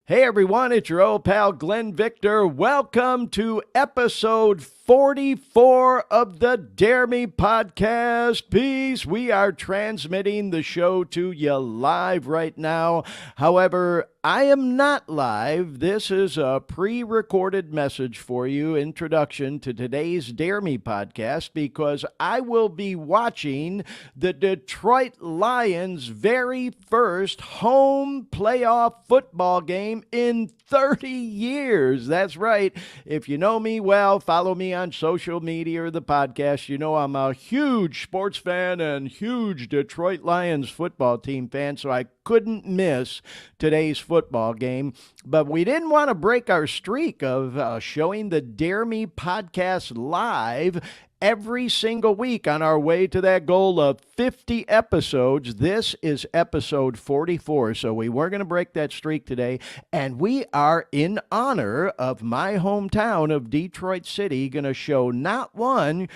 Hey everyone, it's your old pal Glenn Victor. Welcome to episode 44 of the Dare Me podcast. Peace. We are transmitting the show to you live right now. However, I am not live. This is a pre-recorded message for you, introduction to today's Dare Me podcast, because I will be watching the Detroit Lions' very first home playoff football game in 30 years. That's right. If you know me well, follow me on social media or the podcast, you know I'm a huge sports fan and huge Detroit Lions football team fan, so I couldn't miss today's football game. But we didn't want to break our streak of showing the Dare Me podcast live every single week on our way to that goal of 50 episodes. This is episode 44, so we were going to break that streak today, and we are in honor of my hometown of Detroit City going to show not one,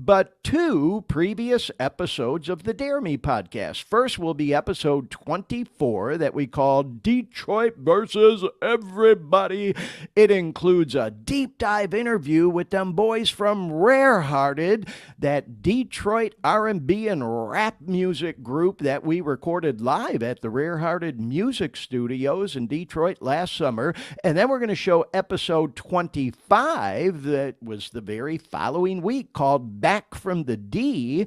but two previous episodes of the Dare Me podcast. First will be episode 24 that we call Detroit versus Everybody. It includes a deep dive interview with them boys from Rarehearted, that Detroit R&B and rap music group that we recorded live at the Rarehearted Music Studios in Detroit last summer. And then we're going to show episode 25 that was the very following week, called Back from the D.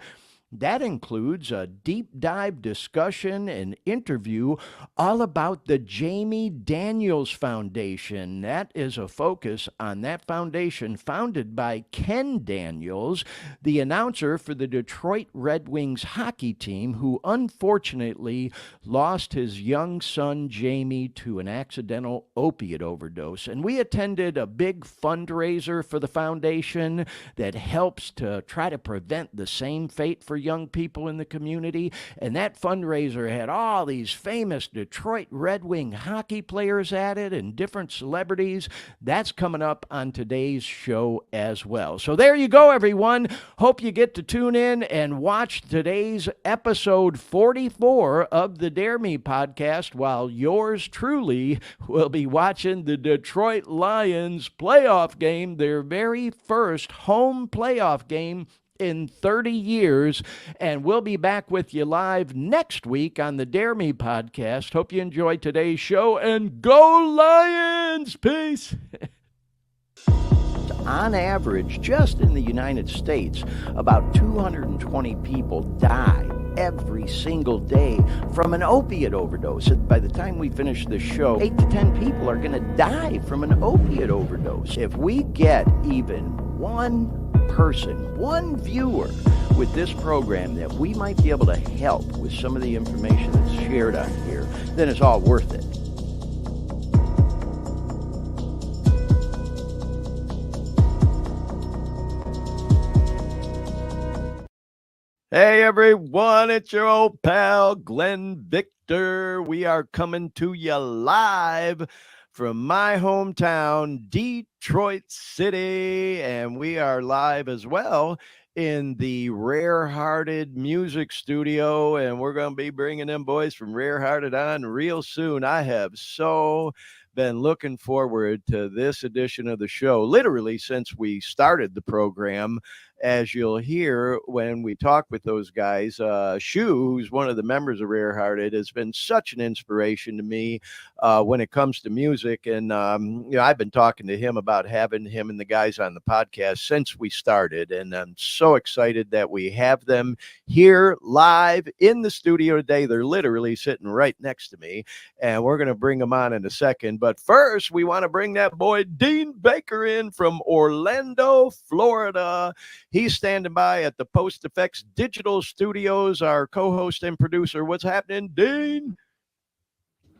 That includes a deep dive discussion and interview all about the Jamie Daniels Foundation. That is a focus on that foundation founded by Ken Daniels, the announcer for the Detroit Red Wings hockey team, who unfortunately lost his young son Jamie to an accidental opiate overdose. And we attended a big fundraiser for the foundation that helps to try to prevent the same fate for young people in the community. And that fundraiser had all these famous Detroit Red Wing hockey players at it and different celebrities. That's coming up on today's show as well. So there you go, everyone. Hope you get to tune in and watch today's episode 44 of the Dare Me podcast, while yours truly will be watching the Detroit Lions playoff game, their very first home playoff game in 30 years, and we'll be back with you live next week on the Dare Me podcast. Hope you enjoyed today's show, and go Lions! Peace! On average, just in the United States, about 220 people die every single day from an opiate overdose. By the time we finish this show, 8 to 10 people are going to die from an opiate overdose. If we get even one person, one viewer with this program that we might be able to help with some of the information that's shared on here, then it's all worth it. Hey everyone, it's your old pal Glenn Victor. We are coming to you live from my hometown, Detroit City, and we are live as well in the Rarehearted Music Studio, and we're going to be bringing them boys from Rarehearted on real soon. I have so been looking forward to this edition of the show, literally since we started the program. As you'll hear when we talk with those guys, Shu, who's one of the members of Rarehearted, has been such an inspiration to me when it comes to music. And, I've been talking to him about having him and the guys on the podcast since we started. And I'm so excited that we have them here live in the studio today. They're literally sitting right next to me, and we're going to bring them on in a second. But first, we want to bring that boy Dean Baker in from Orlando, Florida. He's standing by at the Post Effects Digital Studios, our co-host and producer. What's happening, Dean?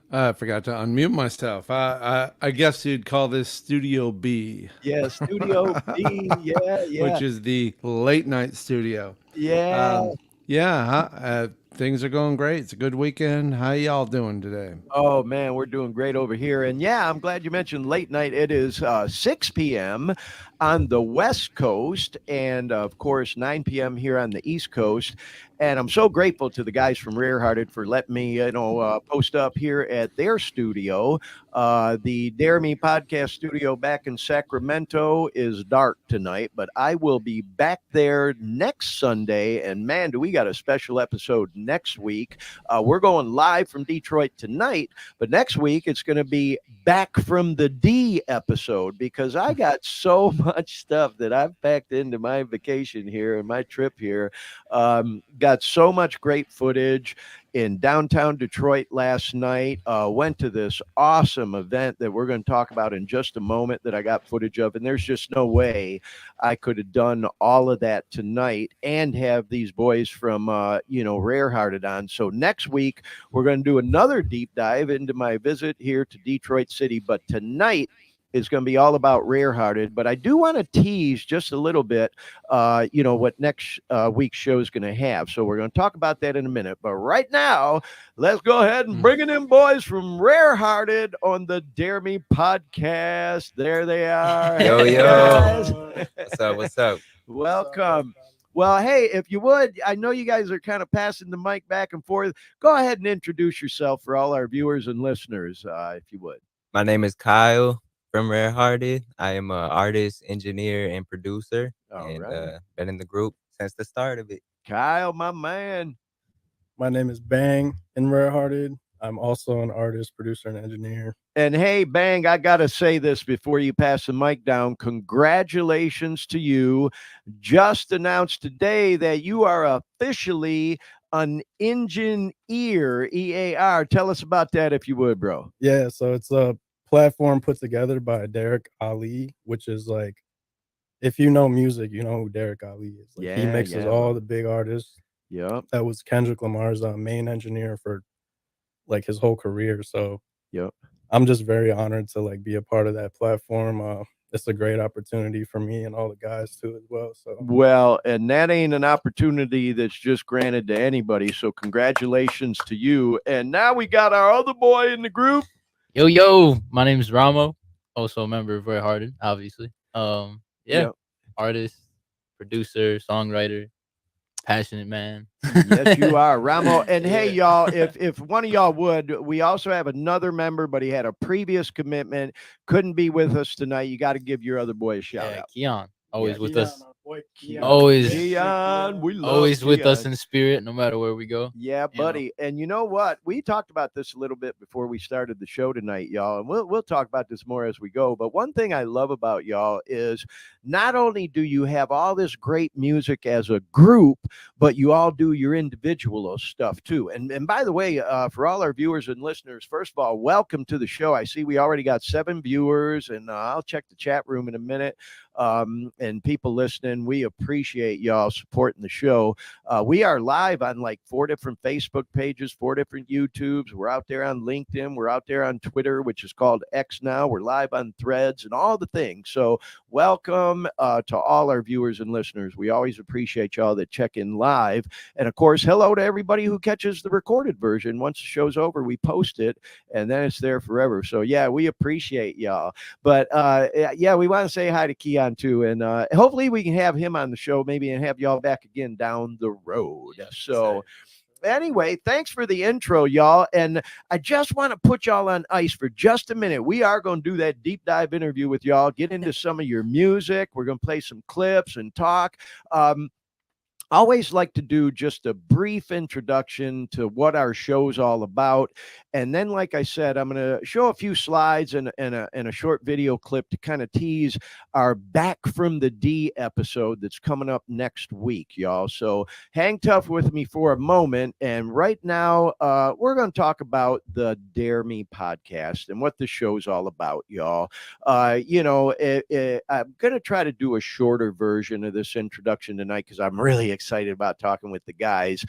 I forgot to unmute myself. I guess you'd call this Studio B. Yeah, Studio B. Yeah. Which is the late night studio. Yeah. Things are going great. It's a good weekend. How y'all doing today? Oh man, we're doing great over here. And yeah, I'm glad you mentioned late night. It is 6 p.m. on the West Coast, and of course 9 p.m. here on the East Coast. And I'm so grateful to the guys from Rarehearted for letting me, post up here at their studio. The Dare Me podcast studio back in Sacramento is dark tonight, but I will be back there next Sunday. And man, do we got a special episode next week. We're going live from Detroit tonight, but next week it's going to be back from the D episode because I got so much stuff that I've packed into my vacation here and my trip here. Got so much great footage in downtown Detroit last night. Went to this awesome event that we're going to talk about in just a moment that I got footage of, and there's just no way I could have done all of that tonight and have these boys from Rarehearted on. So next week we're going to do another deep dive into my visit here to Detroit City, but tonight is going to be all about Rarehearted. But I do want to tease just a little bit, what next week's show is going to have. So we're going to talk about that in a minute. But right now, let's go ahead and bring in them boys from Rarehearted on the Dare Me podcast. There they are. Yo, Hey, yo. guys. What's up? What's up? Welcome. Well, hey, if you would, I know you guys are kind of passing the mic back and forth. Go ahead and introduce yourself for all our viewers and listeners, if you would. My name is Kyle from Rarehearted. I am an artist, engineer, and producer. All right. Been in the group since the start of it. Kyle, my man. My name is Bang in Rarehearted. I'm also an artist, producer, and engineer. And hey, Bang, I got to say this before you pass the mic down. Congratulations to you. Just announced today that you are officially an engineer, EAR. Tell us about that if you would, bro. Yeah, so it's a platform put together by Derek Ali, which is like, if you know music, you know who Derek Ali is. Like, he mixes all the big artists. Yep. That was Kendrick Lamar's main engineer for like his whole career. So yep, I'm just very honored to like be a part of that platform. It's a great opportunity for me and all the guys too as well. So well, and that ain't an opportunity that's just granted to anybody. So congratulations to you. And now we got our other boy in the group. Yo, my name is Ramo, also a member of Rarehearted, obviously. Yep. Artist, producer, songwriter, passionate man. Yes, you are, Ramo. And hey, y'all, if one of y'all would, we also have another member, but he had a previous commitment, couldn't be with us tonight. You got to give your other boy a shout out. Keon, always with Keon, us. our boy Keon. Always, Keon, we love always with us Keon. in spirit, no matter where we go. Yeah, buddy. And you know what? We talked about this a little bit before we started the show tonight, y'all. And we'll talk about this more as we go. But one thing I love about y'all is not only do you have all this great music as a group, but you all do your individual stuff too. And by the way, for all our viewers and listeners, first of all, welcome to the show. I see we already got 7 viewers, and I'll check the chat room in a minute. And people listening, we appreciate y'all supporting the show. We are live on like 4 different Facebook pages, 4 different YouTubes. We're out there on LinkedIn. We're out there on Twitter, which is called X now. We're live on Threads and all the things. So welcome to all our viewers and listeners. We always appreciate y'all that check in live. And of course, hello to everybody who catches the recorded version. Once the show's over, we post it, and then it's there forever. So yeah, we appreciate y'all. But yeah, we want to say hi to Keon too, and hopefully we can have him on the show maybe and have y'all back again down the road. So anyway, thanks for the intro, y'all. And I just want to put y'all on ice for just a minute. We are going to do that deep dive interview with y'all, get into some of your music. We're going to play some clips and talk. Always like to do just a brief introduction to what our show's all about. And then, like I said, I'm going to show a few slides and a short video clip to kind of tease our Back from the D episode that's coming up next week, y'all. So hang tough with me for a moment. And right now, we're going to talk about the Dare Me podcast and what the show's all about, y'all. I'm going to try to do a shorter version of this introduction tonight because I'm really excited about talking with the guys.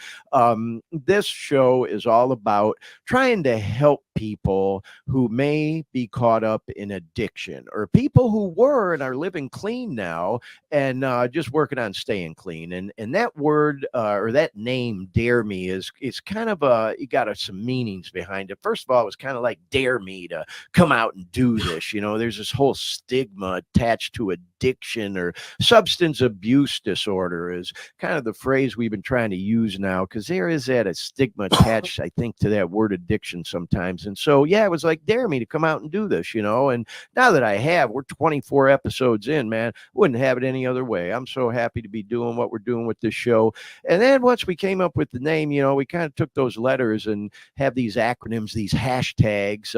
This show is all about trying to help people who may be caught up in addiction, or people who were and are living clean now and just working on staying clean. And that word or that name, Dare Me, is kind of you got some meanings behind it. First of all, it was kind of like dare me to come out and do this. There's this whole stigma attached to addiction or substance abuse disorder is kind of the phrase we've been trying to use now, because there is that a stigma attached, I think, to that word addiction sometimes. And so, yeah, it was like, dare me to come out and do this, and now that I have, we're 24 episodes in, man, wouldn't have it any other way. I'm so happy to be doing what we're doing with this show. And then once we came up with the name, we kind of took those letters and have these acronyms, these hashtags,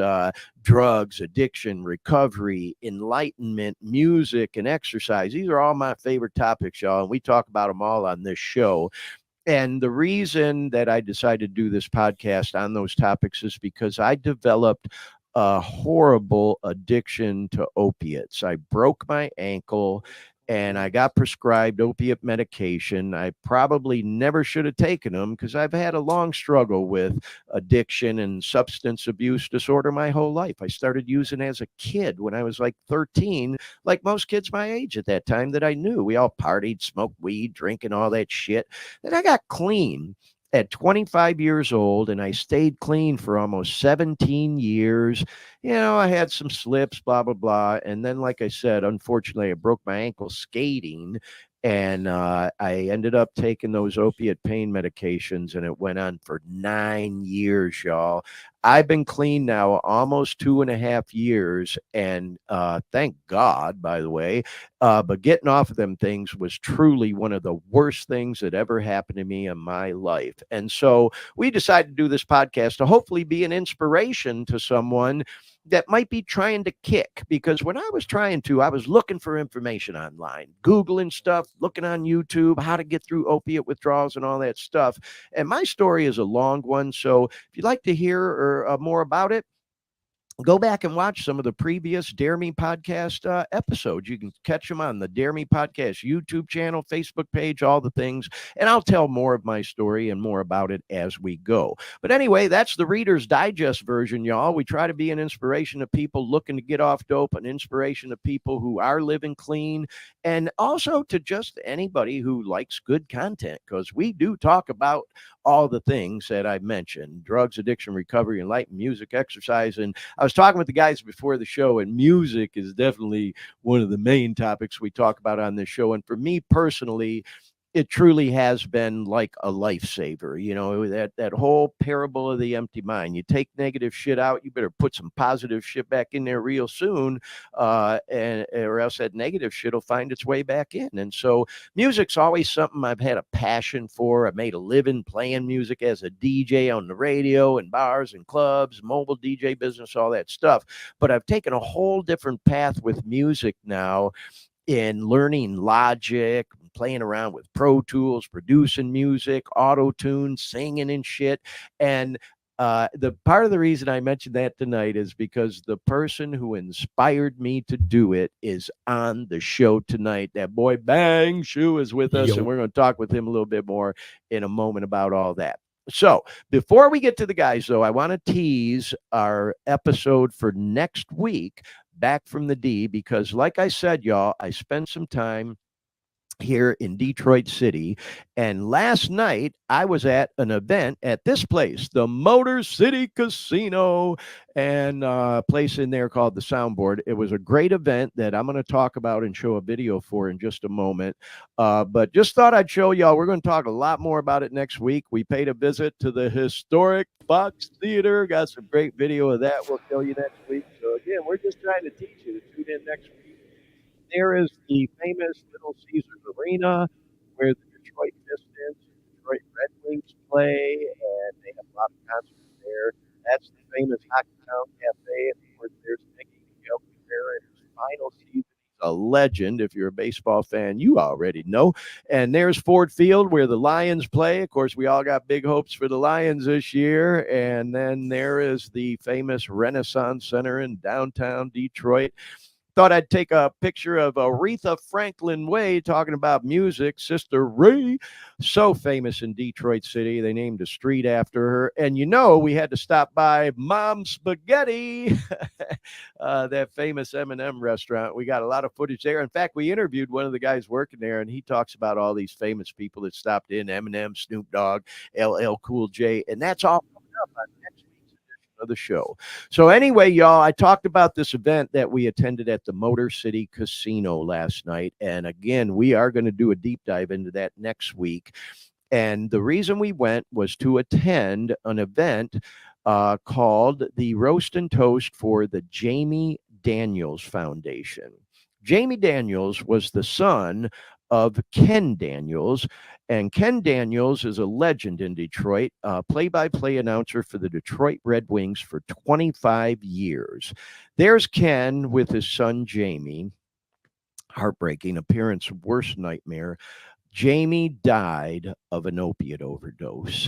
drugs, addiction, recovery, enlightenment, music, and exercise. These are all my favorite topics, y'all, and we talk about them all on this show. And the reason that I decided to do this podcast on those topics is because I developed a horrible addiction to opiates. I broke my ankle and I got prescribed opiate medication. I probably never should have taken them because I've had a long struggle with addiction and substance abuse disorder my whole life. I started using as a kid when I was like 13, like most kids my age at that time that I knew. We all partied, smoked weed, drinking all that shit. Then I got clean at 25 years old, and I stayed clean for almost 17 years. I had some slips, blah, blah, blah. And then, like I said, unfortunately, I broke my ankle skating, and I ended up taking those opiate pain medications, and it went on for 9 years, y'all. I've been clean now almost 2.5 years, and thank God, by the way. But getting off of them things was truly one of the worst things that ever happened to me in my life. And so we decided to do this podcast to hopefully be an inspiration to someone that might be trying to kick, because when I was I was looking for information online, Googling stuff, looking on YouTube, how to get through opiate withdrawals and all that stuff. And my story is a long one. So if you'd like to hear or more about it, go back and watch some of the previous Dare Me podcast episodes. You can catch them on the Dare Me podcast YouTube channel, Facebook page, all the things. And I'll tell more of my story and more about it as we go. But anyway, that's the Reader's Digest version, y'all. We try to be an inspiration to people looking to get off dope, an inspiration to people who are living clean, and also to just anybody who likes good content, because we do talk about all the things that I mentioned: drugs, addiction, recovery, enlightenment, music, exercise. And I was talking with the guys before the show, and music is definitely one of the main topics we talk about on this show. And for me personally, it truly has been like a lifesaver. That whole parable of the empty mind. You take negative shit out, you better put some positive shit back in there real soon, or else that negative shit will find its way back in. And so music's always something I've had a passion for. I made a living playing music as a DJ on the radio and bars and clubs, mobile DJ business, all that stuff. But I've taken a whole different path with music now, in learning Logic, playing around with Pro Tools, producing music, auto-tune, singing and shit. And the part of the reason I mentioned that tonight is because the person who inspired me to do it is on the show tonight. That boy Bang Shu is with us, and we're going to talk with him a little bit more in a moment about all that. So before we get to the guys, though, I want to tease our episode for next week, Back from the D, because like I said, y'all, I spent some time here in Detroit City, and last night I was at an event at this place, the Motor City Casino, and a place in there called the Soundboard. It was a great event that I'm going to talk about and show a video for in just a moment, but just thought I'd show y'all. We're going to talk a lot more about it next week. We paid a visit to the historic Fox Theater, got some great video of that we'll show you next week. So again, we're just trying to teach you to tune in next week. There is the famous Little Caesars Arena where the Detroit Pistons and Detroit Red Wings play, and they have a lot of concerts there. That's the famous Hockey Town Cafe. And of course, there's Mickey there in his final season. He's a legend. If you're a baseball fan, you already know. And there's Ford Field where the Lions play. Of course, we all got big hopes for the Lions this year. And then there is the famous Renaissance Center in downtown Detroit. thought I'd take a picture of Aretha Franklin Way talking about music. Sister Ray, so famous in Detroit City. They named a street after her. And we had to stop by Mom Spaghetti, that famous M&M restaurant. We got a lot of footage there. In fact, we interviewed one of the guys working there, and he talks about all these famous people that stopped in: Eminem, Snoop Dogg, LL Cool J, and that's all coming up on next week's edition of the show. So anyway, y'all, I talked about this event that we attended at the Motor City Casino last night. And again, we are going to do a deep dive into that next week. And the reason we went was to attend an event called the Roast and Toast for the Jamie Daniels Foundation. Jamie Daniels was the son of Ken Daniels, and Ken Daniels is a legend in Detroit, play-by-play announcer for the Detroit Red Wings for 25 years. There's Ken with his son Jamie. Heartbreaking appearance, worst nightmare. Jamie died of an opiate overdose.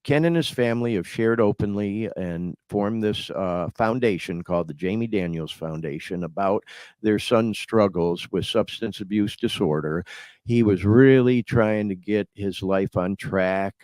Ken and his family have shared openly and formed this foundation called the Jamie Daniels Foundation about their son's struggles with substance abuse disorder. He was really trying to get his life on track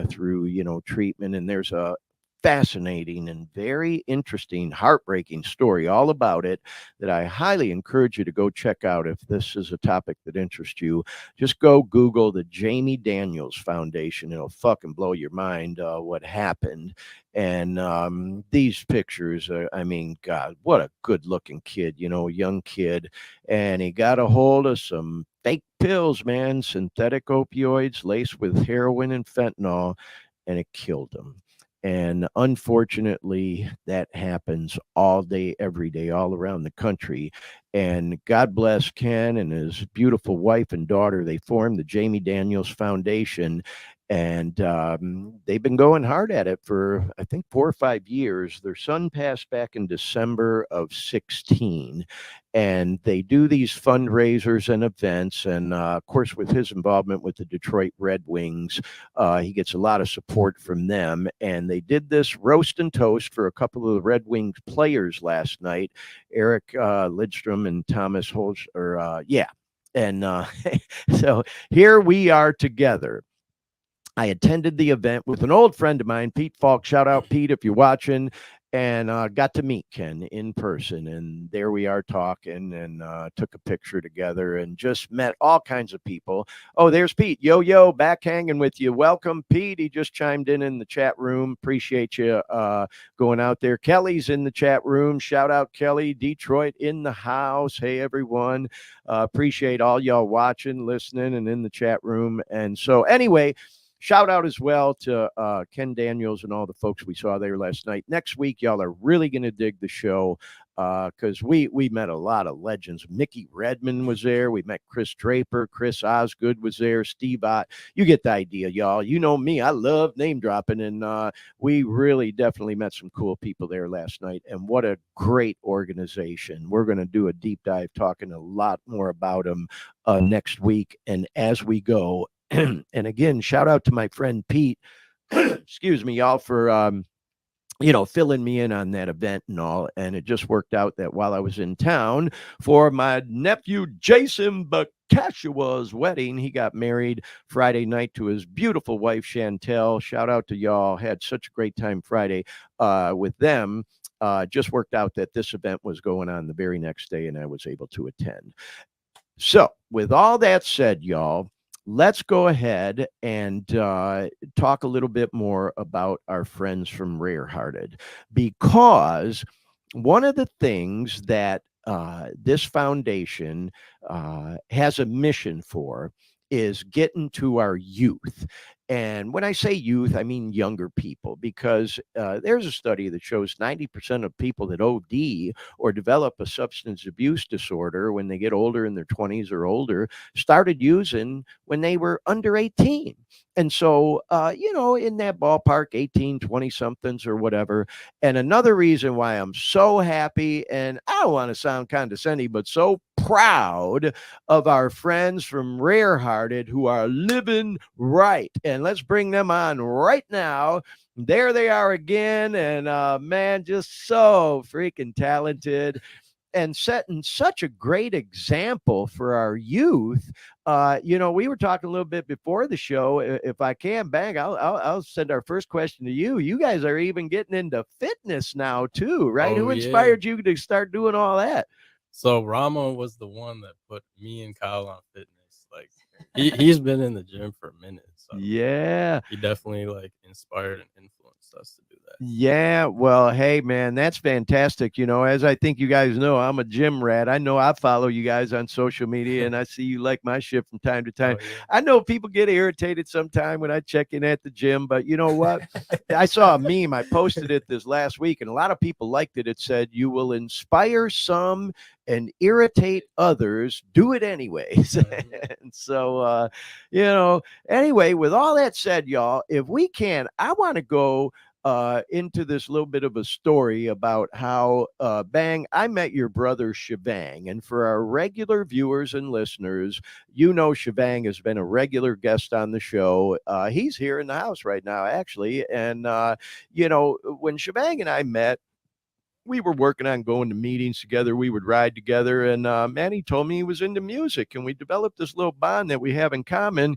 through, treatment. And there's a fascinating and very interesting, heartbreaking story all about it that I highly encourage you to go check out. If this is a topic that interests you, just go Google the Jamie Daniels Foundation. It'll fucking blow your mind what happened. And these pictures, God, what a good looking kid, young kid. And he got a hold of some fake pills, man, synthetic opioids laced with heroin and fentanyl, and it killed him. And unfortunately, that happens all day, every day, all around the country. And God bless Ken and his beautiful wife and daughter. They formed the Jamie Daniels Foundation. And they've been going hard at it for, I think, 4 or 5 years. Their son passed back in December of 2016. And they do these fundraisers and events. And of course, with his involvement with the Detroit Red Wings, he gets a lot of support from them. And they did this roast and toast for a couple of the Red Wings players last night, Eric Lidstrom and Thomas Holz. And so here we are together. I attended the event with an old friend of mine, Pete Falk. Shout out, Pete, if you're watching. And got to meet Ken in person. And there we are talking and took a picture together and just met all kinds of people. Oh, there's Pete. Yo, back hanging with you. Welcome, Pete. He just chimed in the chat room. Appreciate you going out there. Kelly's in the chat room. Shout out, Kelly. Detroit in the house. Hey, everyone. Appreciate all y'all watching, listening, and in the chat room. And so anyway, shout out as well to Ken Daniels and all the folks we saw there last night. Next week, y'all are really going to dig the show because we met a lot of legends. Mickey Redmond was there. We met Chris Draper. Chris Osgood was there. Steve Ott. You get the idea, y'all. You know me. I love name dropping. And we really definitely met some cool people there last night. And what a great organization. We're going to do a deep dive talking a lot more about them next week. And as we go, and again, shout out to my friend Pete, excuse me, y'all, for, filling me in on that event and all. And it just worked out that while I was in town for my nephew, Jason Bacashua's wedding, he got married Friday night to his beautiful wife, Chantel. Shout out to y'all. Had such a great time Friday with them. Just worked out that this event was going on the very next day and I was able to attend. So with all that said, y'all, let's go ahead and talk a little bit more about our friends from Rarehearted, because one of the things that this foundation has a mission for is getting to our youth. And when I say youth, I mean younger people, because there's a study that shows 90% of people that OD or develop a substance abuse disorder when they get older, in their 20s or older, started using when they were under 18. And so, in that ballpark, 18, 20 somethings or whatever. And another reason why I'm so happy, and I don't want to sound condescending, but so proud of our friends from Rarehearted who are living right. And let's bring them on right now. There they are again. And man, just so freaking talented. and setting such a great example for our youth. We were talking a little bit before the show. If I can, Bang, I'll send our first question to you. You guys are even getting into fitness now too, right? Who inspired you to start doing all that? So Ramo was the one that put me and Kyle on fitness. Like he's been in the gym for a minute. So yeah, he definitely like inspired and influenced us to do that. Yeah, well, hey, man, that's fantastic. As I think you guys know, I'm a gym rat. I know I follow you guys on social media, and I see you like my shit from time to time. Oh, yeah. I know people get irritated sometime when I check in at the gym, but you know what? I saw a meme. I posted it this last week, and a lot of people liked it. It said, "You will inspire some and irritate others. Do it anyways." And so, anyway, with all that said, y'all, if we can, I want to go into this little bit of a story about how, Bang, I met your brother Shebang. And for our regular viewers and listeners, Shebang has been a regular guest on the show. He's here in the house right now, actually. And, when Shebang and I met, we were working on going to meetings together. We would ride together. And Manny told me he was into music. And we developed this little bond that we have in common.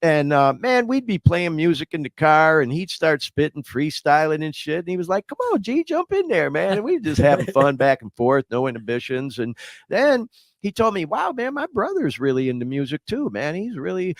And man, we'd be playing music in the car and he'd start spitting, freestyling and shit. And he was like, "Come on, G, jump in there, man." And we were just having fun back and forth, no inhibitions. And then he told me, "Wow, man, my brother's really into music too, man. He's really,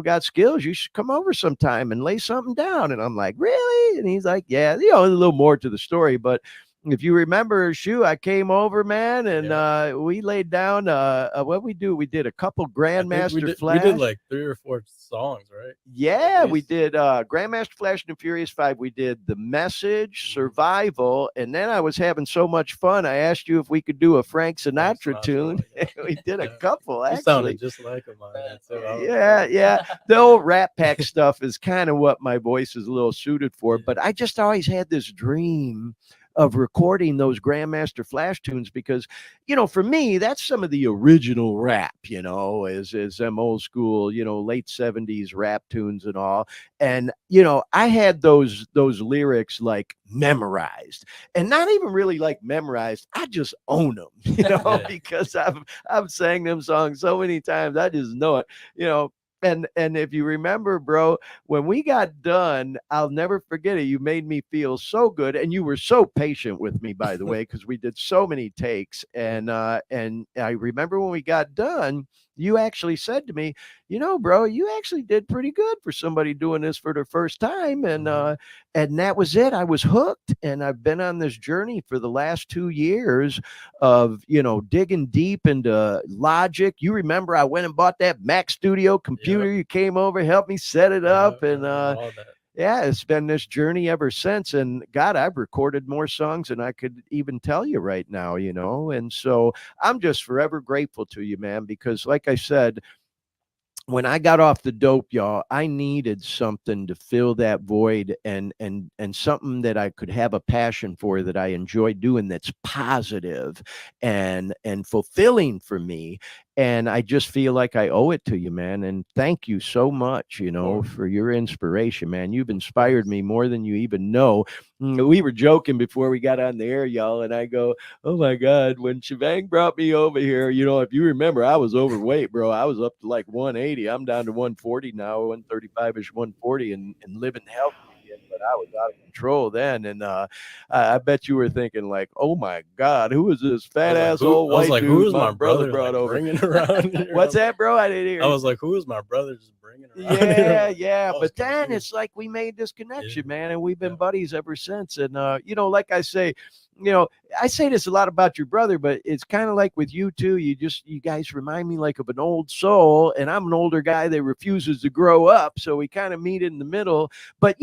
got skills. You should come over sometime and lay something down." And I'm like, "Really?" And he's like, "Yeah, a little more to the story, but if you remember, I came over, man, and we laid down what we do. We did a couple Grandmaster Flash. We did like 3 or 4 songs, right? Yeah, we did Grandmaster Flash and the Furious 5. We did The Message, Survival, and then I was having so much fun. I asked you if we could do a Frank Sinatra tune. We did a couple, actually. You sounded just like him on that, too. Yeah. The old Rat Pack stuff is kind of what my voice is a little suited for, but I just always had this dream of recording those Grandmaster Flash tunes because, for me, that's some of the original rap, is them old school, late 70s rap tunes and all. And, I had those lyrics like memorized, and not even really like memorized. I just own them, because I've sang them songs so many times. I just know it, And if you remember, bro, when we got done, I'll never forget it. You made me feel so good, and you were so patient with me, by the way, because we did so many takes. And I remember when we got done, you actually said to me, "Bro, you actually did pretty good for somebody doing this for the first time." And that was it. I was hooked, and I've been on this journey for the last 2 years of, digging deep into Logic. You remember I went and bought that Mac Studio computer. Yep. You came over, helped me set it up, and yeah, it's been this journey ever since. And God, I've recorded more songs than I could even tell you right now, and so I'm just forever grateful to you, man, because like I said, when I got off the dope, y'all, I needed something to fill that void and something that I could have a passion for, that I enjoy doing, that's positive and fulfilling for me. And I just feel like I owe it to you, man. And thank you so much, for your inspiration, man. You've inspired me more than you even know. We were joking before we got on the air, y'all, and I go, "Oh my God, when Shebang brought me over here, if you remember, I was overweight, bro. I was up to like 180. I'm down to 140 now, 135-ish, 140, and living healthy again. But I was out of control then. And I bet you were thinking like, "Oh my God, who is this fat ass old white dude who is my brother brought like, over? Bringing around here? What's that, bro? I didn't hear. I was like, who is my brother just bringing around? Yeah. But then it's like we made this connection, man, and we've been buddies ever since. And like I say, I say this a lot about your brother, but it's kind of like with you too. You guys remind me like of an old soul, and I'm an older guy that refuses to grow up. So we kind of meet in the middle. But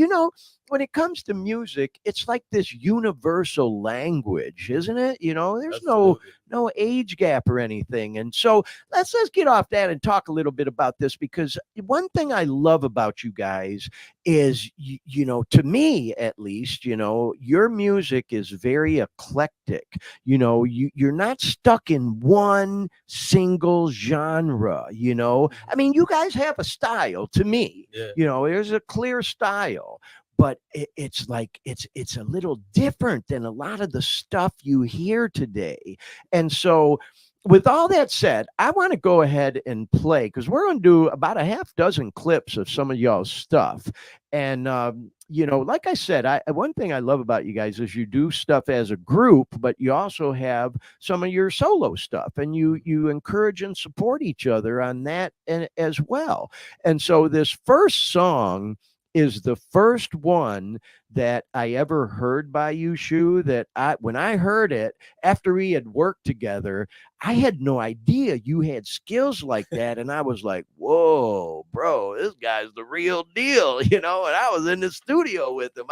when it comes to music, it's like this universal language, isn't it? There's Absolutely. no age gap or anything. And so let's get off that and talk a little bit about this, because one thing I love about you guys is, to me at least, your music is very eclectic. You're not stuck in one single genre. I mean, you guys have a style to me. Yeah. There's a clear style. but it's like it's a little different than a lot of the stuff you hear today. And so with all that said, I want to go ahead and play, because we're going to do about a half dozen clips of some of y'all's stuff. And, like I said, one thing I love about you guys is you do stuff as a group, but you also have some of your solo stuff, and you encourage and support each other on that as well. And so this first song is the first one that I ever heard by you, Shu, that when I heard it after we had worked together, I had no idea you had skills like that. And I was like, whoa, bro, this guy's the real deal, and I was in the studio with him.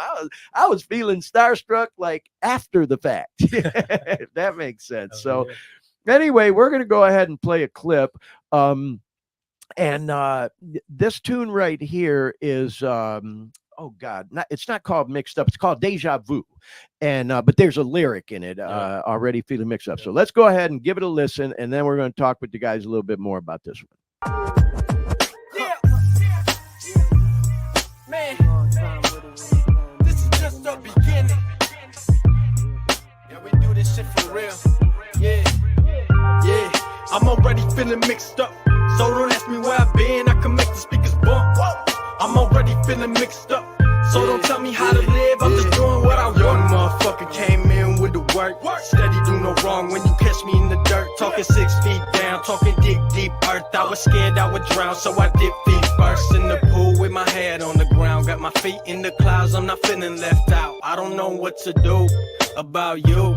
I was feeling starstruck like after the fact, if that makes sense. So anyway, we're going to go ahead and play a clip. And this tune right here is oh God, it's not called Mixed Up, it's called Deja Vu. And but there's a lyric in it, already feeling mixed up. So let's go ahead and give it a listen, and then we're going to talk with you guys a little bit more about this one. Man, this is just the beginning. Yeah, we do this shit for real. Yeah, I'm already feeling mixed up. So don't ask me where I've been, I can make the speakers bump. I'm already feeling mixed up. So don't tell me how to live, I'm just doing what I want. Young motherfucker came in with the work. Steady, do no wrong when you catch me in the dirt. Talking 6 feet down, talking deep earth. I was scared I would drown, so I dip feet first in the pool with my head on the ground. Got my feet in the clouds, I'm not feeling left out. I don't know what to do about you,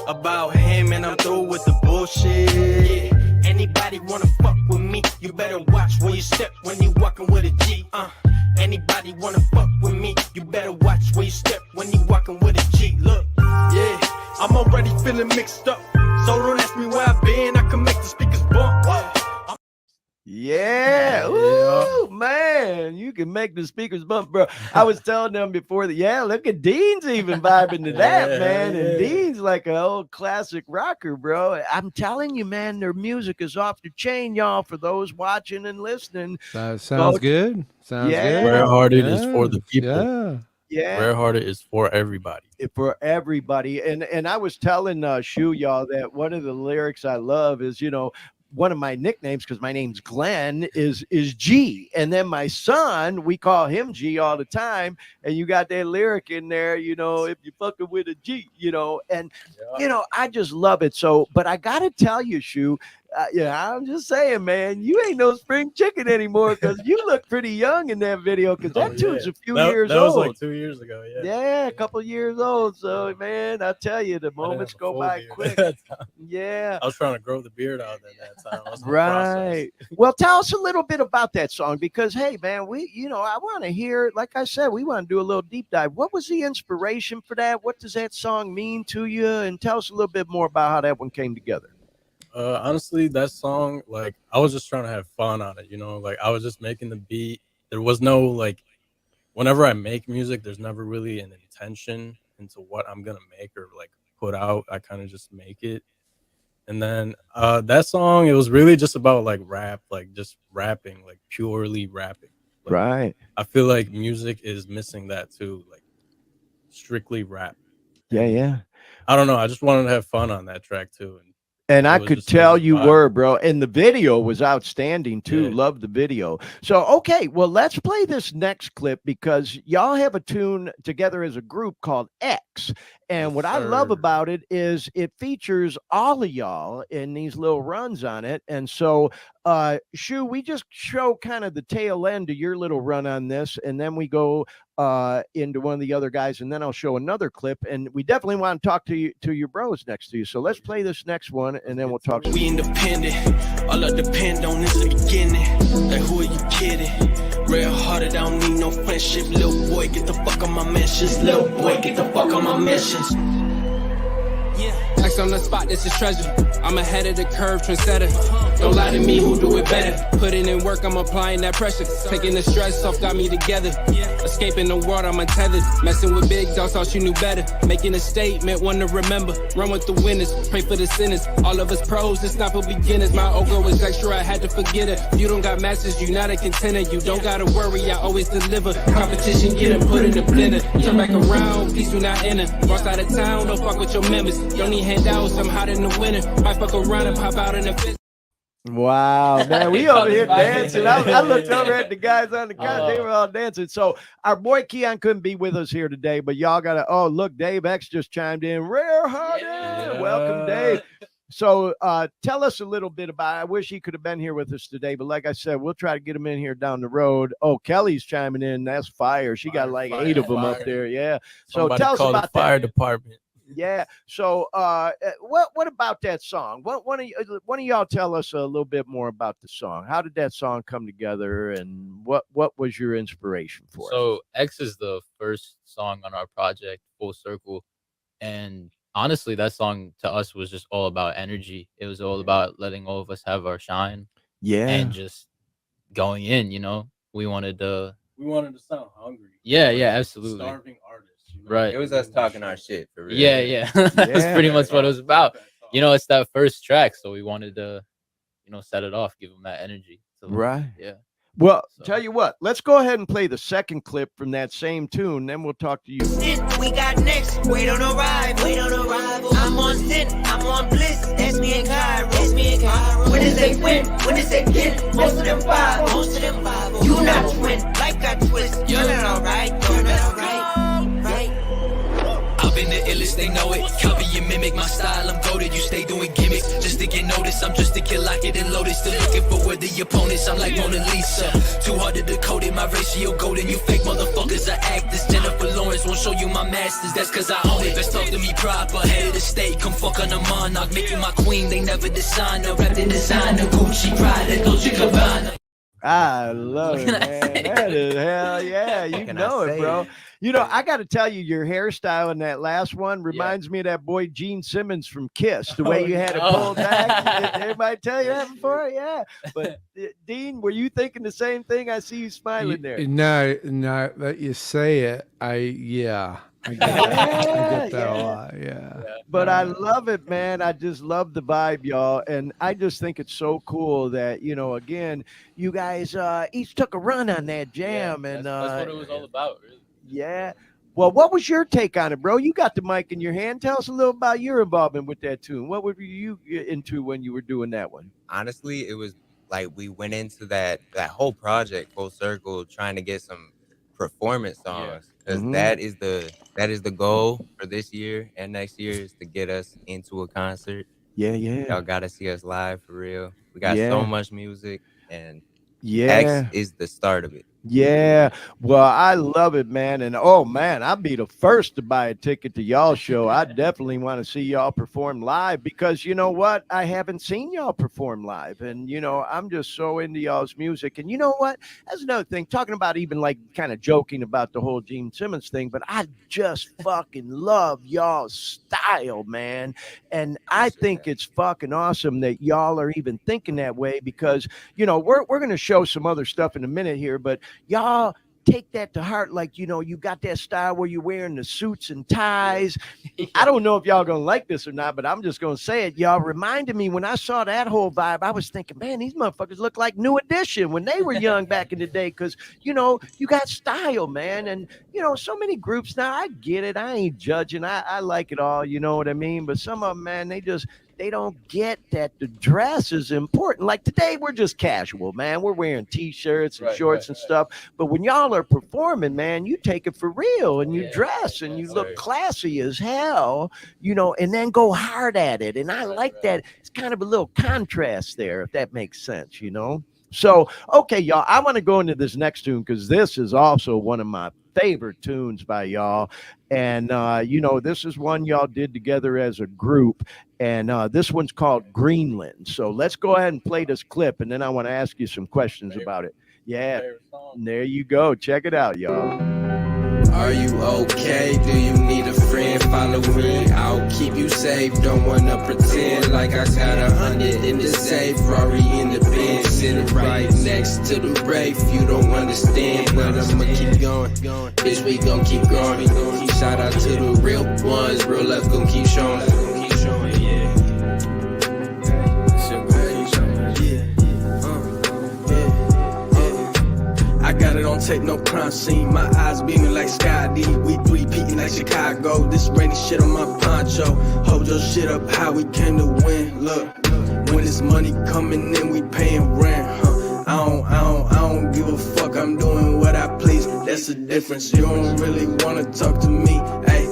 about him, and I'm through with the bullshit. Yeah. Anybody wanna fuck with me, you better watch where you step when you walking with a G. Anybody wanna fuck with me, you better watch where you step when you walking with a G. Look, yeah, I'm already feeling mixed up. So don't ask me where I've been, I can make the speakers bump. Yeah. Ooh, man, you can make the speakers bump, bro. I was telling them before that, look at Dean's even vibing to that, man. And Dean's like an old classic rocker, bro. I'm telling you, man, their music is off the chain, y'all, for those watching and listening. Sounds good. Sounds good. Rarehearted is for the people. Yeah. Rarehearted is for everybody. For everybody. And I was telling Shu, y'all, that one of the lyrics I love is, one of my nicknames, because my name's Glenn, is G. And then my son, we call him G all the time. And you got that lyric in there, if you fucking with a G, and, I just love it. So, but I got to tell you, Shu, I'm just saying, man, you ain't no spring chicken anymore, because you look pretty young in that video, because that tune's a few years old. That was like 2 years ago, Yeah, a couple years old. So, man, I tell you, the moments go by quick. Yeah. I was trying to grow the beard out at that time. Right. Well, tell us a little bit about that song, because, hey, man, I want to hear, like I said, we want to do a little deep dive. What was the inspiration for that? What does that song mean to you? And tell us a little bit more about how that one came together. Honestly, that song, like, I was just trying to have fun on it, like, I was just making the beat. There was no, like, whenever I make music, there's never really an intention into what I'm gonna make or like put out. I kind of just make it. And then that song, it was really just about like rap, like just rapping, like purely rapping. Like, right. I feel like music is missing that too, like strictly rap. Yeah. I don't know, I just wanted to have fun on that track too. And I could tell you were, bro. And the video was outstanding too. Yeah. Love the video. So, okay, well, let's play this next clip, because y'all have a tune together as a group called X. And what I love about it is it features all of y'all in these little runs on it. And so, Shu, we just show kind of the tail end of your little run on this, and then we go into one of the other guys, and then I'll show another clip. And we definitely want to talk to you, to your bros next to you. So let's play this next one, and then we'll talk. We independent, all I depend on is the beginning. Like, who are you kidding? Rarehearted, I don't need no friendship. Little boy, get the fuck on my mentions. Little boy, get the fuck on my mentions. X on the spot, this is treasure. I'm ahead of the curve, trendsetter. Don't lie to me, who do it better? Putting in work, I'm applying that pressure. Taking the stress off, got me together. Escaping the world, I'm untethered. Messing with big dogs, thought you knew better. Making a statement, one to remember. Run with the winners, pray for the sinners. All of us pros, it's not for beginners. My old girl was extra, I had to forget her. You don't got masters, you not a contender. You don't gotta worry, I always deliver. Competition, get them put in the blender. Turn back around, peace we not enter. Boss out of town, don't fuck with your members. Don't need handouts, I'm hot in the winter. Might fuck around and pop out in the fifth. Wow, man, we over here dancing. I looked over at the guys on the couch; they were all dancing. So our boy Keon couldn't be with us here today, but y'all gotta. Oh, look, Dave X just chimed in. Rarehearted, welcome, Dave. So tell us a little bit about. I wish he could have been here with us today, but like I said, we'll try to get him in here down the road. Oh, Kelly's chiming in. That's fire. She got like 8 of them up there. Yeah. So tell us about the fire that. department. Yeah. So, what about that song? One of y'all tell us a little bit more about the song. How did that song come together, and what was your inspiration for it? So X is the first song on our project, Full Circle, and honestly, that song to us was just all about energy. It was all about letting all of us have our shine, and just going in. We wanted to sound hungry. Yeah, absolutely. Starving artists. Right. It was us talking our shit for real. Yeah. That's pretty much what it was about. It's that first track, so we wanted to, set it off, give them that energy. So, right. Yeah. Well, tell you what, let's go ahead and play the second clip from that same tune, then we'll talk to you. We got next, wait on arrival. I'm on sin, I'm on bliss. That's me and Kyra. When is they win? When is they get? Most of them vibe. You not twin, life got twist. You're not alright. I've been the illest, they know it. Copy and mimic my style, I'm goated. You stay doing gimmicks just to get noticed. I'm just a kid like it and loaded. Still looking for where the opponents. I'm like Mona Lisa. Too hard to decode it, my ratio golden. You fake motherfuckers are actors. Jennifer Lawrence won't show you my masters. That's cause I own it. Best talk to me proper. Head of the state, come fuck on the monarch. Make you my queen, they never design her. Wrapped in designer, Gucci, Prada, Dolce Gabbana. I love it, man. That is hell yeah. You know it, bro. I got to tell you, your hairstyle in that last one reminds me of that boy Gene Simmons from Kiss. The way you had it pulled back. Everybody tell you that before? Yeah. But Dean, were you thinking the same thing? I see you smiling there. No, that you say it. I get that a lot. Yeah. But I love it, man. I just love the vibe, y'all. And I just think it's so cool that, again, you guys each took a run on that jam. Yeah, and that's what it was all about, really. Yeah. Well, what was your take on it, bro? You got the mic in your hand. Tell us a little about your involvement with that tune. What were you into when you were doing that one? Honestly, it was like we went into that whole project Full Circle trying to get some performance songs, because that is the goal for this year and next year, is to get us into a concert. Y'all gotta see us live for real. We got so much music, and X is the start of it. Yeah, well, I love it, man. And oh man, I'd be the first to buy a ticket to y'all show. I definitely want to see y'all perform live, because you know what? I haven't seen y'all perform live, and I'm just so into y'all's music. And you know what? That's another thing, talking about even like kind of joking about the whole Gene Simmons thing, but I just fucking love y'all's style, man. And I think it's fucking awesome that y'all are even thinking that way, because we're going to show some other stuff in a minute here, but y'all take that to heart. Like, you got that style where you're wearing the suits and ties. I don't know if y'all gonna like this or not, but I'm just gonna say it. Y'all reminded me, when I saw that whole vibe, I was thinking, man, these motherfuckers look like New Edition when they were young back in the day. Cause you got style, man. And so many groups now, I get it. I ain't judging. I like it all. You know what I mean? But some of them, man, they don't get that the dress is important. Like today, we're just casual, man. We're wearing t-shirts and shorts and stuff. But when y'all are performing, man, you take it for real, and you dress and you look classy as hell, and then go hard at it. And I like that. It's kind of a little contrast there, if that makes sense, So, okay, y'all, I want to go into this next tune, because this is also one of my favorite tunes by y'all. And, this is one y'all did together as a group. And this one's called Greenland. So let's go ahead and play this clip, and then I want to ask you some questions about it. Yeah, there you go. Check it out, y'all. All Are you okay? Do you need a friend? Follow me, I'll keep you safe. Don't wanna pretend like I got 100 in the safe. Rari in the bin, sitting right next to the Wraith. You don't understand, but I'ma keep going. Bitch, we gon' keep growing. Shout out to the real ones, real love gon' keep showing. I got it on tape, no crime scene. My eyes beaming like Sky D. We repeating like Chicago. This rainy shit on my poncho. Hold your shit up, how we came to win. Look, when this money coming in, we paying rent. I don't give a fuck. I'm doing what I please. That's the difference. You don't really wanna talk to me. Hey.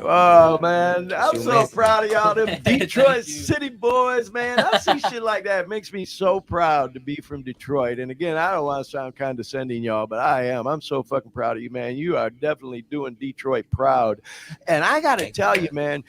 Oh man, I'm so proud of y'all, them Detroit City boys, man. I see shit like that. It makes me so proud to be from Detroit. And again, I don't want to sound condescending, y'all, but I am. I'm so fucking proud of you, man. You are definitely doing Detroit proud. And I got to tell you, man,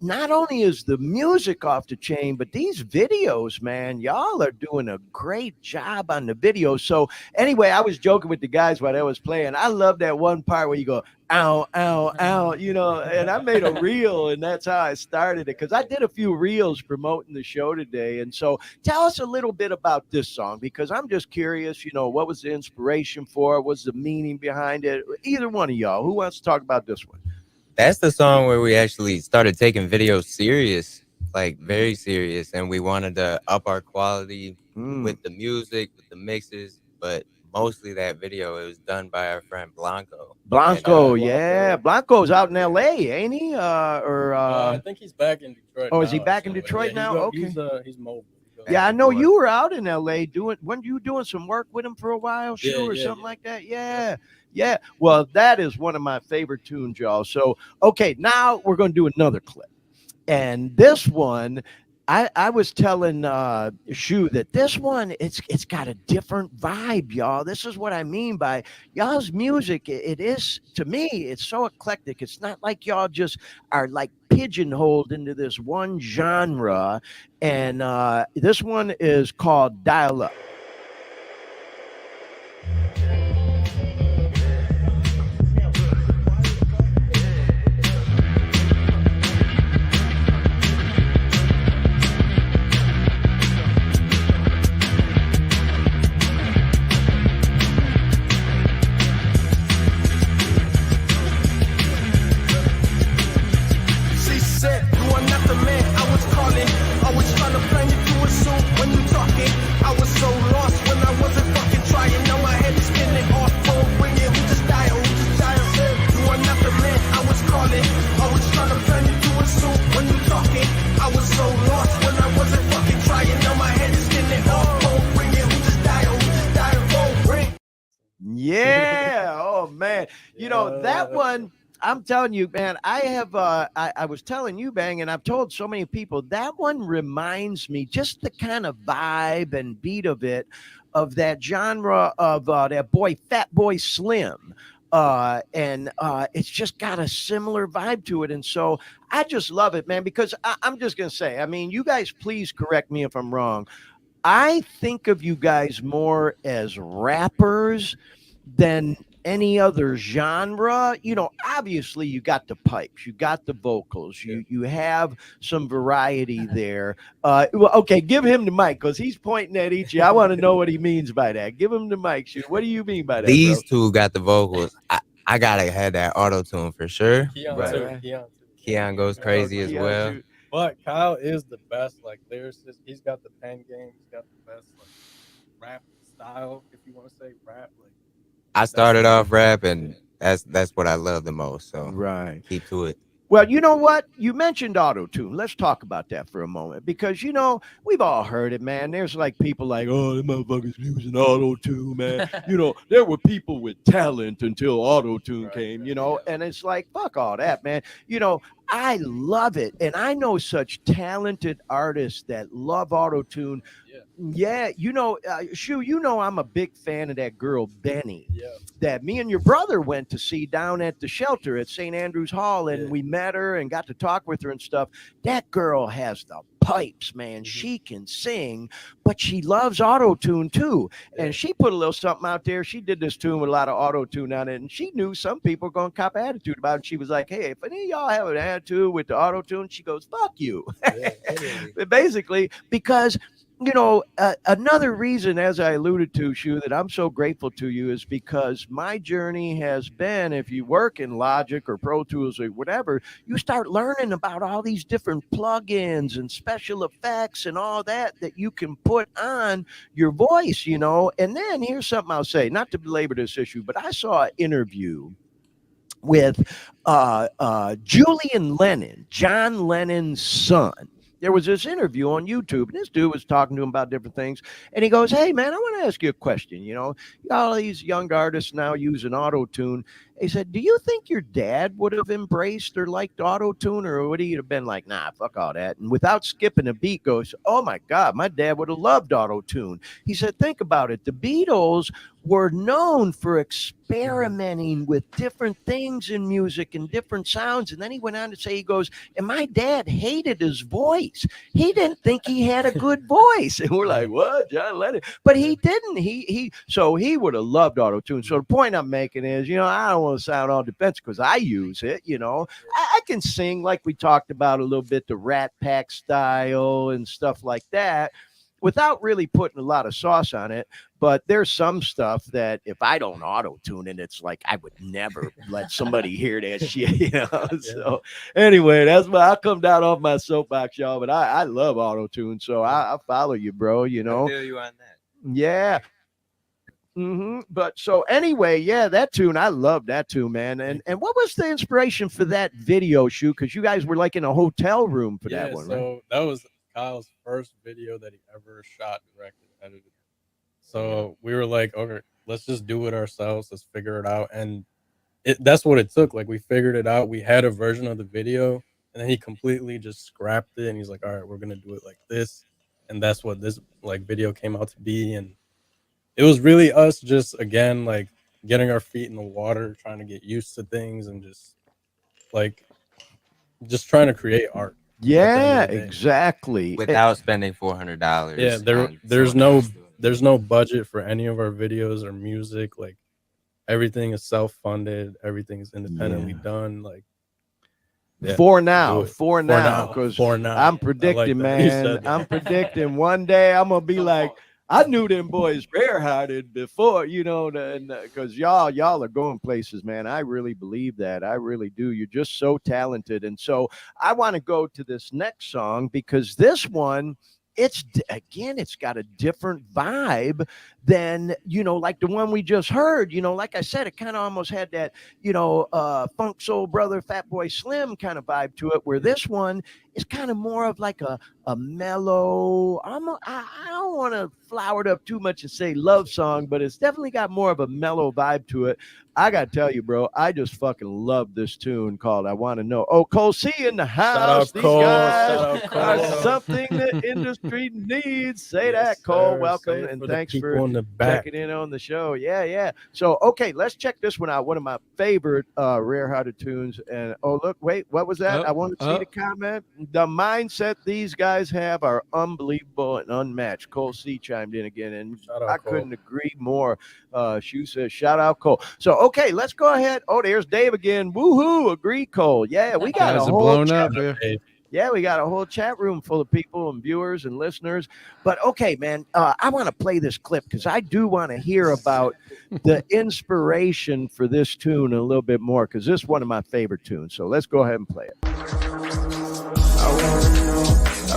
not only is the music off the chain, but these videos, man, y'all are doing a great job on the videos. So anyway, I was joking with the guys while I was playing. I love that one part where you go, ow, ow, ow, you know, and I made a reel, and that's how I started it, because I did a few reels promoting the show today. And so tell us a little bit about this song, because I'm just curious, you know, what was the inspiration for it? What's the meaning behind it? Either one of y'all, who wants to talk about this one? That's the song where we actually started taking videos serious, like very serious, and we wanted to up our quality with the music, with the mixes, but mostly that video, it was done by our friend Blanco. Blanco's out in LA, ain't he? I think he's back in Detroit. Oh, is he back in Detroit now? Okay. He's mobile. Yeah, I know you were out in LA weren't you doing some work with him for a while, something like that? Yeah. Well, that is one of my favorite tunes, y'all. So, okay, now we're going to do another clip. And this one, I was telling Shu that this one, it's got a different vibe, y'all. This is what I mean by y'all's music. It is, to me, it's so eclectic. It's not like y'all just are like pigeonholed into this one genre. And this one is called Dial Up. Yeah. Oh man. You know, that one, I'm telling you, man, I have I was telling you, Bang, and I've told so many people, that one reminds me just the kind of vibe and beat of it, of that genre of that boy Fat Boy Slim. And it's just got a similar vibe to it. And so I just love it, man, because I'm just gonna say, I mean, you guys please correct me if I'm wrong. I think of you guys more as rappers than any other genre. You know, obviously you got the pipes, you got the vocals, you have some variety there. Well, okay, give him the mic, because he's pointing at each of you. I want to know what he means by that. Give him the mic. What do you mean by that? These two got the vocals. I gotta have that auto tune for sure. Keon goes crazy as well. But Kyle is the best, like, lyricist. He's got the pen game. He's got the best, like, rap style, if you want to say rap. Like, I started off rap, and that's what I love the most. So keep to it. Well, you know what? You mentioned auto-tune. Let's talk about that for a moment, because, you know, we've all heard it, man. There's like people like, oh, the motherfuckers using auto-tune, man. You know, there were people with talent until auto-tune came, you know, and it's like, fuck all that, man. You know, I love it. And I know such talented artists that love auto-tune. Yeah, you know, Shu, you know, I'm a big fan of that girl, Benny, that me and your brother went to see down at the shelter at St. Andrews Hall, and we met her and got to talk with her and stuff. That girl has the pipes, man. She can sing, but she loves auto-tune too. And she put a little something out there. She did this tune with a lot of auto-tune on it, and she knew some people were going to cop attitude about it. And she was like, hey, if any of y'all have an attitude with the auto-tune, she goes, fuck you. Basically, because another reason, as I alluded to, Shu, that I'm so grateful to you is because my journey has been, if you work in Logic or Pro Tools or whatever, you start learning about all these different plugins and special effects and all that you can put on your voice, And then here's something I'll say, not to belabor this issue, but I saw an interview with Julian Lennon, John Lennon's son. There was this interview on YouTube, and this dude was talking to him about different things. And he goes, hey, man, I want to ask you a question. All these young artists now using auto-tune. He said, do you think your dad would have embraced or liked auto-tune, or would he have been like, nah, fuck all that? And without skipping a beat goes, oh, my God, my dad would have loved auto-tune. He said, think about it. The Beatles were known for experimenting with different things in music and different sounds. And then he went on to say, he goes, and my dad hated his voice. He didn't think he had a good voice. And we're like, what, John Lennon? But he didn't. So he would have loved auto-tune. So the point I'm making is, I don't want to sound all defensive because I use it, I can sing like we talked about a little bit, the Rat Pack style and stuff like that, without really putting a lot of sauce on it. But there's some stuff that if I don't auto-tune it, it's like I would never let somebody hear that shit, So anyway, that's why I come down off my soapbox, y'all. But I love auto-tune, so I follow you, bro, I feel you on that. Yeah. But so anyway, yeah, that tune, I love that tune, man. And what was the inspiration for that video shoot? Because you guys were like in a hotel room for that one, right? So that was Kyle's first video that he ever shot, directed, edited. So we were like, okay, let's just do it ourselves. Let's figure it out. And that's what it took. Like, we figured it out. We had a version of the video, and then he completely just scrapped it. And he's like, all right, we're going to do it like this. And that's what this video came out to be. And it was really us just, again, like getting our feet in the water, trying to get used to things and just trying to create art. Yeah, exactly. Without spending $400. Yeah, there's no budget for any of our videos or music. Like, everything is self-funded, everything is independently done. Like, for now, because I'm predicting, man. I'm predicting one day I'm gonna be like, I knew them boys Rarehearted before, because y'all are going places, man. I really believe that. I really do. You're just so talented. And so I want to go to this next song because this one, it's got a different vibe than, like the one we just heard. Like I said, it kind of almost had that, Funk Soul Brother, Fatboy Slim kind of vibe to it, where this one is kind of more of like a mellow, I don't want to flower it up too much and say love song, but it's definitely got more of a mellow vibe to it. I got to tell you, bro, I just fucking love this tune called I Want to Know. Oh, Cole C in the house. These guys are something the industry needs. Say that, Cole. Welcome, and thanks for checking in on the show. Yeah. So, okay, let's check this one out. One of my favorite Rarehearted tunes. And, oh, look, wait, what was that? I want to see the comment. The mindset these guys have are unbelievable and unmatched. Cole C chimed in again, and I couldn't agree more. Shu says, shout out, Cole. So, okay, let's go ahead. Oh, there's Dave again. Woohoo! Agree, Cole. Yeah, we got a whole blown up here. Yeah, we got a whole chat room full of people and viewers and listeners. But okay, man, I want to play this clip because I do want to hear about the inspiration for this tune a little bit more, because this is one of my favorite tunes. So let's go ahead and play it. I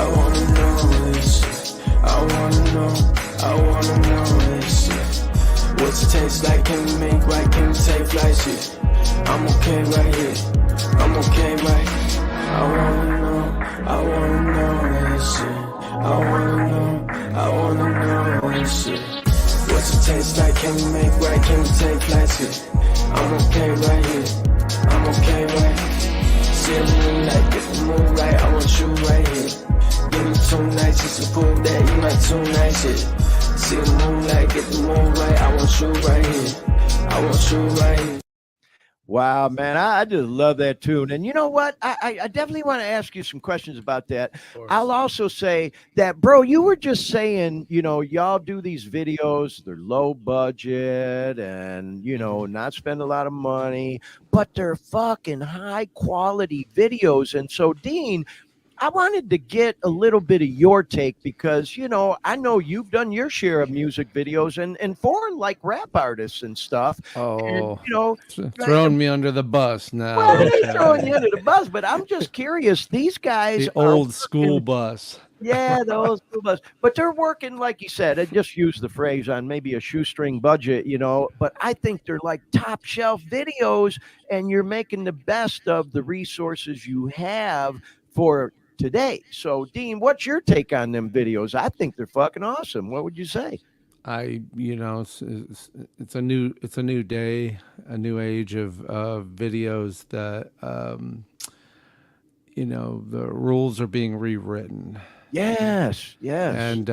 want to know this. I want to know this. What's it taste like? Can we make right? Can we take flight? Shit, I'm okay right here. I'm okay right here. I wanna know this shit. I wanna know this shit. What's it taste like? Can we make right? Can we take flight? Shit, I'm okay right here. I'm okay right here. See the moonlight, get the moon right. I want you right here. Give me 2 nights just to prove that you not too nice shit. See the moonlight, get the moon right. I want you right here. I want you right here. Wow, man, I just love that tune. And you know what? I definitely want to ask you some questions about that. I'll also say that, bro, you were just saying, y'all do these videos, they're low budget and, not spend a lot of money, but they're fucking high quality videos. And so, Dean, I wanted to get a little bit of your take because, I know you've done your share of music videos and foreign like rap artists and stuff. And, Oh, throwing me under the bus now. well, it ain't throwing you under the bus, but I'm just curious. These guys The are old school working, bus. yeah, the old school bus, but they're working, like you said, I just used the phrase on maybe a shoestring budget, but I think they're like top shelf videos and you're making the best of the resources you have for today. So, Dean, what's your take on them videos? I think they're fucking awesome. What would you say? It's a new day, a new age of videos that the rules are being rewritten. Yes, yes. And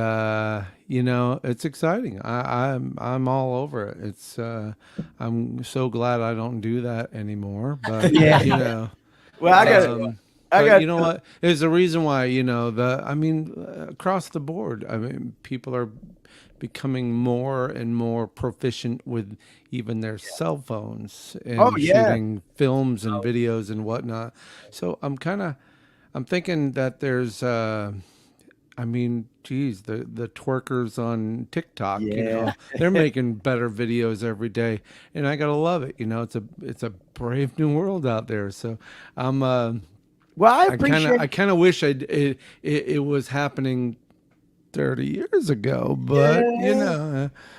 it's exciting. I'm all over it. It's I'm so glad I don't do that anymore. But well, I got you know what? There's a reason why, across the board. I mean, people are becoming more and more proficient with even their cell phones and shooting films and videos and whatnot. So I'm thinking that there's the twerkers on TikTok, they're making better videos every day, and I gotta love it. It's a brave new world out there. So I'm well, I appreciate. I kind of wish it was happening 30 years ago, but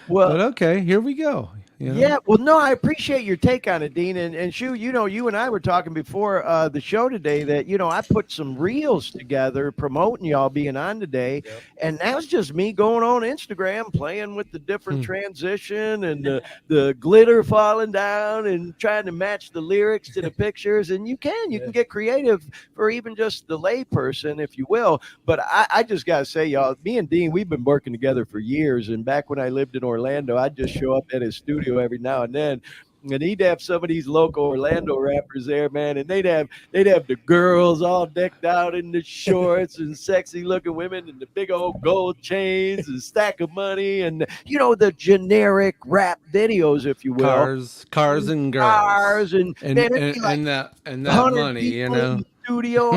but okay, here we go. Yeah, well, no, I appreciate your take on it, Dean. And Shu, you and I were talking before the show today that, I put some reels together promoting y'all being on today. Yep. And that was just me going on Instagram, playing with the different transition and the glitter falling down and trying to match the lyrics to the pictures. And you can get creative for even just the lay person, if you will. But I just got to say, y'all, me and Dean, we've been working together for years. And back when I lived in Orlando, I'd just show up at his studio every now and then, and he'd have some of these local Orlando rappers there, man, and they'd have the girls all decked out in the shorts and sexy looking women and the big old gold chains and stack of money and the generic rap videos, if you will, cars and girls, cars and that money, studio,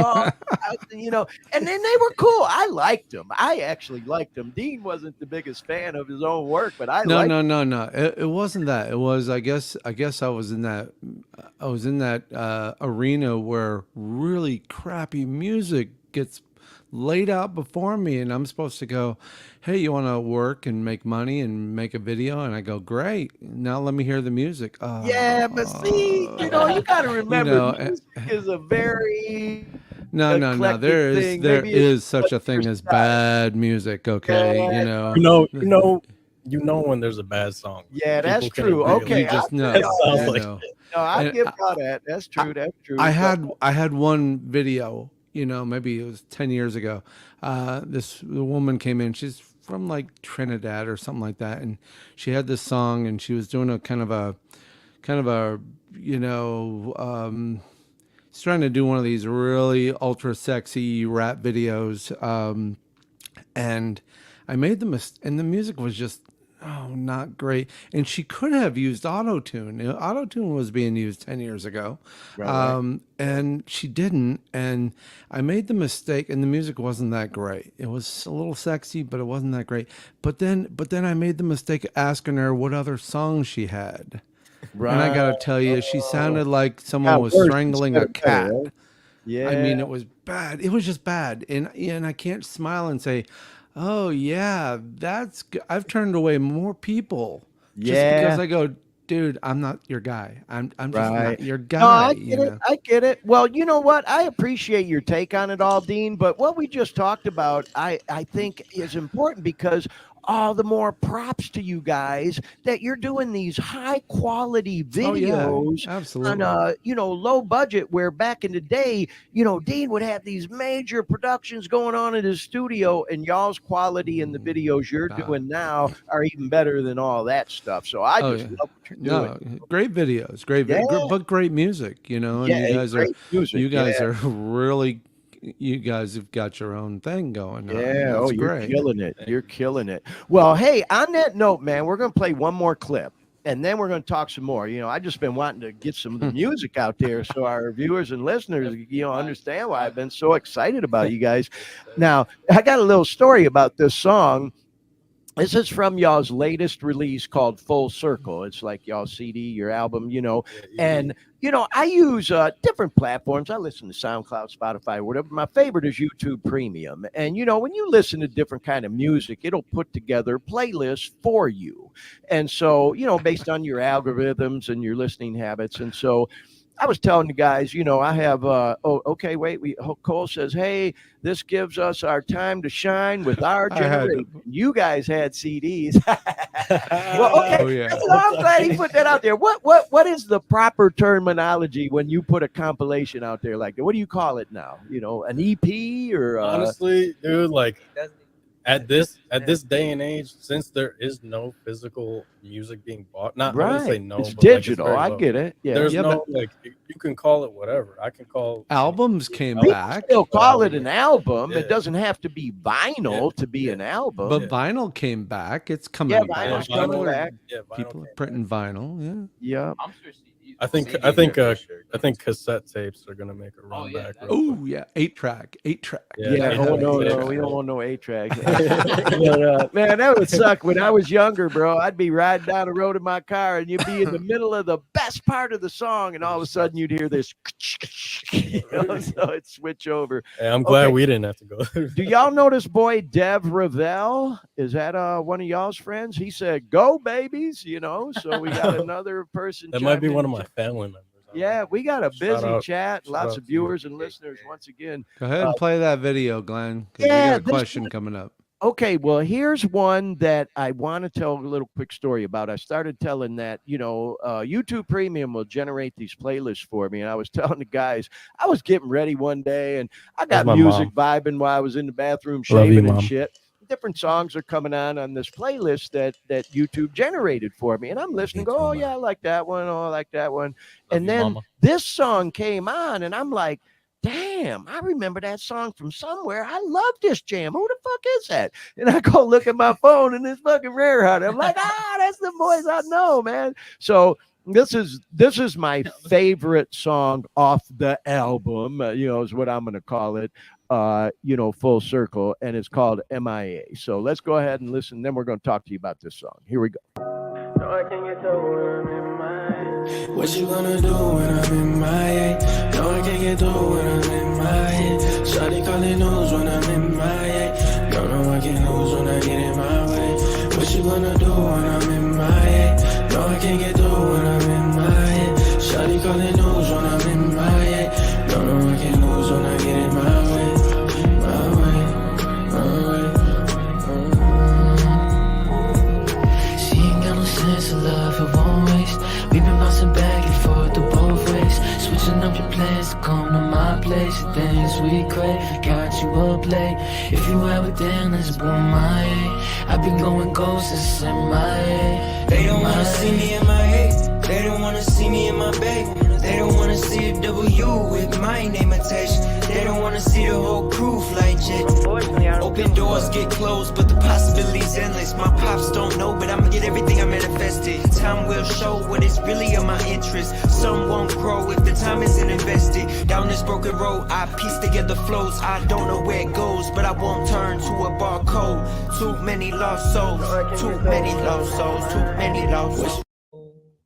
and then they were cool. I liked them. I actually liked them. Dean wasn't the biggest fan of his own work, but I liked him. No. It wasn't that. It was, I guess I was in that arena where really crappy music gets laid out before me, and I'm supposed to go, hey, you want to work and make money and make a video? And I go, great. Now let me hear the music. Yeah, but see, you got to remember, music is a very no. There is such a thing as bad music. Okay, You know when there's a bad song. Yeah, that's true. Okay, you just know. No, I give y'all that. That's true. That's true. I had one video. Maybe it was 10 years ago. The woman came in. She's from like Trinidad or something like that, and she had this song, and she was doing a kind of a, she's trying to do one of these really ultra sexy rap videos, and I made and the music was just not great. And she could have used auto-tune. Auto-tune was being used 10 years ago. Right. And she didn't. And I made the mistake, and the music wasn't that great. It was a little sexy, but it wasn't that great. But then I made the mistake of asking her what other songs she had. Right. And I got to tell you, she sounded like someone was strangling a cat. Yeah. I mean, it was bad. It was just bad. And I can't smile and say, oh yeah, that's good. I've turned away more people just because I go, dude, I'm not your guy. I'm just not your guy. No, I get it. Well, you know what? I appreciate your take on it all, Dean. But what we just talked about, I think is important because all the more props to you guys that you're doing these high quality videos absolutely. on low budget, where back in the day, Dean would have these major productions going on in his studio, and y'all's quality in the videos you're doing now are even better than all that stuff. So I just love what you're doing. Great videos, but great music, and you guys are really, you guys have got your own thing going on. Yeah, That's you're great. killing it. You're killing it. Well, hey, on that note, man, we're going to play one more clip, and then we're going to talk some more. I just been wanting to get some of the music out there so our viewers and listeners, understand why I've been so excited about you guys. Now, I got a little story about this song. This is from y'all's latest release called Full Circle. It's like y'all's CD, your album, and I use different platforms. I listen to SoundCloud, Spotify, whatever. My favorite is YouTube Premium. And, when you listen to different kind of music, it'll put together playlists for you. And so, based on your algorithms and your listening habits. And so I was telling the guys, I have, Cole says, hey, this gives us our time to shine with our generation. You guys had CDs. Well, okay. Oh, yeah. I'm glad he put that out there. What is the proper terminology when you put a compilation out there like that? What do you call it now? An EP or honestly, dude, like at this day and age, since there is no physical music being bought, not I wouldn't say no, it's but digital. Like, I get it. Yeah, there's no you can call it whatever. I can call albums came back. Still call it an album. It doesn't have to be vinyl to be an album. But vinyl came back. It's coming back. Vinyl's coming back. People are printing vinyl. Yeah. I'm sure CDs. I think cassette tapes are gonna make a run back. Oh yeah, 8-track. Yeah. Oh no, we don't want no 8-track. Man, that would suck. When I was younger, bro, I'd be riding down the road in my car, and you'd be in the middle of the best part of the song, and all of a sudden you'd hear this. So it'd switch over. Hey, I'm glad we didn't have to go. Do y'all know this boy Dev Ravel? Is that one of y'all's friends? He said, "Go babies," So we got another person. That might be one of my family members. Yeah, we got a busy chat, lots of viewers and listeners. Once again, go ahead and play that video, Glenn. We got a question coming up. Okay, well, here's one that I want to tell a little quick story about. I started telling that, YouTube Premium will generate these playlists for me. And I was telling the guys, I was getting ready one day and I got music vibing while I was in the bathroom shaving and shit. Different songs are coming on this playlist that YouTube generated for me. And I'm listening, go, oh, yeah, I like that one. Oh, I like that one. And then this song came on and I'm like, damn, I remember that song from somewhere. I love this jam. Who the fuck is that? And I go look at my phone and it's fucking Rarehearted. I'm like, that's the voice I know, man. So this is my favorite song off the album, is what I'm going to call it. Full Circle, and it's called MIA. So let's go ahead and listen. Then we're going to talk to you about this song. Here we go. What you gonna do when I'm in my head? No, I can't get through when I'm in my head. Shawty calling news when I'm in my head. Don't know I can lose when I get in my way. What you gonna do when I'm in my head? No, I can't get through when I'm in my head. Shawty calling news when I'm in my head. Don't know I can lose when I get in my way. She ain't got no sense of love, it won't waste. We've been bouncing back and forth to both ways. Switching up your plans to come to my place. The things we crave, got you up late. If you ever down, let's blow my head. I've been going ghosts since in my head. They don't wanna see me in my head. They don't wanna see me in my bag. They don't wanna see a W with my name attached. They don't wanna see the whole crew fly jet. Open doors get closed, but the possibilities endless. My pops don't know, but I'ma get everything I manifested. Time will show what is really of my interest. Some won't grow if the time isn't invested. Down this broken road, I piece together flows. I don't know where it goes, but I won't turn to a barcode. Too many lost souls, too many lost souls, too many lost souls.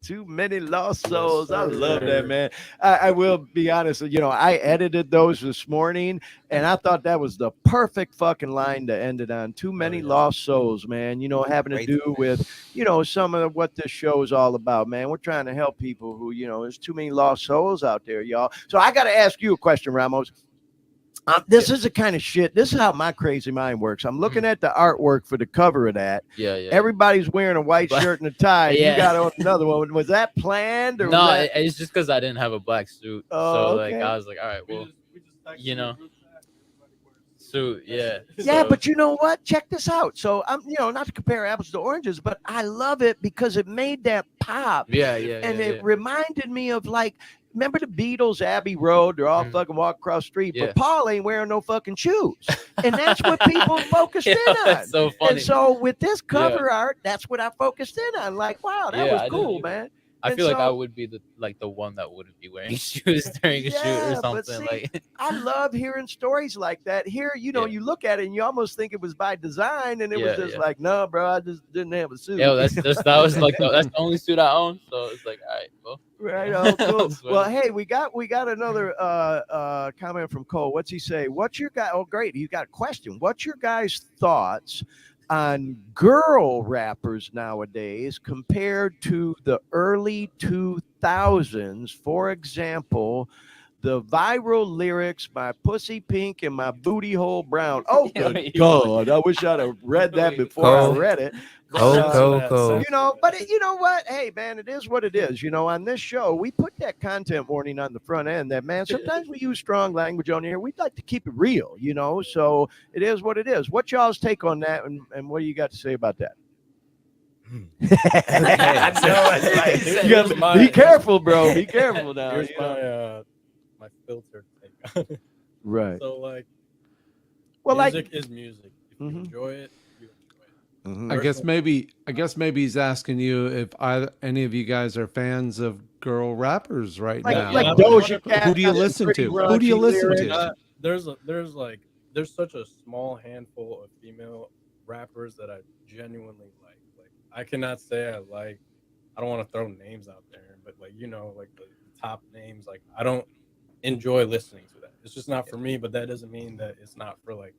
Too many lost souls. I love that, man. I will be honest. I edited those this morning, and I thought that was the perfect fucking line to end it on. Too many lost souls, man. Having to do with, some of what this show is all about, man. We're trying to help people who, there's too many lost souls out there, y'all. So I got to ask you a question, Ramos. This is the kind of shit. This is how my crazy mind works. I'm looking at the artwork for the cover of that. Yeah. Everybody's wearing a white shirt and a tie. Yeah. You got on another one. Was that planned or No, was that... it's just because I didn't have a black suit. Oh, so okay. like I was like, all right, well, you know, suit, yeah. Yeah, So, but you know what? Check this out. So I'm, not to compare apples to oranges, but I love it because it made that pop. yeah. And it reminded me of, like, remember the Beatles, Abbey Road? They're all fucking walk across the street, but Paul ain't wearing no fucking shoes. And that's what people focused in on. That's so funny. And so with this cover art, that's what I focused in on. Like, wow, that was cool, man. I feel like I would be the one that wouldn't be wearing shoes during a shoot or something. Like, I love hearing stories like that. Here, you look at it and you almost think it was by design, and it was just like, no, bro, I just didn't have a suit. Yeah, that's the only suit I own. So it's like, all right, well. Right. Oh, cool. Well, hey, we got another comment from Cole. What's he say? What's your guy? Oh, great. He's got a question. What's your guys' thoughts on girl rappers nowadays compared to the early 2000s? For example, the viral lyrics, my pussy pink and my booty hole brown. Oh, good God. I wish I'd have read that before I read it. Cool. But you know what? Hey, man, it is what it is. On this show, we put that content warning on the front end that, man, sometimes we use strong language on here. We'd like to keep it real, so it is what it is. What's y'all's take on that, and what do you got to say about that? Be careful, bro. Be careful now. Here's my filter take on it. Right. So, like, well, music is music. If you enjoy it, you enjoy it. I guess maybe he's asking you if any of you guys are fans of girl rappers right now. Like Doja Cat. Who do you listen to? Who do you listen to? There's such a small handful of female rappers that I genuinely like. Like, I cannot say I don't want to throw names out there, but like the top names. Like, I don't enjoy listening to that. It's just not for me. But that doesn't mean that it's not for like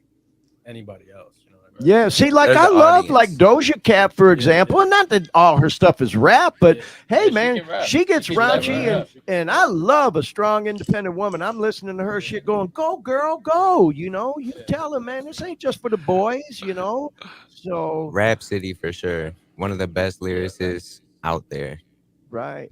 anybody else. You know what I mean? Yeah, see, like, I love like Doja Cat, for example, and not that all her stuff is rap, but hey, man, she gets raunchy, and I love a strong, independent woman. I'm listening to her shit going, go, girl, go. You tell her, man, this ain't just for the boys, So Rhapsody for sure. One of the best lyricists out there. Right.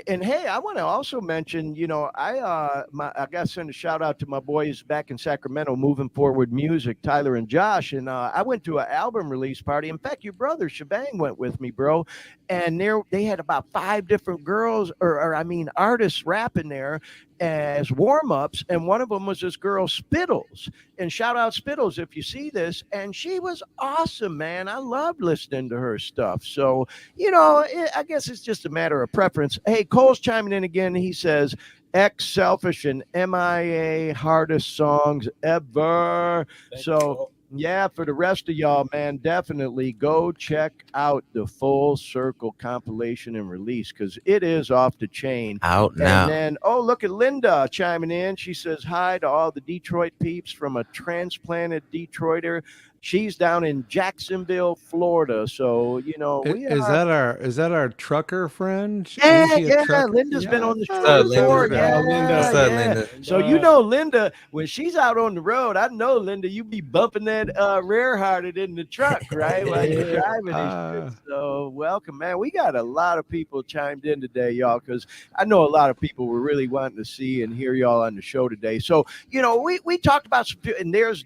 And hey, I want to also mention, I got to send a shout out to my boys back in Sacramento, Moving Forward Music, Tyler and Josh. And I went to an album release party. In fact, your brother Shebang went with me, bro. And they had about 5 different girls artists rapping there as warm-ups, and one of them was this girl Spittles, and shout out Spittles if you see this, and she was awesome, man. I loved listening to her stuff. So I guess it's just a matter of preference. Hey, Cole's chiming in again. He says X, Selfish, and MIA hardest songs ever. So yeah, for the rest of y'all, man, definitely go check out the Full Circle compilation and release, because it is off the chain. Out now. And then, look at Linda chiming in. She says hi to all the Detroit peeps from a transplanted Detroiter. She's down in Jacksonville, Florida. So, is that our trucker friend? Yeah. Linda's been on the show before. Linda. So Linda, when she's out on the road, I know, Linda, you be bumping that Rarehearted in the truck, right? While you're driving and shit. So welcome, man. We got a lot of people chimed in today, y'all, because I know a lot of people were really wanting to see and hear y'all on the show today. So, we talked about some, and there's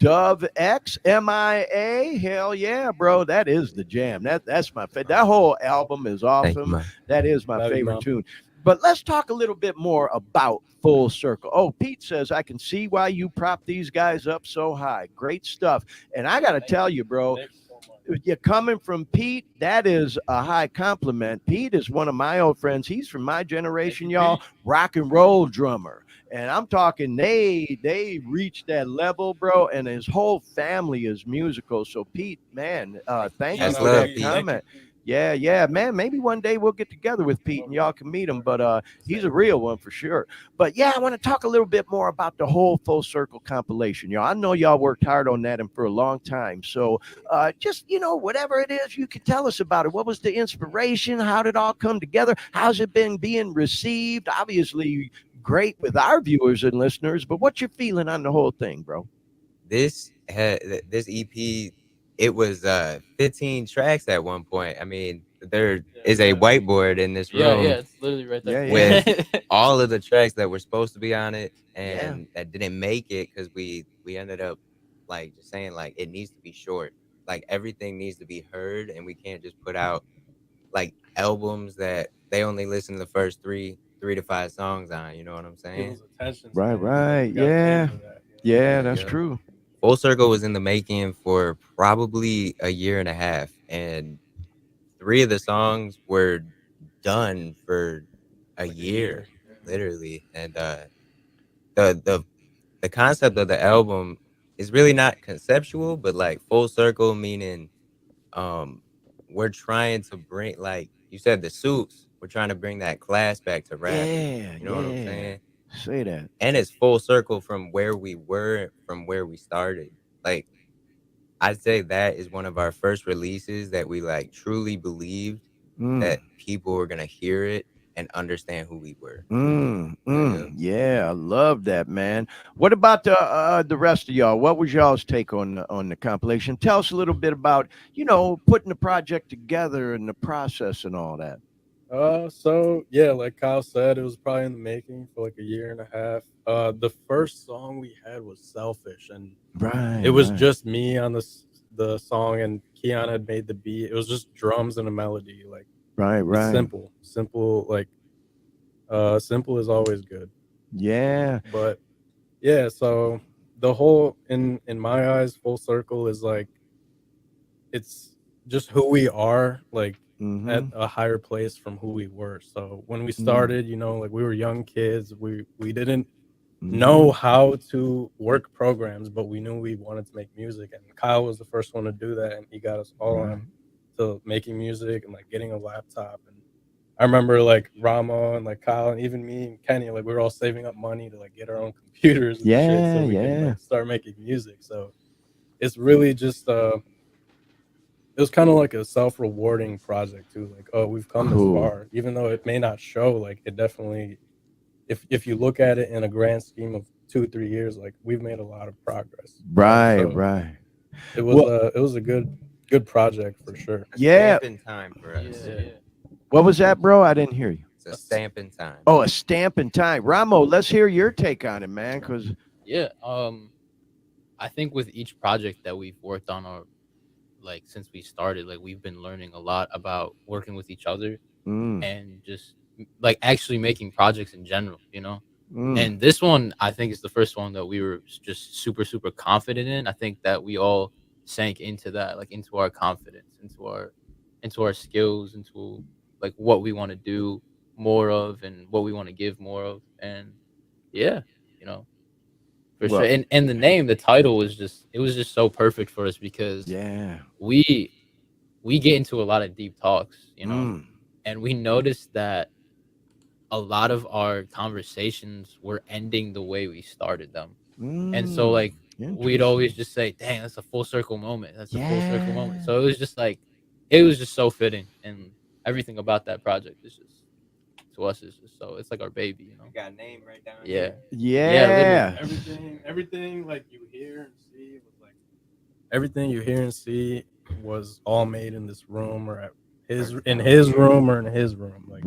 Dove X, MIA. Hell yeah, bro. That is the jam. That's my favorite. That whole album is awesome. That is my favorite tune. But let's talk a little bit more about Full Circle. Oh, Pete says, I can see why you prop these guys up so high. Great stuff. And I got to tell you, bro, you're coming from Pete, that is a high compliment. Pete is one of my old friends. He's from my generation, y'all. Rock and roll drummer. And I'm talking, they reached that level, bro, and his whole family is musical. So, Pete, man, thank you for that comment. Yeah, man, maybe one day we'll get together with Pete and y'all can meet him, but he's a real one for sure. But yeah, I want to talk a little bit more about the whole Full Circle compilation. Y'all, I know y'all worked hard on that and for a long time. So just, whatever it is, you could tell us about it. What was the inspiration? How did it all come together? How's it been being received? Obviously, great with our viewers and listeners. But what's your feeling on the whole thing, bro? This EP, it was 15 tracks at one point. I mean, there is a whiteboard in this Yeah, room it's literally right there. with all of the tracks that were supposed to be on it Yeah. and that didn't make it because we ended up like just saying like it needs to be short. Like everything needs to be heard, and we can't just put out like albums that they only listen to the first three to five songs on. You know what I'm saying? Right. Yeah, that's true. Full Circle was in the making for probably a year and a half, and 3 of the songs were done for a year, literally. And the concept of the album is really not conceptual, but like full circle, meaning we're trying to bring, like you said, the suits. We're trying to bring that class back to rap. Yeah, You know what I'm saying? Say that. And it's full circle from where we were, from where we started. Like, I'd say that is one of our first releases that we like truly believed that people were gonna hear it and understand who we were. Yeah, I love that, man. What about the rest of y'all? What was y'all's take on the compilation? Tell us a little bit about, putting the project together and the process and all that. So yeah, like Kyle said, it was probably in the making for like a year and a half. The first song we had was Selfish, and it was just me on the song, and Keon had made the beat. It was just drums and a melody, like simple, like simple is always good. Yeah. But yeah, so the whole in my eyes, Full Circle is like, it's just who we are, like at a higher place from who we were. So when we started, like we were young kids, we didn't know how to work programs, but we knew we wanted to make music, and Kyle was the first one to do that, and he got us all on to making music and like getting a laptop. And I remember like Ramo and like Kyle and even me and Kenny, like we were all saving up money to like get our own computers and shit so we could like start making music. So it's really just it was kind of like a self-rewarding project too. Like, oh, we've come this far, even though it may not show. Like, it definitely, if you look at it in a grand scheme of 2-3 years, like we've made a lot of progress. Right. It was a good project for sure. Yeah. Stamping time for us. Yeah. What was that, bro? I didn't hear you. It's a stamping time. Oh, a stamping time. Ramo, let's hear your take on it, man. Cause I think with each project that we've worked on, or like since we started, like we've been learning a lot about working with each other and just like actually making projects in general, and this one I think is the first one that we were just super confident in. I think that we all sank into that, like into our confidence, into our skills, into like what we want to do more of and what we want to give more of. And for sure. And the name, the title was just so perfect for us because we get into a lot of deep talks, and we noticed that a lot of our conversations were ending the way we started them. And so like we'd always just say, dang, that's a full circle moment. That's a full circle moment. So it was just so fitting, and everything about that project is just, to us, is just so, it's like our baby, We got a name right down here. Everything like you hear and see was like, everything you hear and see was all made in this room, or in his room or in his room. Like,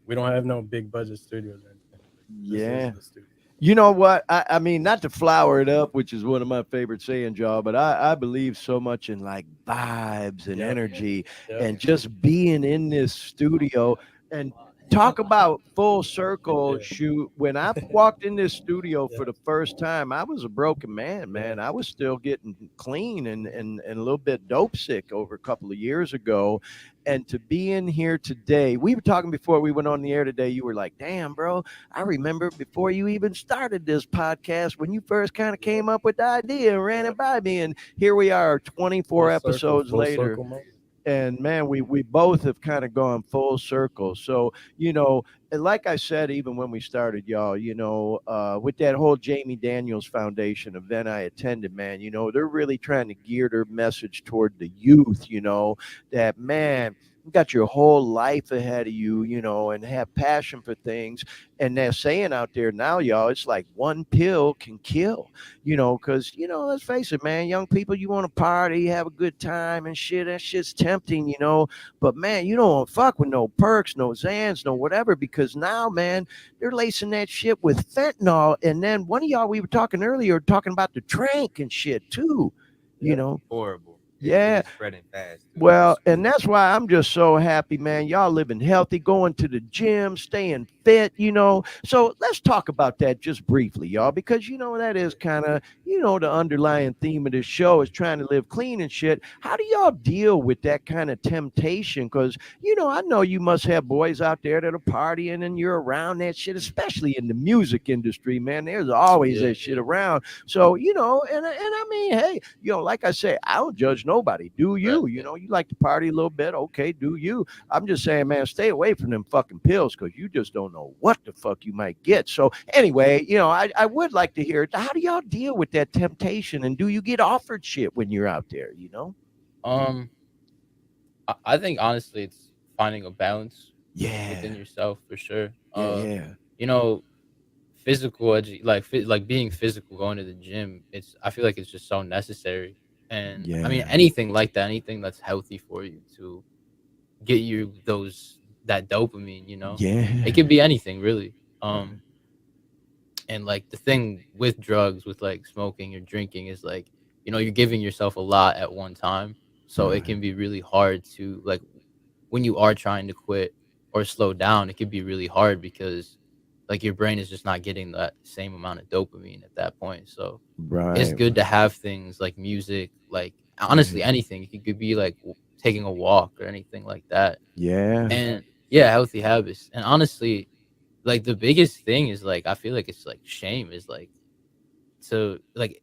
we don't have no big budget studios or anything. This is the studio. You know what? I mean, not to flower it up, which is one of my favorite sayings, y'all, but I believe so much in like vibes and energy and just being in this studio. And talk about full circle. Shoot, when I walked in this studio for the first time, I was a broken man. I was still getting clean and a little bit dope sick over a couple of years ago. And to be in here today, we were talking before we went on the air today. You were like, damn, bro, I remember before you even started this podcast when you first kind of came up with the idea and ran it by me. And here we are 24 episodes later. And man, we both have kind of gone full circle. So, like I said, even when we started, y'all, with that whole Jamie Daniels Foundation event I attended, man, they're really trying to gear their message toward the youth, that, man, you got your whole life ahead of you, and have passion for things. And they're saying out there now, y'all, it's like one pill can kill, because, let's face it, man, young people, you want to party, have a good time and shit. That shit's tempting, but man, you don't want to fuck with no perks, no Zans, no whatever, because now, man, they're lacing that shit with fentanyl. And then one of y'all, we were talking earlier, talking about the trank and shit too, Horrible. Yeah. It's spreading fast. Too. Well, and that's why I'm just so happy, man. Y'all living healthy, going to the gym, staying fit, So let's talk about that just briefly, y'all, because that is kind of, the underlying theme of this show is trying to live clean and shit. How do y'all deal with that kind of temptation? Because, I know you must have boys out there that are partying and you're around that shit, especially in the music industry, man. There's always that shit around. So, and I mean, hey, like I say, I don't judge nobody. Do you? You like to party a little bit. Okay, do you? I'm just saying, man, stay away from them fucking pills because you just don't know what the fuck you might get. So anyway, I would like to hear, how do y'all deal with that temptation? And do you get offered shit when you're out there, I think honestly it's finding a balance Yeah. within yourself for sure. Yeah. You know, like being physical, going to the gym, I feel like it's just so necessary. And I mean Yeah. anything like that, anything that's healthy for you to get you that dopamine, Yeah. it could be anything really. And like the thing with drugs, with like smoking or drinking, is like, you're giving yourself a lot at one time, so it can be really hard to, like, when you are trying to quit or slow down, it can be really hard because like your brain is just not getting that same amount of dopamine at that point. So it's Right. good to have things like music, like honestly anything. It could be like taking a walk or anything like that. Yeah. And yeah, healthy habits. And honestly, like the biggest thing is like, I feel like it's like shame is like, to like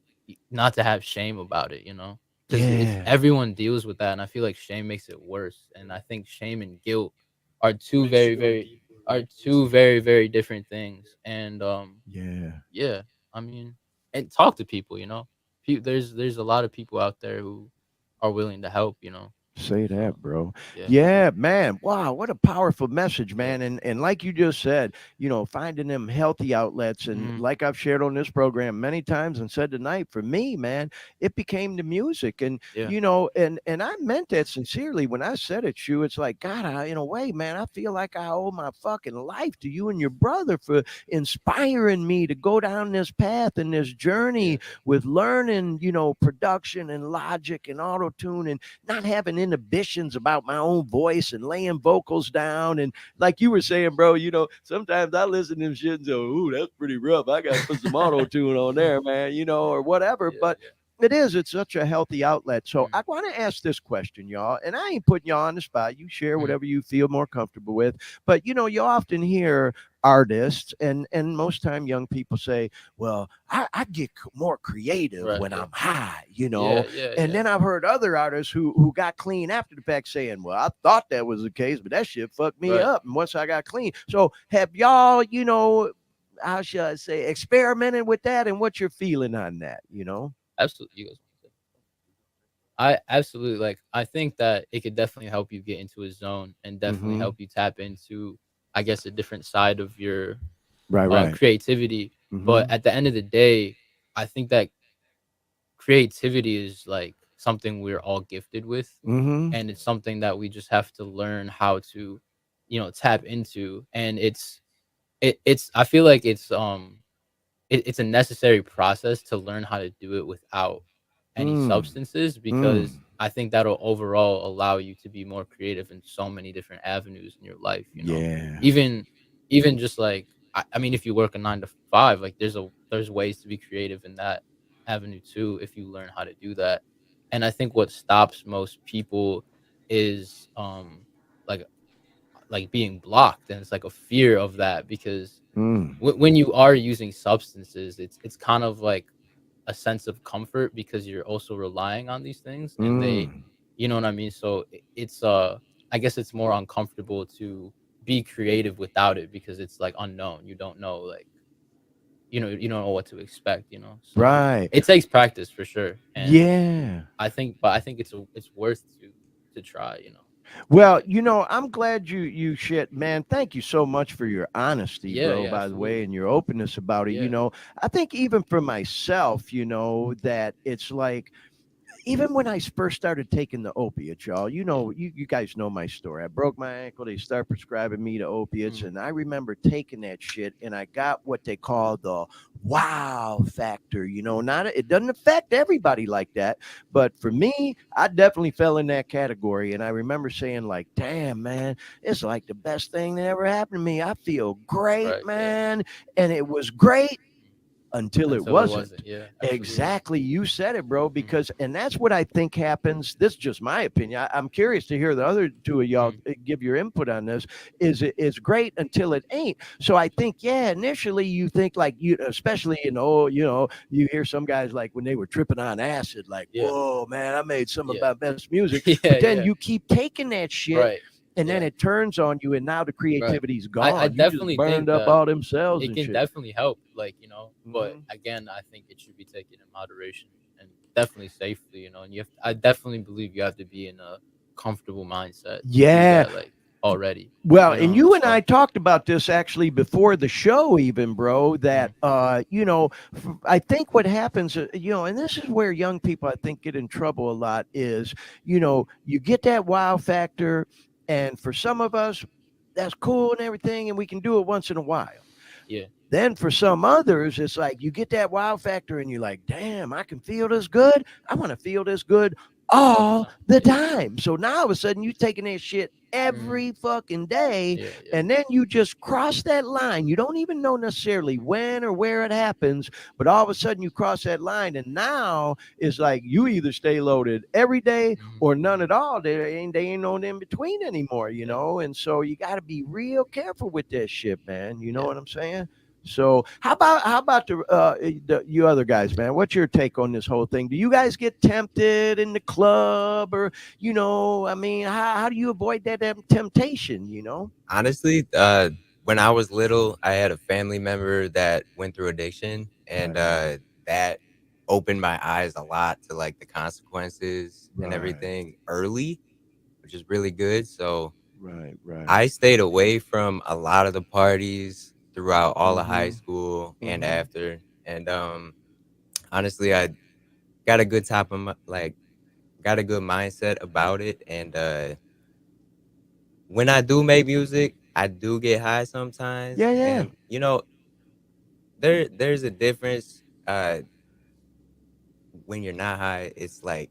not to have shame about it, because it's Yeah. everyone deals with that, and I feel like shame makes it worse. And I think shame and guilt are two very very different things. And Yeah. yeah, I mean, and talk to people, there's a lot of people out there who are willing to help, Say that, so bro. yeah. Yeah, man. Wow, what a powerful message, Yeah. man. And like you just said, finding them healthy outlets. And Mhm. like I've shared on this program many times and said tonight, for me, man, it became the music. And Yeah. and I meant that sincerely when I said it, Shu. It's like, God, in a way, man, I feel like I owe my fucking life to you and your brother for inspiring me to go down this path and this journey with learning, production and logic and auto tune and not having inhibitions about my own voice and laying vocals down. And like you were saying, bro, sometimes I listen to them shit and go, ooh, that's pretty rough. I got to put some auto tune on there, man, or whatever. But it's such a healthy outlet. So I want to ask this question, y'all, and I ain't putting y'all on the spot. You share whatever you feel more comfortable with. But you often hear artists and most time young people say, well, I get more creative Right, when yeah. I'm high, Yeah. then I've heard other artists who got clean after the fact saying, well, I thought that was the case, but that shit fucked me Right. up. And once I got clean. So have y'all, how should I say, experimented with that and what you're feeling on that, Absolutely. You guys want to say? I absolutely, like, I think that it could definitely help you get into a zone and definitely Mhm. help you tap into, I guess, a different side of your Right. creativity. But Mhm. at the end of the day, I think that creativity is like something we're all gifted with, Mhm. and it's something that we just have to learn how to, tap into. And it's I feel like it's a necessary process to learn how to do it without any Mm. substances, because Mm. I think that'll overall allow you to be more creative in so many different avenues in your life, Yeah. even even just like, I mean, if you work a 9 to 5, like there's ways to be creative in that avenue too, if you learn how to do that. And I think what stops most people is like being blocked, and it's like a fear of that, because Mm. when you are using substances, it's kind of like a sense of comfort because you're also relying on these things, and they, Mm. you know what I mean? So it's I guess it's more uncomfortable to be creative without it because it's like unknown. You don't know, like, you don't know what to expect, So Right. it takes practice for sure. And Yeah. I think it's worth to try, Well, But I'm glad you shit, man. Thank you so much for your honesty, yeah, bro, yeah, by the way, absolutely. and your openness about it. Yeah. I think even for myself, that it's like even when I first started taking the opiates, y'all, Yeah. you guys know my story. I broke my ankle. They start prescribing me the opiates. Mhm. And I remember taking that shit and I got what they call the wow factor. Not it doesn't affect everybody like that. But for me, I definitely fell in that category. And I remember saying, like, damn, man, it's like the best thing that ever happened to me. I feel great, Right, yeah. man. And it was great until it Until it wasn't. wasn't. Yeah, absolutely. Exactly. You said it, bro, Mhm. because, and that's what I think happens. This is just my opinion. I'm curious to hear the other two of y'all Mhm. give your input on this. Is it is great until it ain't. So I think, yeah, initially you think like especially you hear some guys like when they were tripping on acid, like, Yeah. whoa, man, I made some of Yeah. my best music. Yeah, But then yeah. you keep taking that shit Right. and then Yeah. it turns on you and now the Right. creativity's I gone. You just definitely burned think up that all them cells it and can shit. definitely help, like, but Mhm. again, I think it should be taken in moderation and definitely safely, and I definitely believe you have to be in a comfortable mindset to do Yeah. that, like, already, Well, and you and I so talked about this actually before the show, even, bro. That Mhm. I think what happens, and this is where young people I think get in trouble a lot is, you get that wow factor, and for some of us, that's cool and everything, and we can do it once in a while. Yeah. Then for some others, it's like you get that wow factor and you're like, damn, I can feel this good. I want to feel this good All the all time. the Yeah. time. So now all of a sudden you taking that shit Mhm. every fucking day. Yeah, yeah. And then you just cross that line. You don't even know necessarily when or where it happens, but all of a sudden you cross that line. And now it's like you either stay loaded every day Mhm. or none at all. They ain't no in between anymore, Yeah. And so you got to be real careful with that shit, man. You know Yeah. what I'm saying? So how about you other guys, man? What's your take on this whole thing? Do you guys get tempted in the club, or I mean, how do you avoid that temptation? Honestly, when I was little, I had a family member that went through addiction, and Right. that opened my eyes a lot to like the consequences and Right. everything early, which is really good. So Right. Right. I stayed away from a lot of the parties throughout all of high Mm-hmm. school and Mm-hmm. after. And honestly, I got a good got a good mindset about it. And when I do make music, I do get high sometimes. Yeah. Yeah. And there's a difference when you're not high. It's like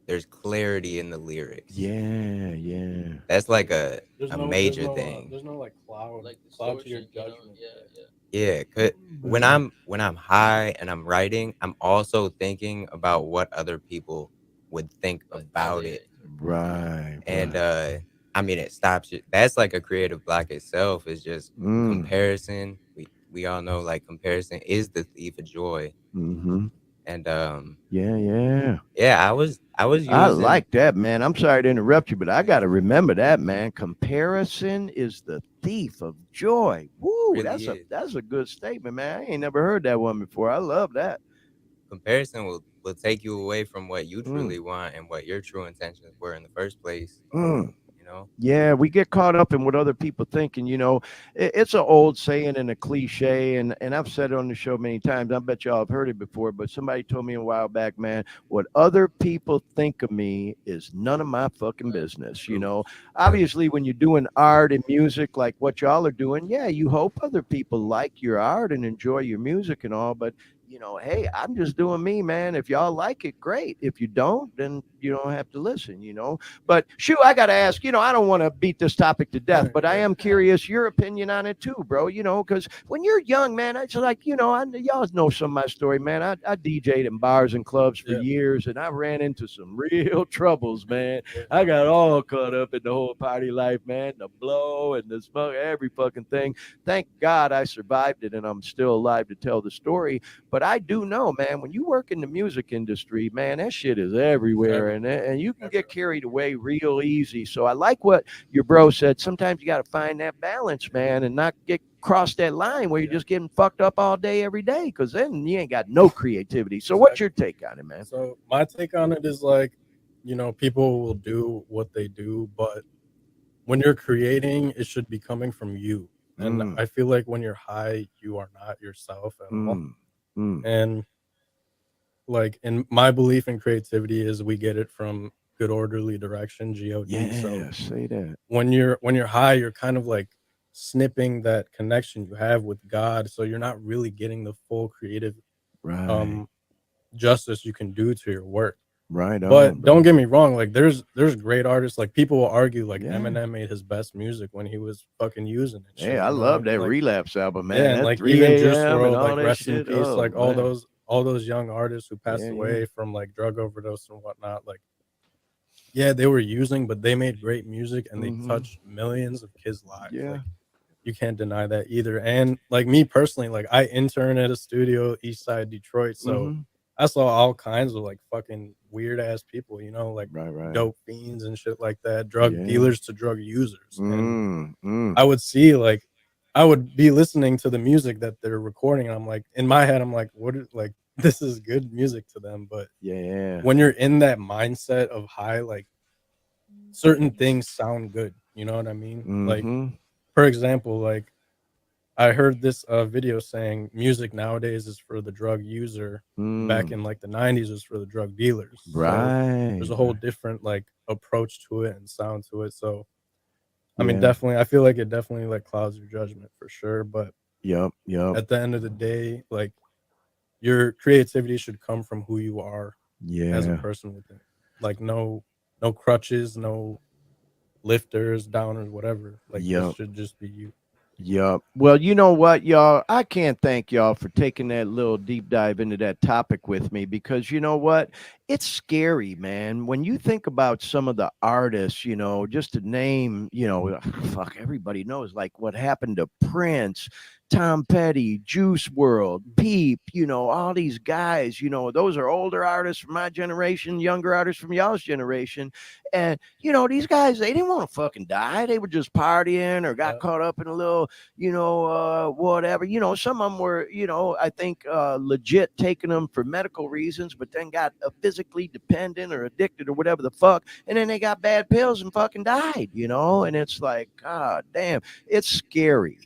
there's clarity in the lyrics. Yeah. Yeah. That's like There's a no there's major no thing. there's no like Like cloud to your distortion, judgment. yeah, Yeah. yeah. Yeah, 'cause Right. when I'm high and I'm writing, I'm also thinking about what other people would think But how about it. they Right. And Right. I mean it stops you. That's like a creative block itself, is just Mm. comparison. We all know like comparison is the thief of joy. Mm-hmm. And Yeah. Yeah. yeah, I was I using like that, man. I'm sorry to interrupt you, but I got to remember that, man. Comparison is the thief of joy. Woo, really is. that's a good statement, man. I ain't never heard that one before. I love that. Comparison will take you away from what you Mm, truly want and what your true intentions were in the first place, mm. you know? Yeah, we get caught up in what other people think, and it's an old saying and a cliche, and I've said it on the show many times. I bet y'all have heard it before, but somebody told me a while back, man, what other people think of me is none of my fucking Right. business. True. Obviously, when you're doing art and music like what y'all are doing, yeah, you hope other people like your art and enjoy your music and all, but hey, I'm just doing me, man. If y'all like it, great. If you don't, then you don't have to listen. But shoot, I got to ask, I don't want to beat this topic to death, but I am curious your opinion on it too, bro. Because when you're young, man, it's like, y'all know some of my story, man. I DJ'd in bars and clubs for Yeah. years, and I ran into some real troubles, man. Yeah. I got all caught up in the whole party life, man, the blow and the smoke, every fucking thing. Thank God I survived it, and I'm still alive to tell the story. But I do know, man, when you work in the music industry, man, that shit is everywhere. and you can get carried away real easy. So I like what your bro said. Sometimes you got to find that balance, man, and not get cross that line where you're just getting fucked up all day every day, because then you ain't got no creativity. So what's your take on it, man? So my take on it is like, people will do what they do, but when you're creating, it should be coming from you. And I feel like when you're high, you are not yourself at all. And like, in my belief in creativity is we get it from good orderly direction, God. Yeah, so say that. When you're high, you're kind of like snipping that connection you have with God, so you're not really getting the full creative justice you can do to your work. Right on, but bro. don't get me wrong, like there's great artists. Like, people will argue like Eminem made his best music when he was fucking using it. Hey, I love that Like, Relapse album, man. yeah, and That like 3 even Juice a.m. and World, all like that rest in shit. peace, Oh, like man. all those young artists who passed away from like drug overdose and whatnot. Like, yeah, they were using, but they made great music and they touched millions of kids' lives. Like, you can't deny that either. And like me personally, like I intern at a studio East Side Detroit, so I saw all kinds of like fucking weird ass people, like dope fiends and shit like that, drug dealers to drug users. And I would see, like, I would be listening to the music that they're recording, and I'm like, in my head, I'm like, what is, like, this is good music to them. But when you're in that mindset of high, like, certain things sound good, you know what I mean? Like, for example, like, I heard this video saying music nowadays is for the drug user. Back in like the 90s was for the drug dealers. Right. So there's a whole different like approach to it and sound to it. So I mean, definitely, I feel like it definitely like clouds your judgment for sure. But at the end of the day, like, your creativity should come from who you are as a person with it. Like, no crutches, no lifters, downers, whatever. Like, this should just be you. Yep. Well, you know what, y'all? I can't thank y'all for taking that little deep dive into that topic with me, because you know what? It's scary, man. When you think about some of the artists, just to name, fuck, everybody knows like what happened to Prince, Tom Petty, Juice World, Peep, all these guys, those are older artists from my generation, younger artists from y'all's generation. And, these guys, they didn't want to fucking die. They were just partying or got caught up in a little, whatever. Some of them were, I think legit taking them for medical reasons, but then got physically dependent or addicted or whatever the fuck. And then they got bad pills and fucking died, and it's like, God damn, it's scary.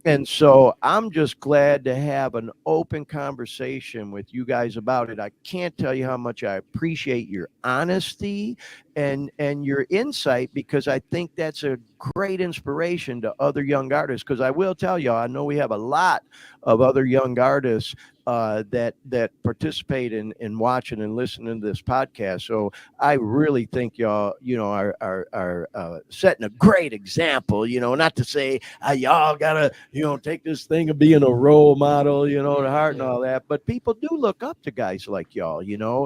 And so I'm just glad to have an open conversation with you guys about it. I can't tell you how much I appreciate your honesty and your insight, because I think that's a great inspiration to other young artists. Because I will tell you, I know we have a lot of other young artists that participate in watching and listening to this podcast. So I really think y'all, are setting a great example. Not to say y'all gotta, take this thing of being a role model, the heart and all that, but people do look up to guys like y'all,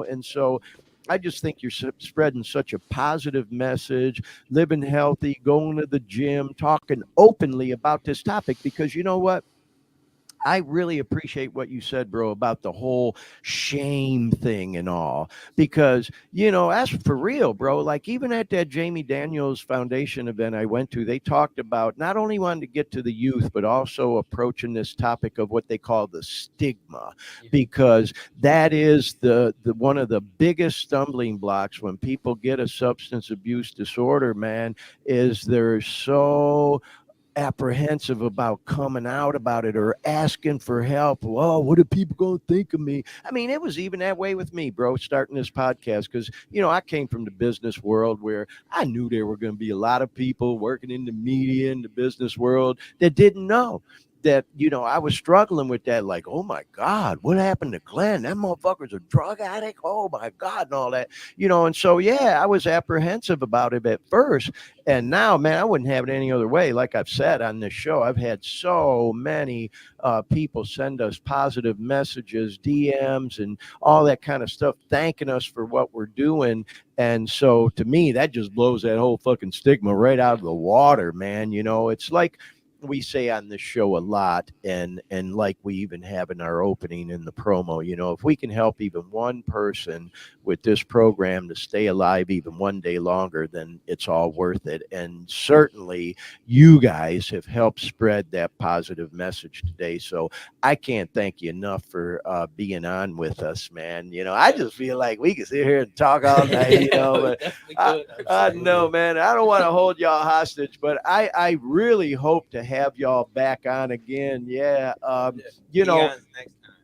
and so I just think you're spreading such a positive message, living healthy, going to the gym, talking openly about this topic, because you know what? I really appreciate what you said, bro, about the whole shame thing and all, because, that's for real, bro. Like, even at that Jamie Daniels Foundation event I went to, they talked about not only wanting to get to the youth, but also approaching this topic of what they call the stigma, because that is the one of the biggest stumbling blocks when people get a substance abuse disorder, man, is they're so apprehensive about coming out about it or asking for help. Well, what are people going to think of me? I mean, it was even that way with me, bro, starting this podcast, because, I came from the business world where I knew there were going to be a lot of people working in the media and the business world that didn't know that, I was struggling with that. Like, oh my God, what happened to Glenn? That motherfucker's a drug addict. Oh my God, and all that, and so, I was apprehensive about it at first. And now, man, I wouldn't have it any other way. Like I've said on this show, I've had so many people send us positive messages, DMs, and all that kind of stuff, thanking us for what we're doing. And so to me, that just blows that whole fucking stigma right out of the water, man. It's like, we say on this show a lot, and like we even have in our opening in the promo, if we can help even one person with this program to stay alive even one day longer, then it's all worth it. And certainly you guys have helped spread that positive message today. So I can't thank you enough for being on with us, man. I just feel like we could sit here and talk all night, but I know, man. I don't want to hold y'all hostage, but I really hope to have y'all back on again. Yeah. Keon's next time.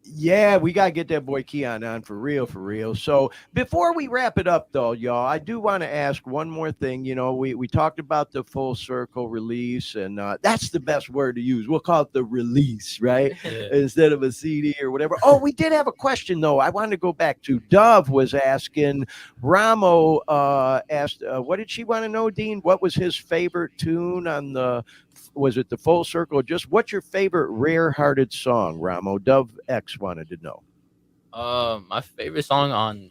Yeah, we got to get that boy Keon on for real, for real. So before we wrap it up, though, y'all, I do want to ask one more thing. We talked about the Full Circle release, and that's the best word to use. We'll call it the release, right? Instead of a CD or whatever. Oh, we did have a question, though. I wanted to go back to Dove was asking. Ramo asked, what did she want to know, Dean? What was his favorite tune on was it the Full Circle? Just what's your favorite Rarehearted song, Ramo? Dove X wanted to know. My favorite song on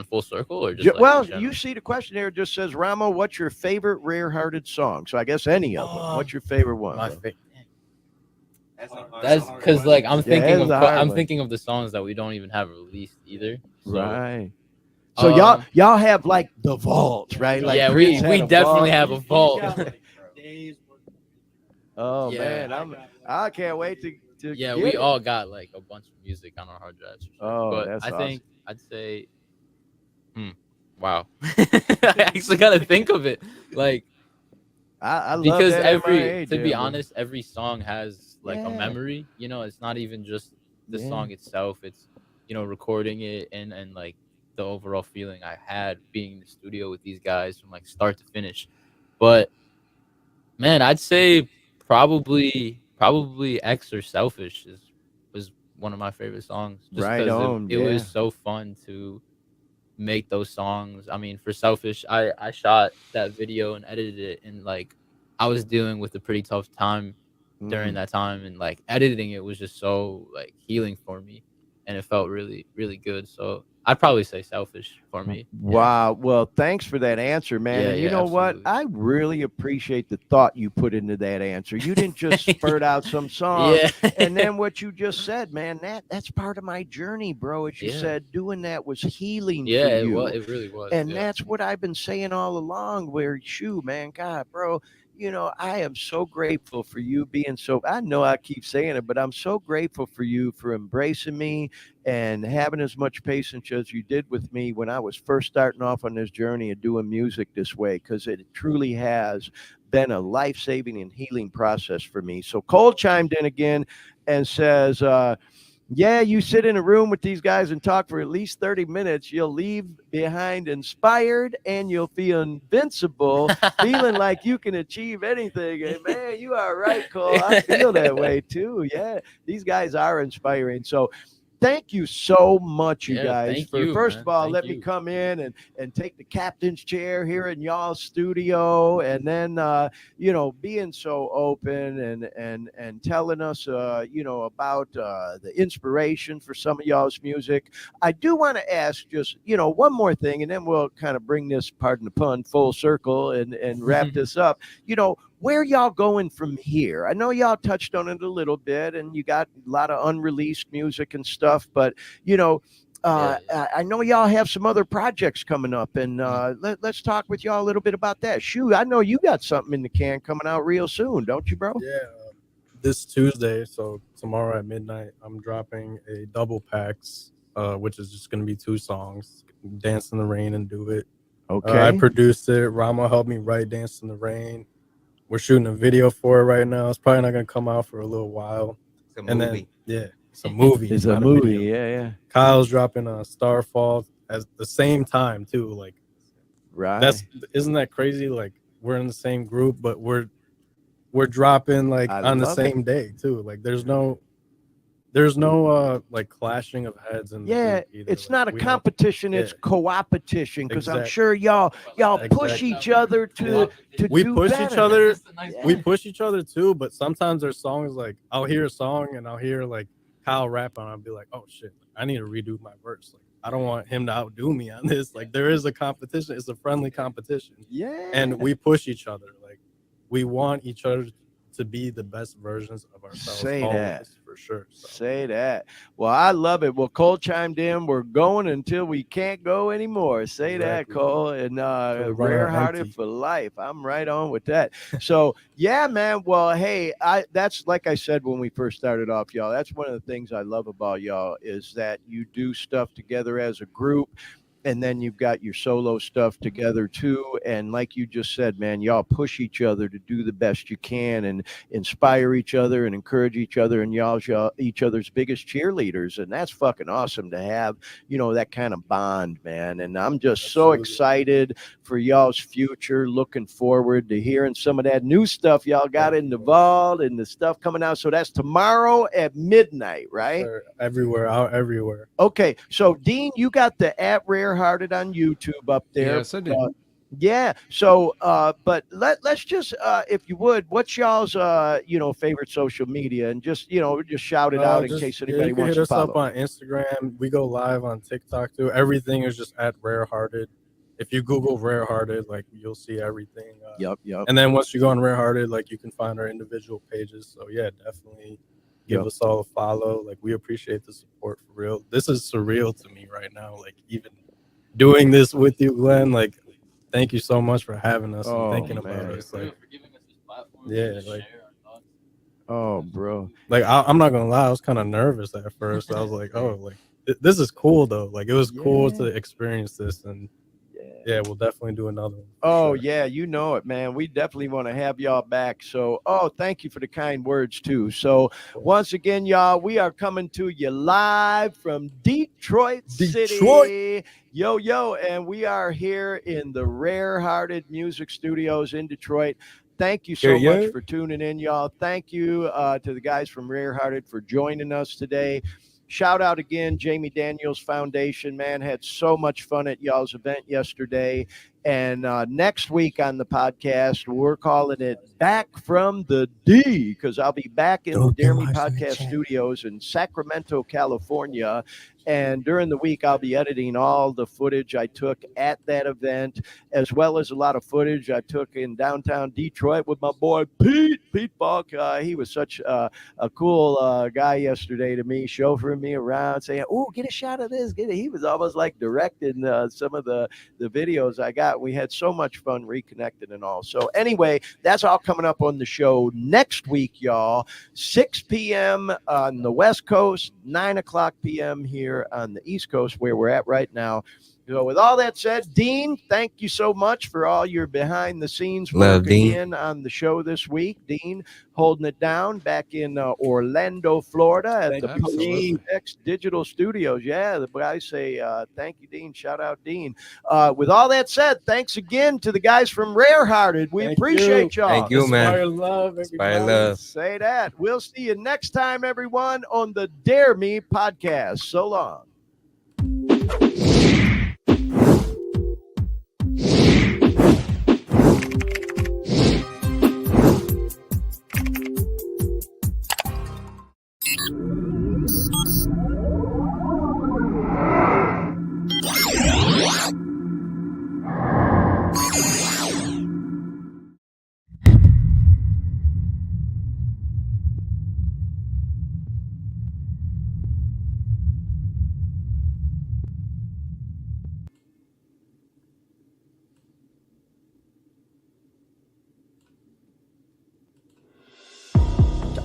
Full Circle or just you see the question there just says, Ramo, what's your favorite Rarehearted song? So I guess any of them. What's your favorite one? That's because I'm thinking of the songs that we don't even have released either. So, right. So y'all have like the vault, right? Like yeah, we definitely have a vault. Oh man, I can't wait to we all got like a bunch of music on our hard drives. Oh, but that's I think I'd say, wow, I actually got to think of it. Like, I love because that to be honest, every song has like a memory. It's not even just the song itself. It's recording it and like the overall feeling I had being in the studio with these guys from like start to finish. But man, I'd say probably X or Selfish was one of my favorite songs. Just because it was so fun to make those songs. I mean, for Selfish, I shot that video and edited it, and like I was dealing with a pretty tough time during that time, and like editing it was just so like healing for me, and it felt really, really good. So I'd probably say Selfish for me. Wow. Well, thanks for that answer, man. Yeah, and you know absolutely. what? I really appreciate the thought you put into that answer. You didn't just spurt out some song. And then what you just said, man, that's part of my journey, bro. As you said, doing that was healing for you. It really was. And that's what I've been saying all along, where, man, God, bro, I am so grateful for you being I know I keep saying it, but I'm so grateful for you for embracing me and having as much patience as you did with me when I was first starting off on this journey of doing music this way, because it truly has been a life-saving and healing process for me. So Cole chimed in again and says, yeah, you sit in a room with these guys and talk for at least 30 minutes. You'll leave behind inspired and you'll feel invincible, feeling like you can achieve anything. And man, you are right, Cole. I feel that way too. Yeah, these guys are inspiring. So thank you so much, you guys. First of all, let me come in and take the captain's chair here in y'all's studio, and then being so open and telling us about the inspiration for some of y'all's music. I do want to ask just one more thing, and then we'll kind of bring this, pardon the pun, full circle and wrap this up. Where y'all going from here? I know y'all touched on it a little bit, and you got a lot of unreleased music and stuff, but I know y'all have some other projects coming up, and let's talk with y'all a little bit about that. Shoot, I know you got something in the can coming out real soon, don't you, bro? Yeah, this Tuesday, so tomorrow at midnight, I'm dropping a double packs, which is just gonna be 2 songs, Dance in the Rain and Do It. Okay. I produced it. Rama helped me write Dance in the Rain. We're shooting a video for it right now. It's probably not gonna come out for a little while. It's a movie. It's a movie. It's a movie. Yeah. Kyle's dropping a Starfall at the same time too. Like, right? Isn't that crazy? Like, we're in the same group, but we're dropping like on the same day too. Like, there's no like clashing of heads. And it's not a competition, it's co-opetition, because I'm sure y'all push each other to we do push better. each other. We push each other too, but sometimes there's songs like I'll hear a song and I'll hear like Kyle rap on it, I'll be like, oh shit, I need to redo my verse. Like, I don't want him to outdo me on this. Like, there is a competition, it's a friendly competition. Yeah. And we push each other. Like, we want each other to be the best versions of ourselves. Say always, that. for sure. So. Say that. Well, I love it. Well, Cole chimed in. We're going until we can't go anymore. Say that, Cole. And Rarehearted for life. I'm right on with that. So, yeah, man. Well, hey, that's like I said when we first started off, y'all. That's one of the things I love about y'all is that you do stuff together as a group. And then you've got your solo stuff together too. And like you just said, man, y'all push each other to do the best you can and inspire each other and encourage each other, and y'all each other's biggest cheerleaders. And that's fucking awesome to have, that kind of bond, man. And I'm just so excited for y'all's future, looking forward to hearing some of that new stuff y'all got in the vault and the stuff coming out. So that's tomorrow at midnight, right? Sure. Everywhere. Okay. So Dean, you got the @Rarehearted on YouTube up there. Yes, I do. Yeah. So, but let's just, if you would, what's y'all's, favorite social media, and just shout it out in case anybody wants to follow. Hit us up on Instagram. We go live on TikTok too. Everything is just @Rarehearted. If you Google Rarehearted, like you'll see everything. Yep. And then once you go on Rarehearted, like you can find our individual pages. So yeah, definitely give us all a follow. Like we appreciate the support for real. This is surreal to me right now. Like even doing this with you, Glenn, like thank you so much for having us and thinking about us. Like, for giving us this platform. Yeah, to like, share our thoughts. Oh, bro. Like I'm not gonna lie, I was kind of nervous at first. I was like, oh, like this is cool though. Like it was cool to experience this, and yeah, we'll definitely do another one. Oh, yeah, you know it, man. We definitely want to have y'all back. So, thank you for the kind words, too. So, once again, y'all, we are coming to you live from Detroit City. Yo, and we are here in the Rarehearted Music Studios in Detroit. Thank you so much for tuning in, y'all. Thank you to the guys from Rarehearted for joining us today. Shout out again, Jamie Daniels Foundation, man. Had so much fun at y'all's event yesterday. And next week on the podcast, we're calling it Back from the D, because I'll be back in the Dare Me Podcast studios in Sacramento, California. And during the week, I'll be editing all the footage I took at that event, as well as a lot of footage I took in downtown Detroit with my boy Pete Falk. He was such a cool guy yesterday to me, chauffeuring me around, saying, "Oh, get a shot of this, get it." He was almost like directing some of the videos I got. We had so much fun reconnecting and all. So anyway, that's all coming up on the show next week, y'all. 6 p.m. on the West Coast, 9 o'clock p.m. here on the East Coast, where we're at right now. So with all that said, Dean, thank you so much for all your behind the scenes work again on the show this week. Dean holding it down back in Orlando, Florida at the PX Digital Studios. Yeah, the guys say thank you, Dean. Shout out, Dean. With all that said, thanks again to the guys from Rarehearted. We appreciate y'all. Thank you, man. Inspire love. Inspire love. Say that. We'll see you next time, everyone, on the Dare Me podcast. So long.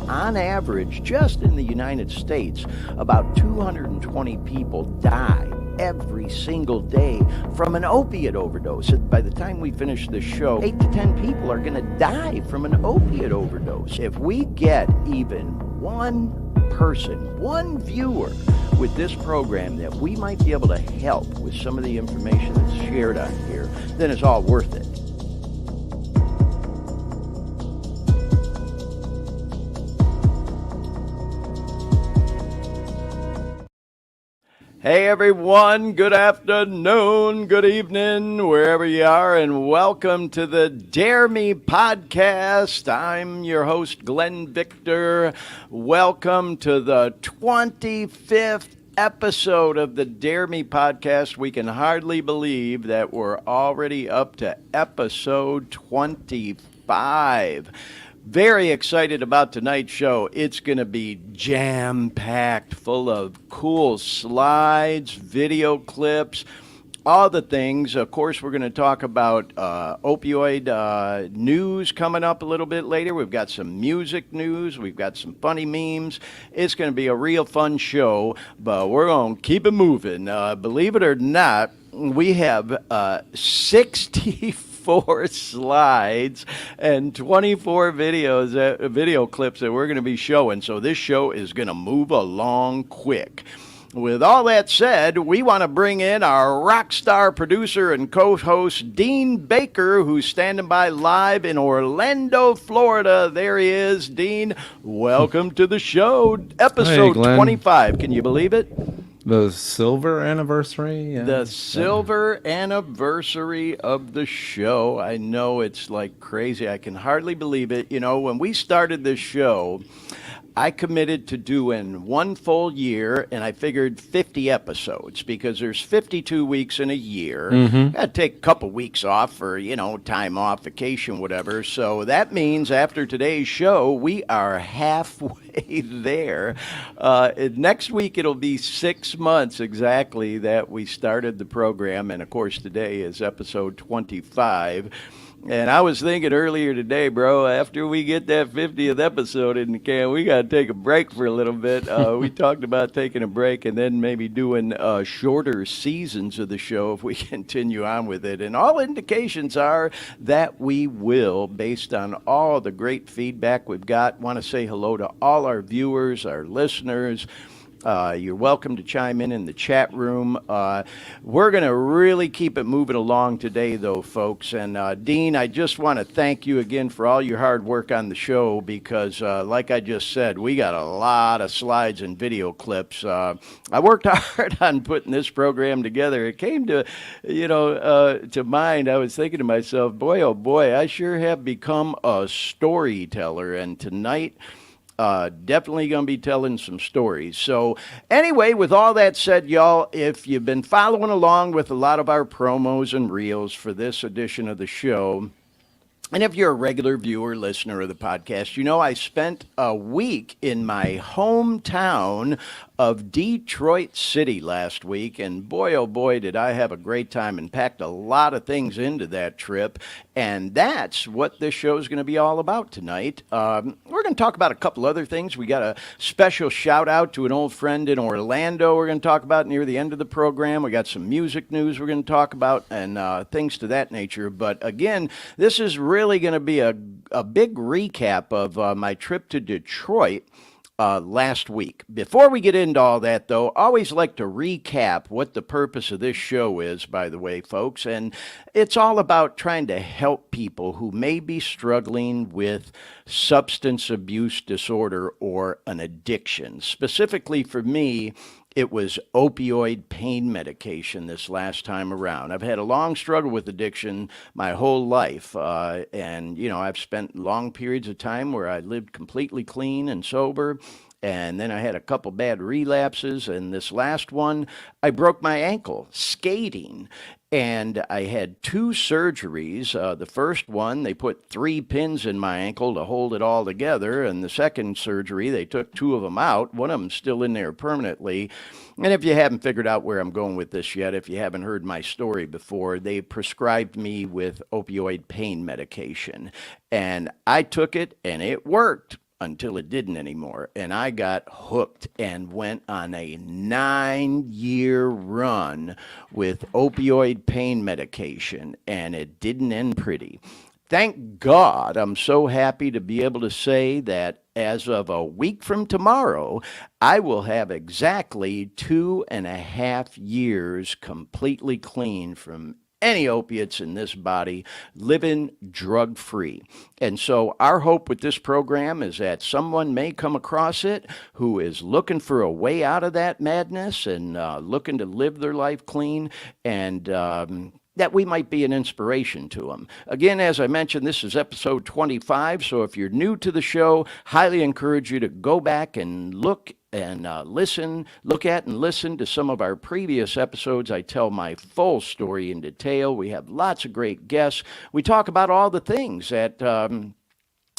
On average, just in the United States, about 220 people die every single day from an opiate overdose. By the time we finish this show, 8 to 10 people are going to die from an opiate overdose. If we get even one person, one viewer with this program that we might be able to help with some of the information that's shared on here, then it's all worth it. Hey everyone, good afternoon, good evening, wherever you are, and welcome to the Dare Me podcast. I'm your host, Glenn Victor. Welcome to the 25th episode of the Dare Me podcast. We can hardly believe that we're already up to episode 25. Very excited about tonight's show. It's going to be jam-packed, full of cool slides, video clips, all the things. Of course, we're going to talk about opioid news coming up a little bit later. We've got some music news. We've got some funny memes. It's going to be a real fun show, but we're going to keep it moving. Believe it or not, we have 64 slides and 24 video clips that we're going to be showing. So this show is going to move along quick. With all that said, we want to bring in our rock star producer and co-host, Dean Baker, who's standing by live in Orlando, Florida. There he is. Dean, welcome to the show. Episode 25. Can you believe it? The silver anniversary? Yeah. The silver anniversary of the show. I know it's like crazy. I can hardly believe it. You know, when we started this show, I committed to doing one full year, and I figured 50 episodes because there's 52 weeks in a year. Got to take a couple weeks off for, you know, time off, vacation, whatever. So that means after today's show, we are halfway there. Next week, it'll be 6 months exactly that we started the program. And, of course, today is episode 25. And I was thinking earlier today, bro, after we get that 50th episode in the can, we got to take a break for a little bit. We talked about taking a break and then maybe doing shorter seasons of the show if we continue on with it. And all indications are that we will, based on all the great feedback we've got. Want to say hello to all our viewers, our listeners. You're welcome to chime in the chat room. We're going to really keep it moving along today, though, folks. And, Dean, I just want to thank you again for all your hard work on the show because, like I just said, we got a lot of slides and video clips. I worked hard on putting this program together. It came to, to mind. I was thinking to myself, boy, oh, boy, I sure have become a storyteller. And tonight, definitely going to be telling some stories. So anyway, with all that said, y'all, if you've been following along with a lot of our promos and reels for this edition of the show, and if you're a regular viewer, listener of the podcast, you know I spent a week in my hometown of Detroit City last week, and boy, oh boy, did I have a great time and packed a lot of things into that trip, and that's what this show is going to be all about tonight. We're going to talk about a couple other things. We got a special shout-out to an old friend in Orlando we're going to talk about near the end of the program. We got some music news we're going to talk about and things to that nature, but again, this is really going to be a big recap of my trip to Detroit last week. Before we get into all that, though, I always like to recap what the purpose of this show is, by the way, folks. And it's all about trying to help people who may be struggling with substance abuse disorder or an addiction. Specifically for me, it was opioid pain medication this last time around. I've had a long struggle with addiction my whole life. And, I've spent long periods of time where I lived completely clean and sober. And then I had a couple bad relapses. And this last one, I broke my ankle skating. And I had 2 surgeries. The first one, they put 3 pins in my ankle to hold it all together. And the second surgery, they took 2 of them out. One of them's still in there permanently. And if you haven't figured out where I'm going with this yet, if you haven't heard my story before, they prescribed me with opioid pain medication. And I took it, and it worked until it didn't anymore. And I got hooked and went on a 9-year run with opioid pain medication, and it didn't end pretty. Thank God, I'm so happy to be able to say that as of a week from tomorrow, I will have exactly 2.5 years completely clean from any opiates in this body, living drug-free. And so our hope with this program is that someone may come across it who is looking for a way out of that madness and looking to live their life clean and that we might be an inspiration to them. Again, as I mentioned, this is episode 25, so if you're new to the show, highly encourage you to go back and look and look at and listen to some of our previous episodes. I tell my full story in detail. We have lots of great guests. We talk about all the things that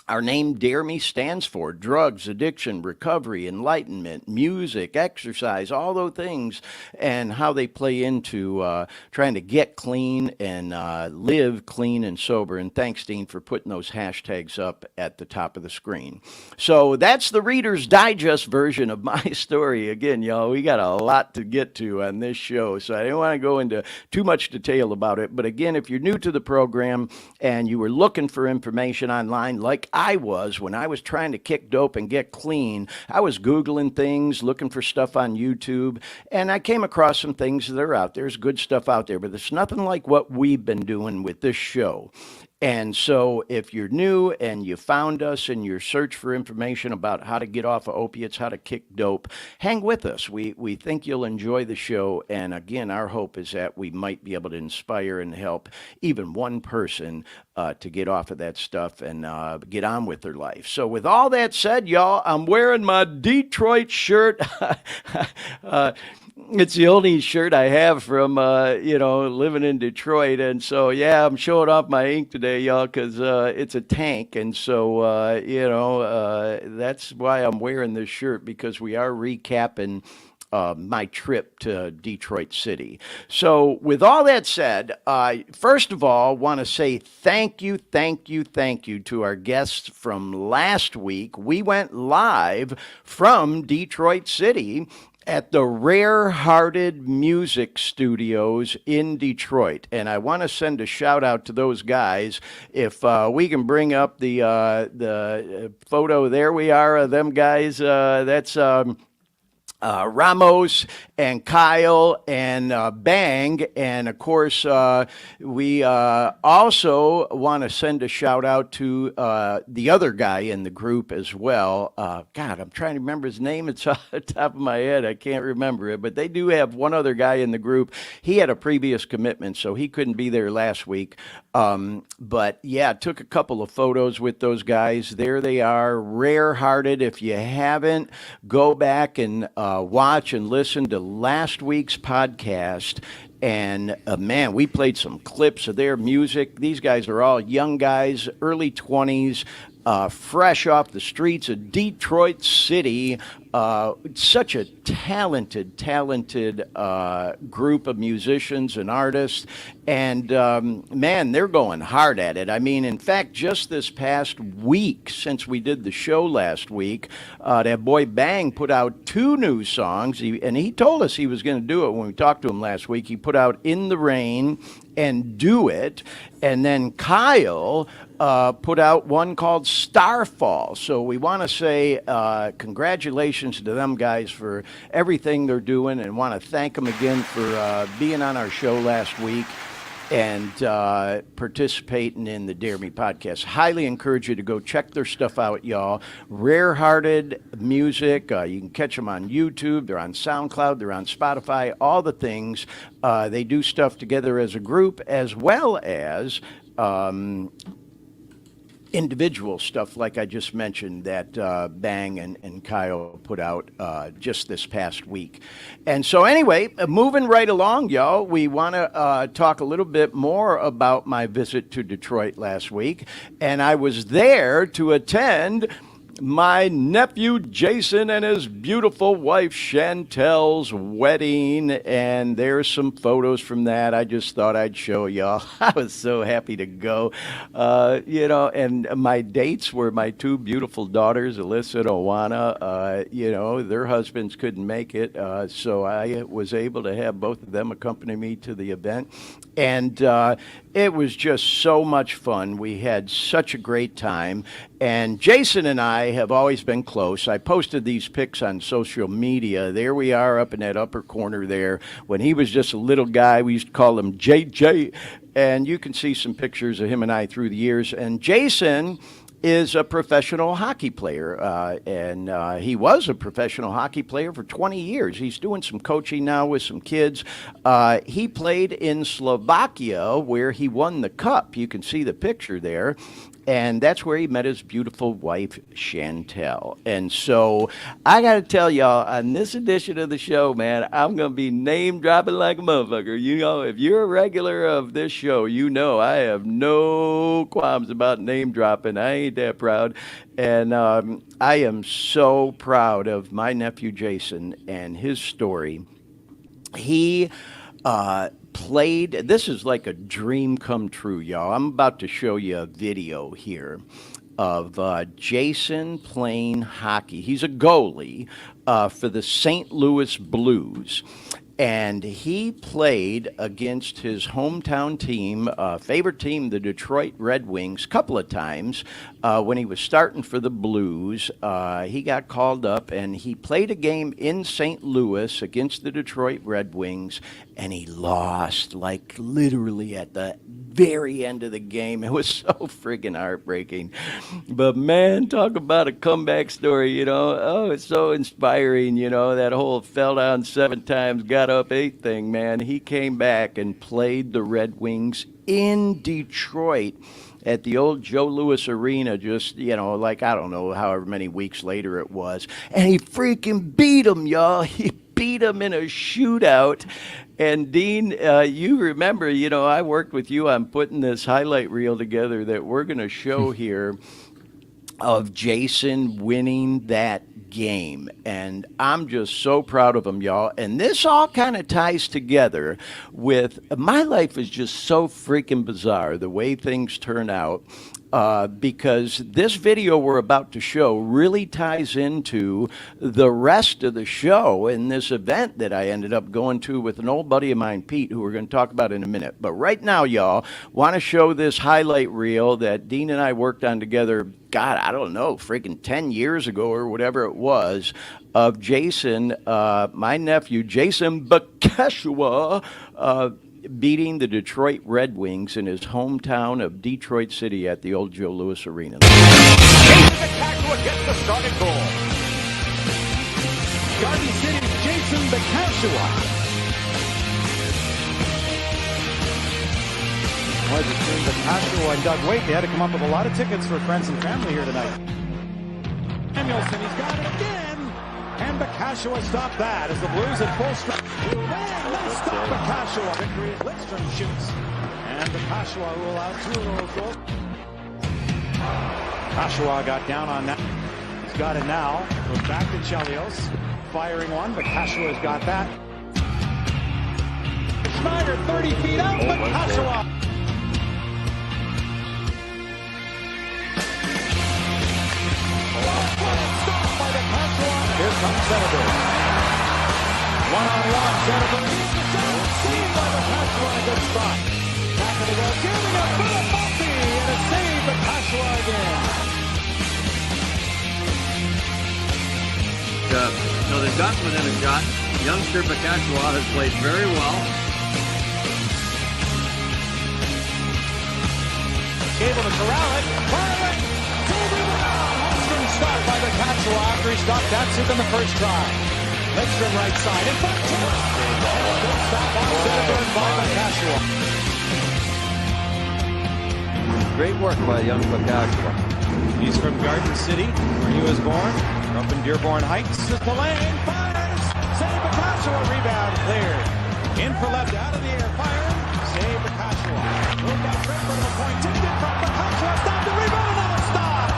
our name Dare Me stands for: drugs, addiction, recovery, enlightenment, music, exercise, all those things, and how they play into trying to get clean and live clean and sober. And thanks, Dean, for putting those hashtags up at the top of the screen. So that's the Reader's Digest version of my story. Again, y'all, we got a lot to get to on this show, so I didn't want to go into too much detail about it. But again, if you're new to the program and you were looking for information online like I was when I was trying to kick dope and get clean, I was Googling things, looking for stuff on YouTube, and I came across some things that are out there. There's good stuff out there, but it's nothing like what we've been doing with this show. And so if you're new and you found us in your search for information about how to get off of opiates, how to kick dope, hang with us. We think you'll enjoy the show. And again, our hope is that we might be able to inspire and help even one person to get off of that stuff and get on with their life. So with all that said, y'all, I'm wearing my Detroit shirt. It's the only shirt I have from, living in Detroit. And so, yeah, I'm showing off my ink today, y'all, because it's a tank. And so, that's why I'm wearing this shirt, because we are recapping my trip to Detroit City. So with all that said, first of all, want to say thank you to our guests from last week. We went live from Detroit City at the Rarehearted Music Studios in Detroit. And I want to send a shout out to those guys. If we can bring up the photo, there we are, of them guys. That's Ramos and Kyle and Bang. And of course, we also want to send a shout out to the other guy in the group as well. God, I'm trying to remember his name. It's off the top of my head. I can't remember it, but they do have one other guy in the group. He had a previous commitment, so he couldn't be there last week. But yeah, took a couple of photos with those guys. There they are, Rarehearted. If you haven't, go back and watch and listen to last week's podcast. And man, we played some clips of their music. These guys are all young guys, early 20s, fresh off the streets of Detroit City. Such a talented group of musicians and artists. And man, they're going hard at it. I mean, in fact, just this past week, since we did the show last week, that boy Bang put out 2 new songs. And he told us he was going to do it when we talked to him last week. He put out In the Rain and Do It. And then Kyle put out one called Starfall. So we want to say congratulations to them guys for everything they're doing, and want to thank them again for being on our show last week and participating in the Dare Me podcast. Highly encourage you to go check their stuff out, y'all. Rarehearted Music. You can catch them on YouTube. They're on SoundCloud. They're on Spotify. All the things. They do stuff together as a group, as well as individual stuff like I just mentioned that Bang and Kyle put out just this past week. And so anyway, moving right along, y'all, we want to talk a little bit more about my visit to Detroit last week. And I was there to attend my nephew Jason and his beautiful wife Chantel's wedding, and there's some photos from that. I just thought I'd show y'all. I was so happy to go, and my dates were my 2 beautiful daughters, Alyssa and Owana. Their husbands couldn't make it, so I was able to have both of them accompany me to the event, and it was just so much fun. We had such a great time, and Jason and I have always been close. I posted these pics on social media. There we are up in that upper corner there. When he was just a little guy, we used to call him JJ, and you can see some pictures of him and I through the years. And Jason is a professional hockey player, and he was a professional hockey player for 20 years. He's doing some coaching now with some kids. He played in Slovakia, where he won the cup. You can see the picture there. And that's where he met his beautiful wife, Chantel. And so I got to tell y'all, on this edition of the show, man, I'm going to be name dropping like a motherfucker. You know, if you're a regular of this show, you know I have no qualms about name dropping. I ain't that proud. And I am so proud of my nephew, Jason, and his story. He played, this is like a dream come true, y'all. I'm about to show you a video here of Jason playing hockey. He's a goalie for the St. Louis Blues. And he played against his hometown team, favorite team, the Detroit Red Wings, a couple of times. When he was starting for the Blues, he got called up, and he played a game in St. Louis against the Detroit Red Wings, and he lost, like literally at the very end of the game. It was so friggin' heartbreaking. But man, talk about a comeback story, you know. Oh, it's so inspiring, you know, that whole fell down 7 times, got up 8 thing, man. He came back and played the Red Wings in Detroit at the old Joe Louis Arena, just, you know, like, I don't know, however many weeks later it was. And he freaking beat him, y'all. He beat him in a shootout. And Dean, you remember, you know, I worked with you on putting this highlight reel together that we're going to show here of Jason winning that game. And I'm just so proud of him, y'all. And this all kind of ties together with, my life is just so freaking bizarre, the way things turn out. Because this video we're about to show really ties into the rest of the show in this event that I ended up going to with an old buddy of mine, Pete, who we're going to talk about in a minute. But right now, y'all, want to show this highlight reel that Dean and I worked on together, God, I don't know, freaking 10 years ago or whatever it was, of Jason, my nephew, Jason Bakeshua, beating the Detroit Red Wings in his hometown of Detroit City at the old Joe Louis Arena. Jason Bakeshua gets the starting goal. Garden City's Jason Bakeshua. Was between Bakeshua and Doug Waite. They had to come up with a lot of tickets for friends and family here tonight. Samuelson, he's got it again. And Bakeshua stopped that as the Blues in full strength. Man, nice stop, Bakeshua. Victory as Lidstrom shoots. And Bakeshua rule out 2 of those goals. Bakeshua got down on that. He's got it now. Goes back to Chelios. Firing one. Bakeshua's got that. Schneider 30 feet out. Bakeshua. Here comes Senator. One-on-one, Senator. Save by Bakeshua on a good spot. Back of the goal, giving a foot of Buffy, and a save Bakeshua again. So they've gotten within a shot. Youngster Bakeshua has played very well. Able to corral it. Fire it. Stopped by Bakeshua after he stopped that soup in the first try. Lidstrom right side. In front to it. Good stop on Senator by Bakeshua. Great work by young Bakeshua. He's from Garden City, where he was born. Up in Dearborn Heights. This is the lane. Fires. Save Bakeshua. Rebound cleared. In for left. Out of the air. Firing. Save Bakeshua. Moved out quick for the point. Tipped in front. Bakeshua stopped the rebound. Another stop.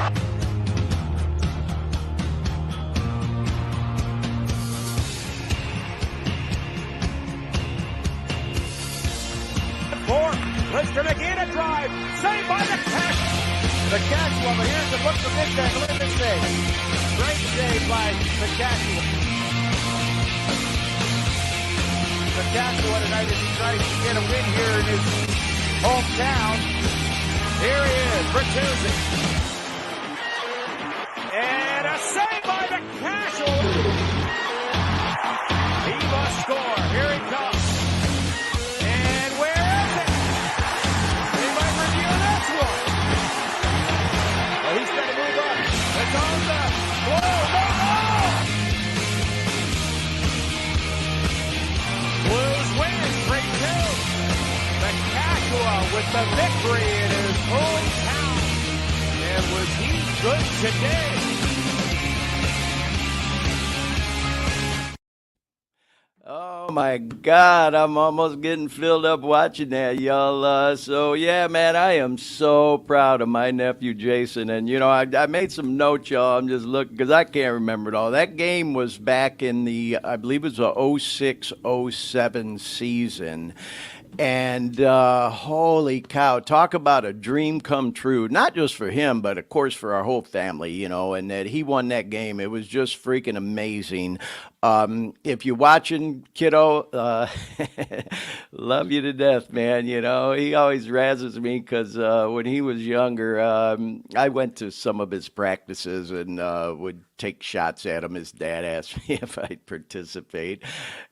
Lidstrom again a drive. Saved by Bakeshua. But here's the look from this angle. Look at this save. Great save by Bakeshua. Bakeshua tonight as he tries to get a win here in his hometown. Here he is, Bertuzzi. And a save by Bakeshua. He must score. Here he comes. He's the victory in his hometown. And was he good today? Oh my God, I'm almost getting filled up watching that, y'all. So yeah, man, I am so proud of my nephew Jason. And I made some notes, y'all. I'm just looking because I can't remember it all. That game was back in the, I believe it was the 06-07 season. And holy cow, talk about a dream come true, not just for him, but of course for our whole family, and that he won that game. It was just freaking amazing. If you're watching, kiddo, love you to death, man. He always razzes me because when he was younger, I went to some of his practices and would take shots at him. His dad asked me if I'd participate.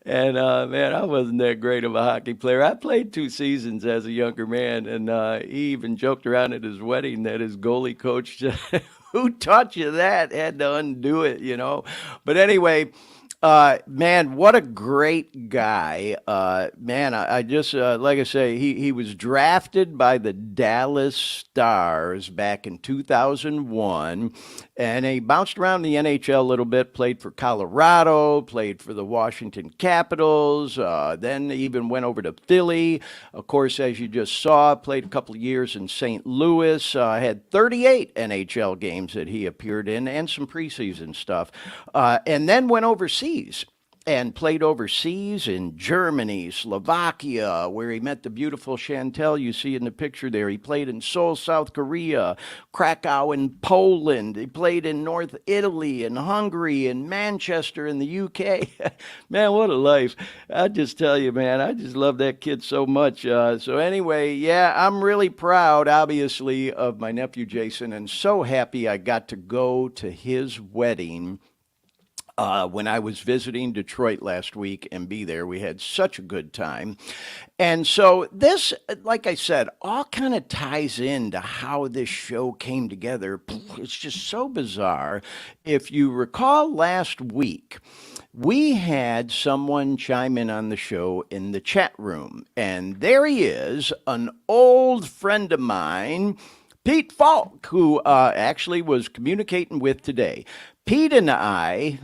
And man, I wasn't that great of a hockey player. I played 2 seasons as a younger man, and he even joked around at his wedding that his goalie coach, who taught you that, had to undo it, But anyway, man, what a great guy. Man, I just, like I say, he was drafted by the Dallas Stars back in 2001, and he bounced around the NHL a little bit, played for Colorado, played for the Washington Capitals, then even went over to Philly. Of course, as you just saw, played a couple of years in St. Louis, had 38 NHL games that he appeared in and some preseason stuff, and then went overseas and played overseas in Germany, Slovakia, where he met the beautiful Chantel you see in the picture there. He played in Seoul, South Korea, Krakow in Poland. He played in North Italy and Hungary and Manchester in the UK. Man, what a life. I just tell you, man, I just love that kid so much. So anyway, yeah, I'm really proud, obviously, of my nephew Jason, and so happy I got to go to his wedding when I was visiting Detroit last week and be there. We had such a good time. And so this, like I said, all kind of ties into how this show came together. It's just so bizarre. If you recall last week, we had someone chime in on the show in the chat room. And there he is, an old friend of mine, Pete Falk, who actually was communicating with today. Pete and I,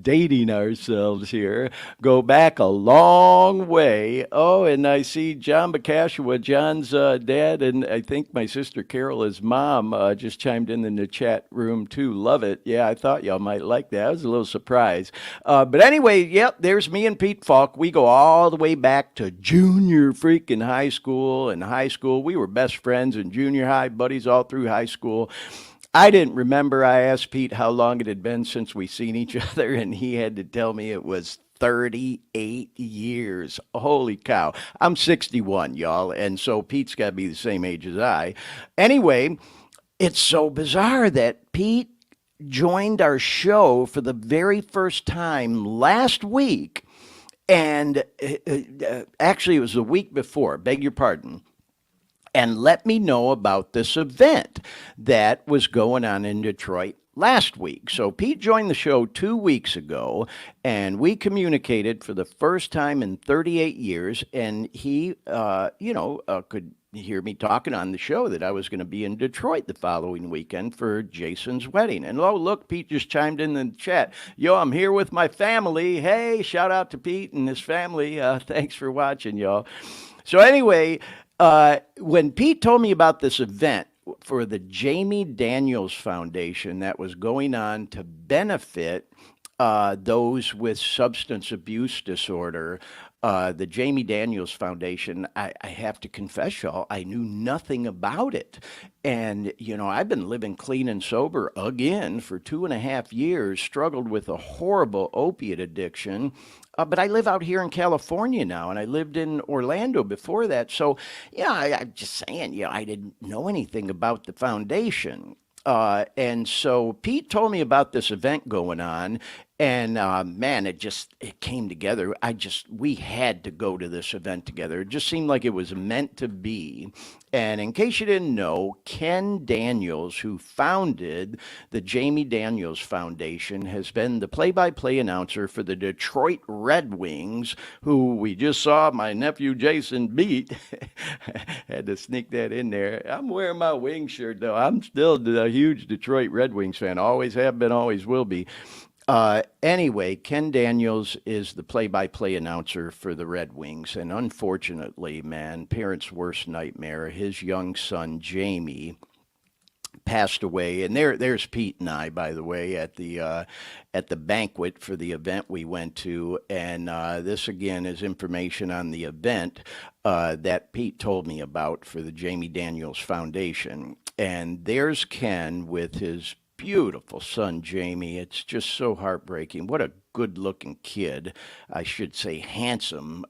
dating ourselves here, go back a long way. Oh, and I see John Bacashua, John's dad, and I think my sister Carol, his mom, just chimed in the chat room too. Love it. Yeah, I thought y'all might like that. I was a little surprised. But anyway, yep, there's me and Pete Falk. We go all the way back to junior freaking high school. In high school, we were best friends in junior high, buddies all through high school. I didn't remember. I asked Pete how long it had been since we seen each other, and he had to tell me it was 38 years. Holy cow. I'm 61, y'all, and so Pete's got to be the same age as I. Anyway, it's so bizarre that Pete joined our show for the very first time last week, and actually it was the week before, beg your pardon, and let me know about this event that was going on in Detroit last week. So Pete joined the show 2 weeks ago, and we communicated for the first time in 38 years, and he, could hear me talking on the show that I was going to be in Detroit the following weekend for Jason's wedding. And oh, look, Pete just chimed in the chat. Yo, I'm here with my family. Hey, shout out to Pete and his family. Thanks for watching, y'all. So anyway, when Pete told me about this event for the Jamie Daniels Foundation that was going on to benefit those with substance abuse disorder, the Jamie Daniels Foundation, I have to confess, y'all, I knew nothing about it. And, I've been living clean and sober again for 2.5 years, struggled with a horrible opiate addiction. But I live out here in California now, and I lived in Orlando before that. So, I'm just saying, I didn't know anything about the foundation. And so Pete told me about this event going on, And man, it came together. We had to go to this event together. It just seemed like it was meant to be. And in case you didn't know, Ken Daniels, who founded the Jamie Daniels Foundation, has been the play-by-play announcer for the Detroit Red Wings, who we just saw my nephew Jason beat. Had to sneak that in there. I'm wearing my wing shirt, though. I'm still a huge Detroit Red Wings fan. Always have been, always will be. Anyway, Ken Daniels is the play-by-play announcer for the Red Wings, and unfortunately, man, parents' worst nightmare, his young son, Jamie, passed away. And there's Pete and I, by the way, at the banquet for the event we went to. And this, again, is information on the event that Pete told me about for the Jamie Daniels Foundation. And there's Ken with his beautiful son, Jamie. It's just so heartbreaking. What a good-looking kid. I should say handsome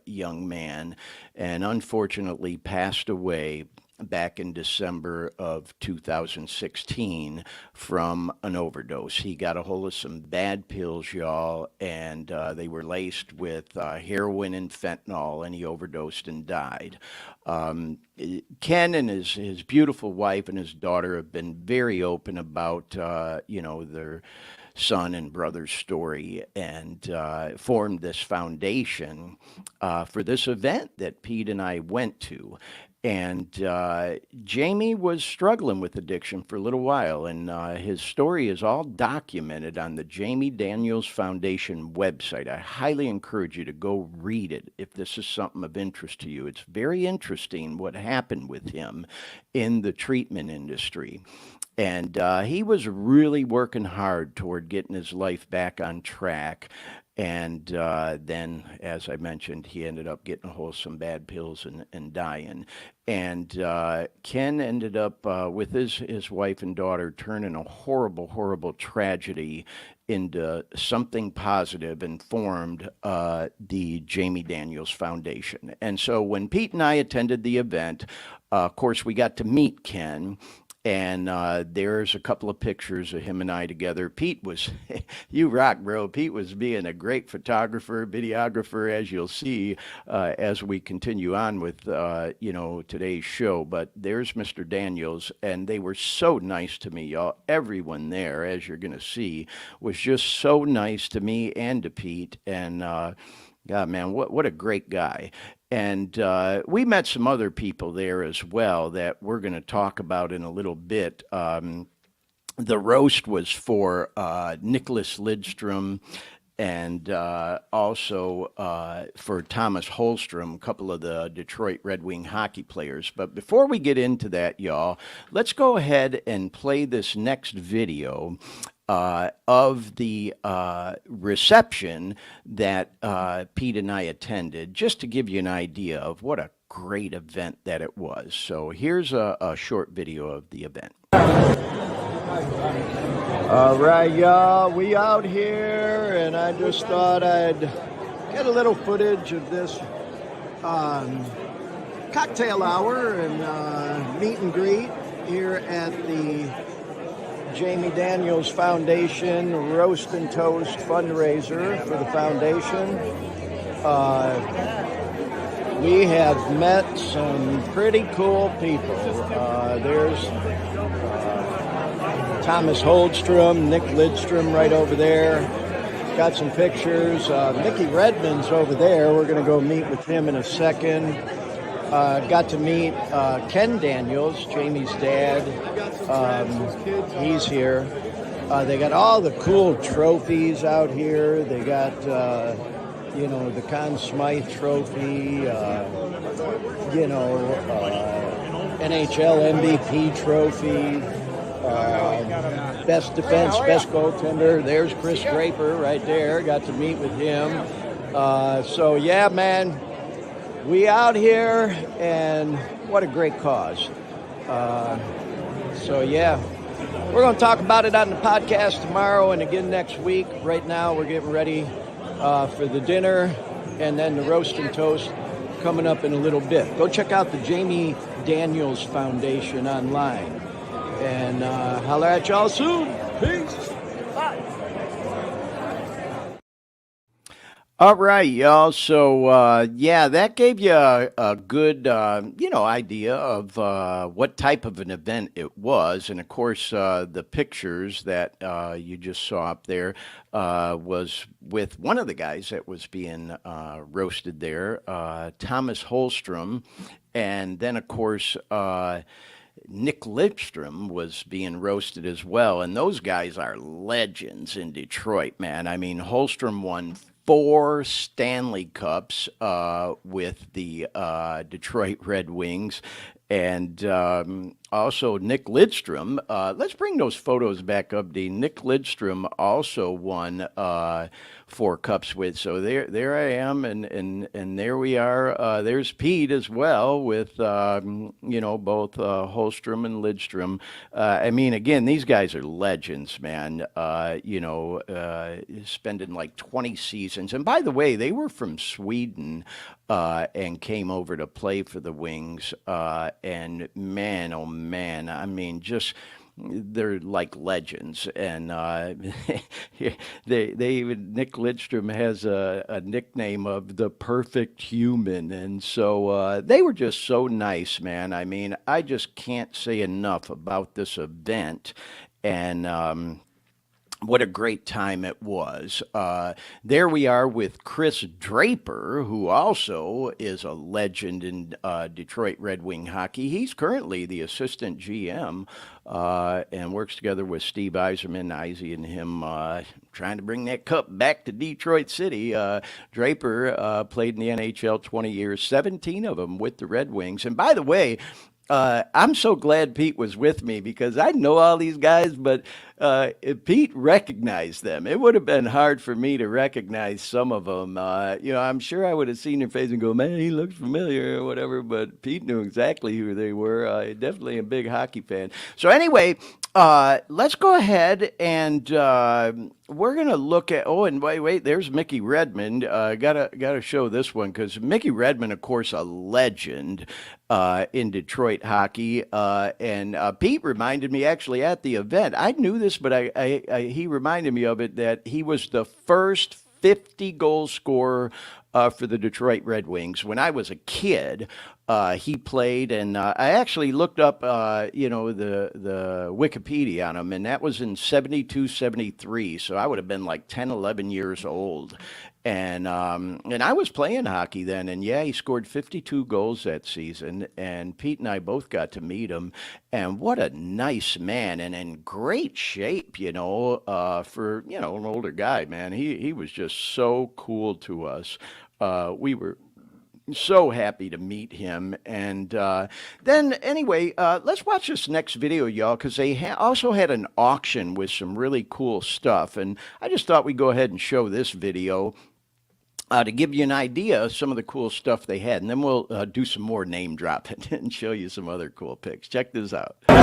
young man. And unfortunately passed away back in December of 2016 from an overdose. He got a hold of some bad pills, y'all, and they were laced with heroin and fentanyl, and he overdosed and died. Ken and his beautiful wife and his daughter have been very open about, their son and brother's story, and formed this foundation for this event that Pete and I went to. And Jamie was struggling with addiction for a little while, and his story is all documented on the Jamie Daniels Foundation website. I highly encourage you to go read it if this is something of interest to you. It's very interesting what happened with him in the treatment industry. And he was really working hard toward getting his life back on track. And then, as I mentioned, he ended up getting a hold of some bad pills and dying. And Ken ended up with his wife and daughter turning a horrible, horrible tragedy into something positive and formed the Jamie Daniels Foundation. And so when Pete and I attended the event, of course, we got to meet Ken. And there's a couple of pictures of him and I together. Pete was, you rock, bro. Pete was being a great photographer, videographer, as you'll see as we continue on with, today's show. But there's Mr. Daniels, and they were so nice to me, y'all. Everyone there, as you're going to see, was just so nice to me and to Pete. And, God, man, what a great guy. And we met some other people there as well that we're going to talk about in a little bit. The roast was for Nicholas Lidstrom and also for Thomas Holstrom, a couple of the Detroit Red Wing hockey players. But before we get into that, y'all, let's go ahead and play this next video of the reception that Pete and I attended, just to give you an idea of what a great event that it was. So here's a short video of the event. All right, y'all, we out here, and I just thought I'd get a little footage of this cocktail hour and meet and greet here at the Jamie Daniels Foundation Roast and Toast fundraiser for the foundation. We have met some pretty cool people. There's Thomas Holstrom, Nick Lidstrom right over there. Got some pictures. Mickey Redmond's over there. We're going to go meet with him in a second. Got to meet Ken Daniels, Jamie's dad. He's here. They got all the cool trophies out here. They got, the Conn Smythe trophy, NHL MVP trophy, best defense, best goaltender. There's Chris Draper right there. Got to meet with him. So, yeah, man. We out here, and what a great cause. So, yeah, we're going to talk about it on the podcast tomorrow and again next week. Right now, we're getting ready for the dinner and then the roast and toast coming up in a little bit. Go check out the Jamie Daniels Foundation online. And holler at y'all soon. Peace. Bye. All right, y'all. So, yeah, that gave you a good, idea of what type of an event it was. And of course, the pictures that you just saw up there was with one of the guys that was being roasted there, Thomas Holstrom. And then, of course, Nick Lidstrom was being roasted as well. And those guys are legends in Detroit, man. I mean, Holstrom won 4 Stanley Cups with the Detroit Red Wings. And also Nick Lidstrom. Let's bring those photos back up, Dean. Nick Lidstrom also won 4 cups with. So there I am, and there we are. There's Pete as well with both Holstrom and Lidstrom. I mean, again, these guys are legends, man. Spending like 20 seasons. And by the way, they were from Sweden and came over to play for the Wings. And man, oh man, I mean, just they're like legends. And they even Nick Lidstrom has a nickname of the perfect human, and so they were just so nice, man. I mean, I just can't say enough about this event, and what a great time it was. There we are with Chris Draper, who also is a legend in Detroit Red Wing hockey. He's currently the assistant GM and works together with Steve Yzerman, Izzy, and him trying to bring that cup back to Detroit City. Draper played in the NHL 20 years, 17 of them with the Red Wings. And by the way, I'm so glad Pete was with me because I know all these guys, but Pete recognized them. It would have been hard for me to recognize some of them. I'm sure I would have seen their face and go, man, he looks familiar or whatever, but Pete knew exactly who they were. Definitely a big hockey fan. So anyway, let's go ahead and we're gonna look at. Oh, and wait, there's Mickey Redmond. Gotta show this one because Mickey Redmond, of course, a legend in Detroit hockey. And Pete reminded me actually at the event. I knew this, but he reminded me of it that he was the first 50 goal scorer for the Detroit Red Wings. When I was a kid, he played, and I actually looked up, the Wikipedia on him, and that was in 72, 73. So I would have been like 10, 11 years old. And I was playing hockey then, and yeah, he scored 52 goals that season. And Pete and I both got to meet him, and what a nice man, and in great shape, for an older guy, man. He was just so cool to us. We were so happy to meet him. And then, anyway, let's watch this next video, y'all, because they also had an auction with some really cool stuff. And I just thought we'd go ahead and show this video to give you an idea of some of the cool stuff they had. And then we'll do some more name dropping and show you some other cool pics. Check this out. All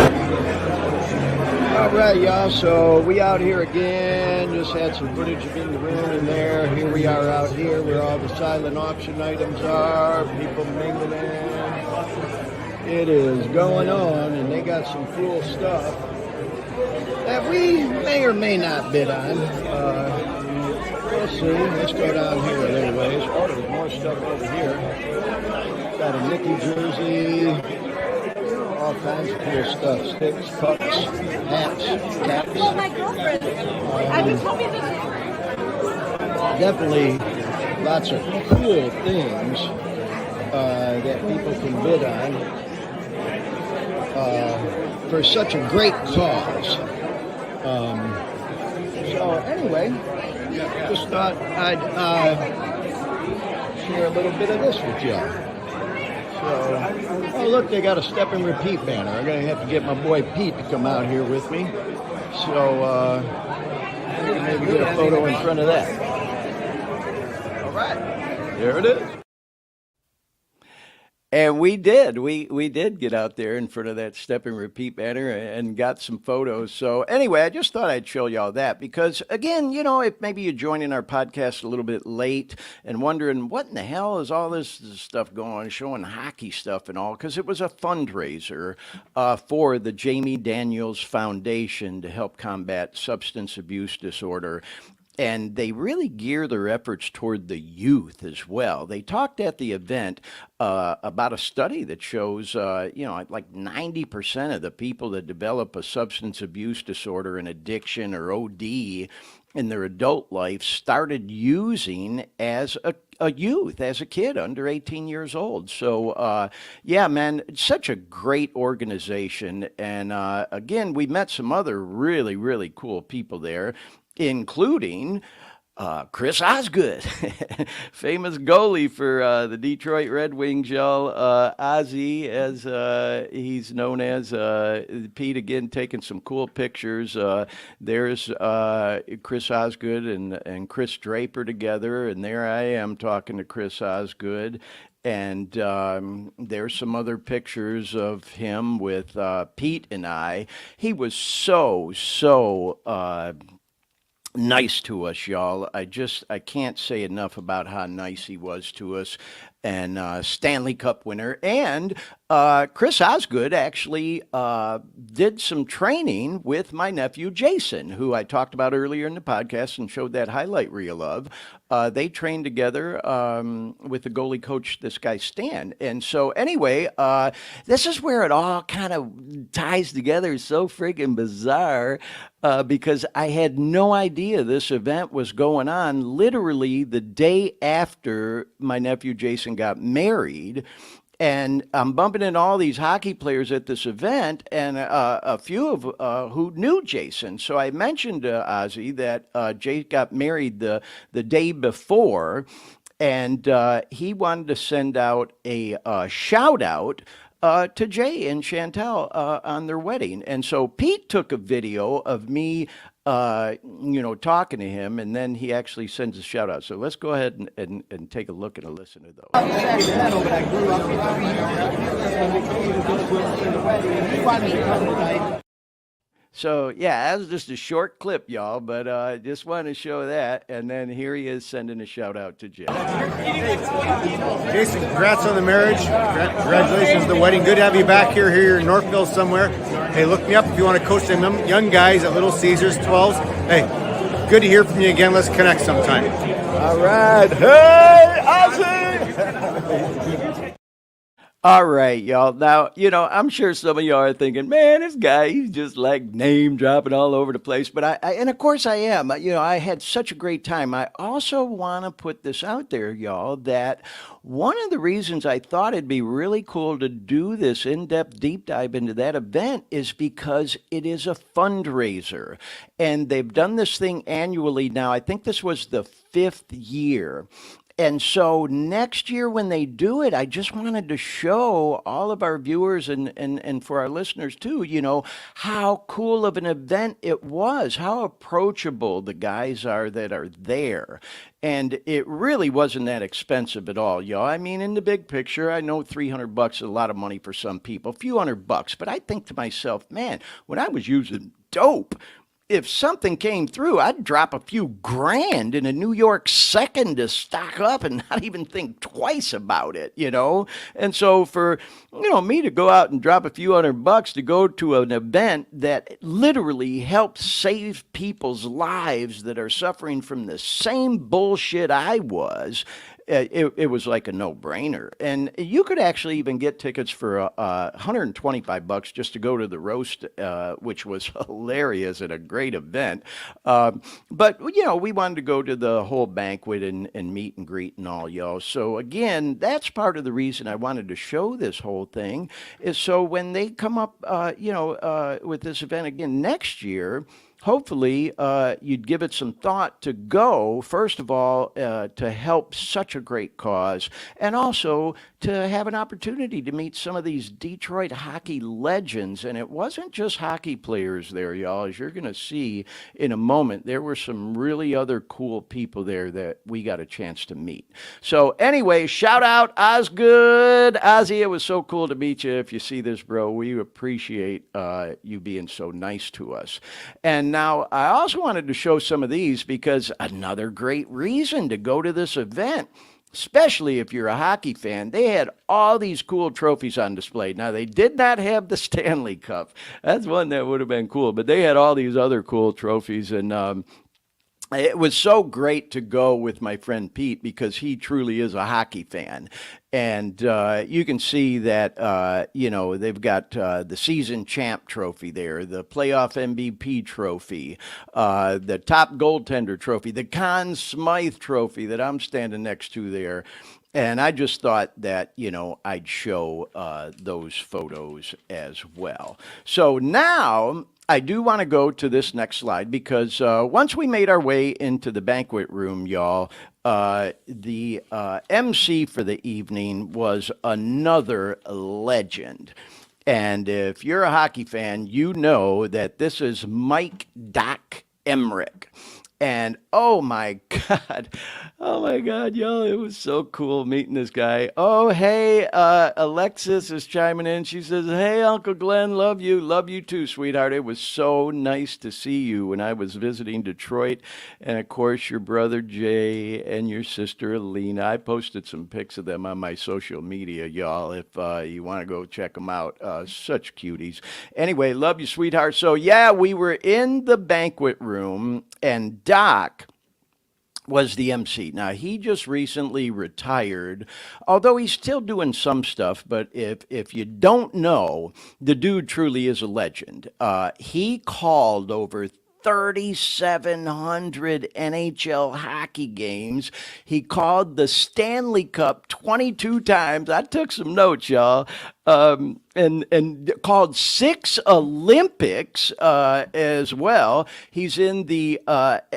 right, y'all. So we out here again. Just had some footage of in the room in there. Here we are out here where all the silent auction items are. People mingling. It is going on, and they got some cool stuff that we may or may not bid on. We'll see. Let's go down here a little ways. Oh, there's more stuff over here. Got a Mickey jersey. All kinds of cool stuff. Sticks, cups, hats, caps. Well, my girlfriend. Definitely lots of cool things that people can bid on for such a great cause. So anyway, just thought I'd share a little bit of this with y'all. So, oh look, they got a step and repeat banner. I'm gonna have to get my boy Pete to come out here with me. So maybe get a photo in front of that. All right, there it is. And we did. We did get out there in front of that step and repeat banner and got some photos. So anyway, I just thought I'd show y'all that because, again, if maybe you're joining our podcast a little bit late and wondering what in the hell is all this stuff going on, showing hockey stuff and all, because it was a fundraiser for the Jamie Daniels Foundation to help combat substance abuse disorder. and they really gear their efforts toward the youth as well. They talked at the event about a study that shows, like 90% of the people that develop a substance abuse disorder, an addiction, or OD in their adult life started using as a youth, as a kid under 18 years old. So, yeah, man, it's such a great organization. And again, we met some other really, really cool people there, including Chris Osgood, famous goalie for the Detroit Red Wings, y'all. Ozzy, as he's known as. Pete, again, taking some cool pictures. There's Chris Osgood and Chris Draper together, and there I am talking to Chris Osgood. And there's some other pictures of him with Pete and I. He was so nice to us, y'all. I can't say enough about how nice he was to us. And Stanley Cup winner. And Chris Osgood actually did some training with my nephew Jason, who I talked about earlier in the podcast and showed that highlight reel of. They trained together with the goalie coach, this guy Stan. And so anyway, this is where it all kind of ties together. So friggin' bizarre. Because I had no idea this event was going on literally the day after my nephew Jason got married. And I'm bumping into all these hockey players at this event, and a few of who knew Jason. So I mentioned to Ozzy that Jay got married the day before, and he wanted to send out a shout out to Jay and Chantel on their wedding. And so Pete took a video of me, talking to him, and then he actually sends a shout out. So let's go ahead and take a look and a listen to those. So, yeah, that was just a short clip, y'all, but just wanted to show that. And then here he is sending a shout out to Jay. Jason, congrats on the marriage. Congratulations on the wedding. Good to have you back here in Northville somewhere. Hey, look me up if you want to coach them young guys at Little Caesars 12s. Hey, good to hear from you again. Let's connect sometime. All right. Hey, Ozzy! All right, y'all. Now, I'm sure some of y'all are thinking, man, this guy, he's just like name dropping all over the place. But and of course I am. I had such a great time. I also want to put this out there, y'all, that one of the reasons I thought it'd be really cool to do this in-depth deep dive into that event is because it is a fundraiser. And they've done this thing annually now. I think this was the 5th year. And so next year when they do it, I just wanted to show all of our viewers and for our listeners too, how cool of an event it was, how approachable the guys are that are there. And it really wasn't that expensive at all, y'all. I mean, in the big picture, I know $300 is a lot of money for some people, a few $100, but I think to myself, man, when I was using dope, if something came through, I'd drop a few grand in a New York second to stock up and not even think twice about it, And so for, me to go out and drop a few $100 to go to an event that literally helps save people's lives that are suffering from the same bullshit I was, it was like a no-brainer. And you could actually even get tickets for $125 just to go to the roast, which was hilarious and a great event. But, we wanted to go to the whole banquet and meet and greet and all, y'all. So, again, that's part of the reason I wanted to show this whole thing is so when they come up, with this event again next year, hopefully you'd give it some thought to go, first of all, to help such a great cause, and also to have an opportunity to meet some of these Detroit hockey legends. And it wasn't just hockey players there, y'all. As you're going to see in a moment, there were some really other cool people there that we got a chance to meet. So anyway, shout out Osgood. Ozzy, it was so cool to meet you. If you see this, bro, we appreciate you being so nice to us. And now, I also wanted to show some of these because another great reason to go to this event, especially if you're a hockey fan, they had all these cool trophies on display. Now, they did not have the Stanley Cup. That's one that would have been cool, but they had all these other cool trophies. And it was so great to go with my friend Pete because he truly is a hockey fan. And you can see that, they've got the season champ trophy there, the playoff MVP trophy, the top goaltender trophy, the Conn Smythe trophy that I'm standing next to there. And I just thought that, I'd show those photos as well. So now I do want to go to this next slide because once we made our way into the banquet room, y'all, the MC for the evening was another legend. And if you're a hockey fan, you know that this is Mike Doc Emmerich. And oh my God, y'all, it was so cool meeting this guy. Oh, hey, Alexis is chiming in. She says, hey, Uncle Glenn, love you too, sweetheart. It was so nice to see you when I was visiting Detroit. And of course, your brother Jay and your sister Alina. I posted some pics of them on my social media, y'all, if you want to go check them out. Such cuties. Anyway, love you, sweetheart. So, yeah, we were in the banquet room, and Doc was the MC. Now, he just recently retired, although he's still doing some stuff. But if you don't know, the dude truly is a legend. He called over 3,700 NHL hockey games. He called the Stanley Cup 22 times. I took some notes, y'all. And called 6 Olympics as well. He's in the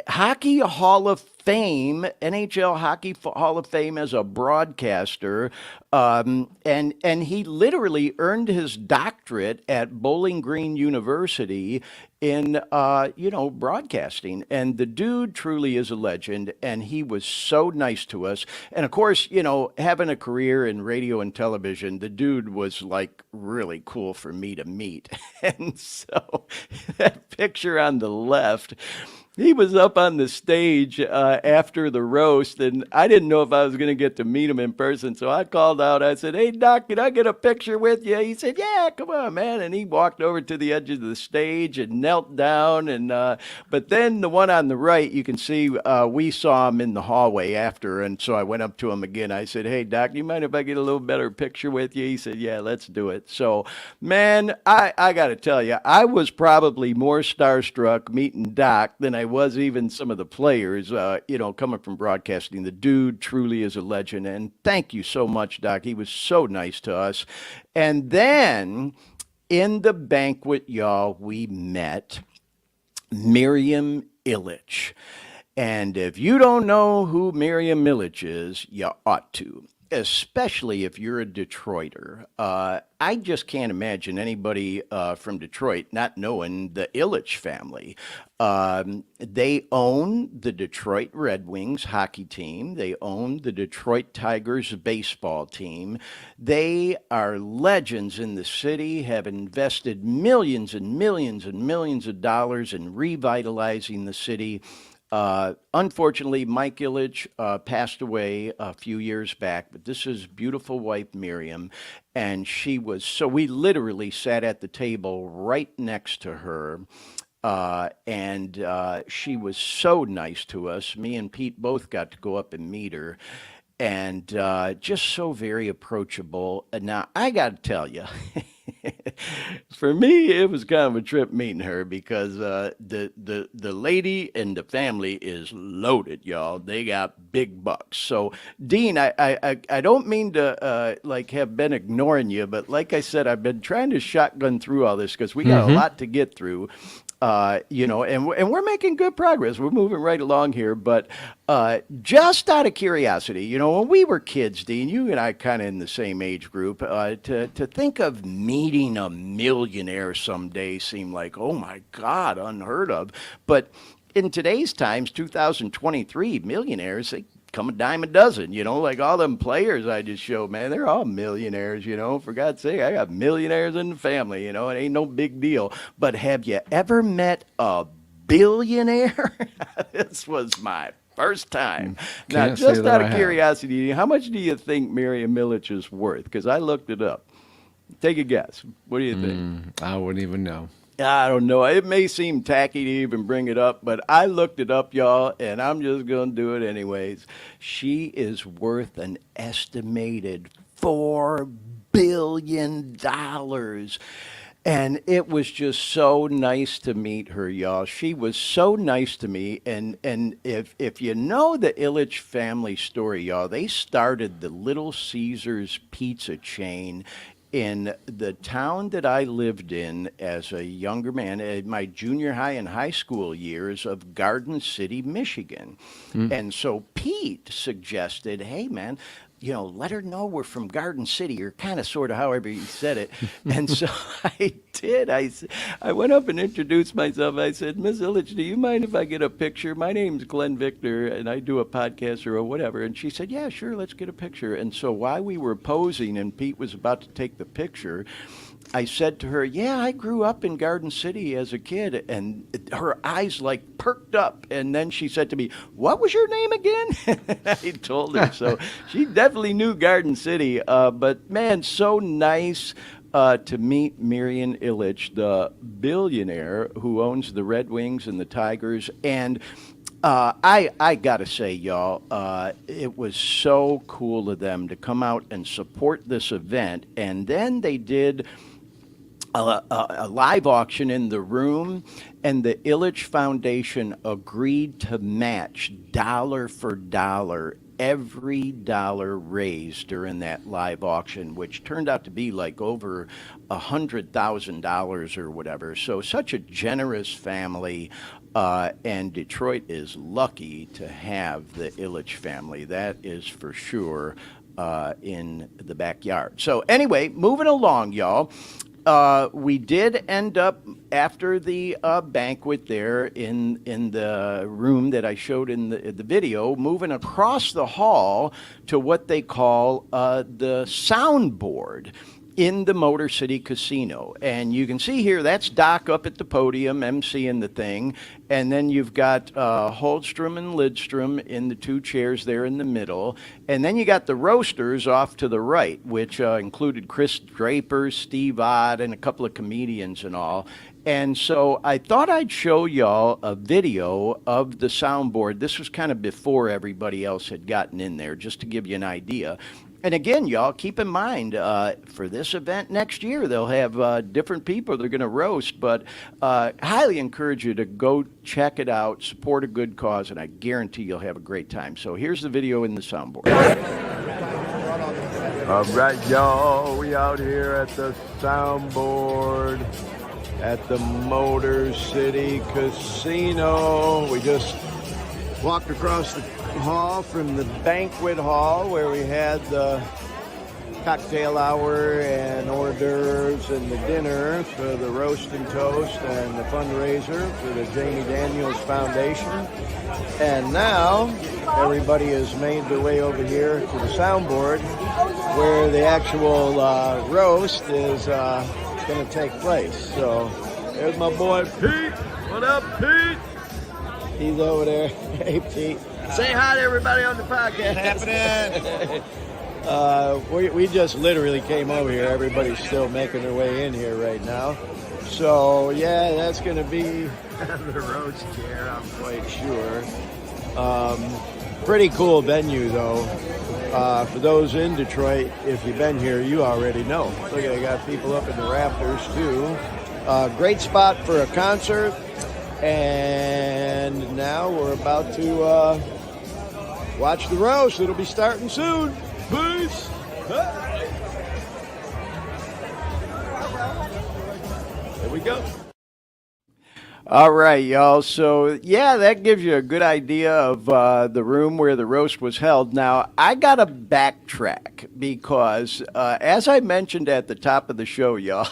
Hockey Hall of Fame, NHL Hockey Hall of Fame as a broadcaster. And he literally earned his doctorate at Bowling Green University in broadcasting. And the dude truly is a legend, and he was so nice to us. And of course, having a career in radio and television, the dude was like really cool for me to meet. And so that picture on the left, he was up on the stage after the roast, and I didn't know if I was going to get to meet him in person. So I called out. I said, hey, Doc, can I get a picture with you? He said, yeah, come on, man. And he walked over to the edge of the stage and knelt down. And but then the one on the right, you can see we saw him in the hallway after. And so I went up to him again. I said, hey, Doc, you mind if I get a little better picture with you? He said, yeah, let's do it. So, man, I got to tell you, I was probably more starstruck meeting Doc than I was even some of the players, coming from broadcasting. The dude truly is a legend. And thank you so much, Doc. He was so nice to us. And then in the banquet, y'all, we met Miriam Illich. And if you don't know who Miriam Illich is, you ought to, especially if you're a Detroiter. I just can't imagine anybody from Detroit not knowing the Illich family. They own the Detroit Red Wings hockey team. They own the Detroit Tigers baseball team. They are legends in the city, have invested millions and millions and millions of dollars in revitalizing the city. Unfortunately, Mike Illich passed away a few years back, but this is beautiful wife Miriam, and we literally sat at the table right next to her, and she was so nice to us. Me and Pete both got to go up and meet her, and just so very approachable. Now, I got to tell you, for me, it was kind of a trip meeting her because the lady and the family is loaded, y'all. They got big bucks. So, Dean, I don't mean to have been ignoring you, but like I said, I've been trying to shotgun through all this because we got a lot to get through. And we're making good progress. We're moving right along here. But just out of curiosity, when we were kids, Dean, you and I kind of in the same age group, to think of meeting a millionaire someday seemed like, oh my God, unheard of. But in today's times, 2023, millionaires, they come a dime a dozen, like all them players I just showed, man, they're all millionaires, for God's sake. I got millionaires in the family, it ain't no big deal. But have you ever met a billionaire? This was my first time. Now, just out of curiosity, how much do you think Miriam Illich is worth? Because I looked it up. Take a guess. What do you think? I wouldn't even know. I don't know. It may seem tacky to even bring it up, but I looked it up, y'all, and I'm just going to do it anyways. She is worth an estimated $4 billion. And it was just so nice to meet her, y'all. She was so nice to me. And if you know the Illich family story, y'all, they started the Little Caesars pizza chain in the town that I lived in as a younger man, in my junior high and high school years of Garden City, Michigan. And so Pete suggested, hey, man, let her know we're from Garden City, or kind of sort of however he said it. And so I did. I went up and introduced myself. I said, Miss Illich, do you mind if I get a picture? My name's Glenn Victor, and I do a podcast or whatever. And she said, yeah, sure, let's get a picture. And so while we were posing and Pete was about to take the picture, I said to her, yeah, I grew up in Garden City as a kid. And her eyes like perked up. And then she said to me, what was your name again? I told her. So she definitely knew Garden City. But man, so nice to meet Marian Illich, the billionaire who owns the Red Wings and the Tigers. And I got to say, y'all, it was so cool of them to come out and support this event. And then they did a live auction in the room, and the Illich Foundation agreed to match dollar for dollar every dollar raised during that live auction, which turned out to be like over $100,000 or whatever. So such a generous family, and Detroit is lucky to have the Illich family. That is for sure, in the backyard. So anyway, moving along, y'all. We did end up after the banquet there in the room that I showed in the video, moving across the hall to what they call the soundboard in the Motor City Casino. And you can see here, that's Doc up at the podium, emceeing the thing. And then you've got Holstrom and Lidstrom in the two chairs there in the middle. And then you got the roasters off to the right, which included Chris Draper, Steve Ott, and a couple of comedians and all. And so I thought I'd show y'all a video of the soundboard. This was kind of before everybody else had gotten in there, just to give you an idea. And again, y'all, keep in mind, for this event next year, they'll have different people they're going to roast, but highly encourage you to go check it out, support a good cause, and I guarantee you'll have a great time. So here's the video in the soundboard. All right, y'all, we out here at the soundboard at the Motor City Casino. We just walked across the hall from the banquet hall where we had the cocktail hour and hors d'oeuvres and the dinner for the roast and toast and the fundraiser for the Jamie Daniels Foundation. And now everybody has made their way over here to the soundboard where the actual roast is going to take place. So there's my boy Pete. What up, Pete? He's over there. Hey, Pete. Say hi to everybody on the podcast. What's happening? We just literally came over here. Everybody's still making their way in here right now. So, yeah, that's going to be the roast chair, I'm quite sure. Pretty cool venue, though. For those in Detroit, if you've been here, you already know. Look at, they got people up in the rafters, too. Great spot for a concert. And now we're about to watch the roast. It'll be starting soon. Peace. There we go. All right, y'all. So, yeah, that gives you a good idea of the room where the roast was held. Now, I got to backtrack because, as I mentioned at the top of the show, y'all,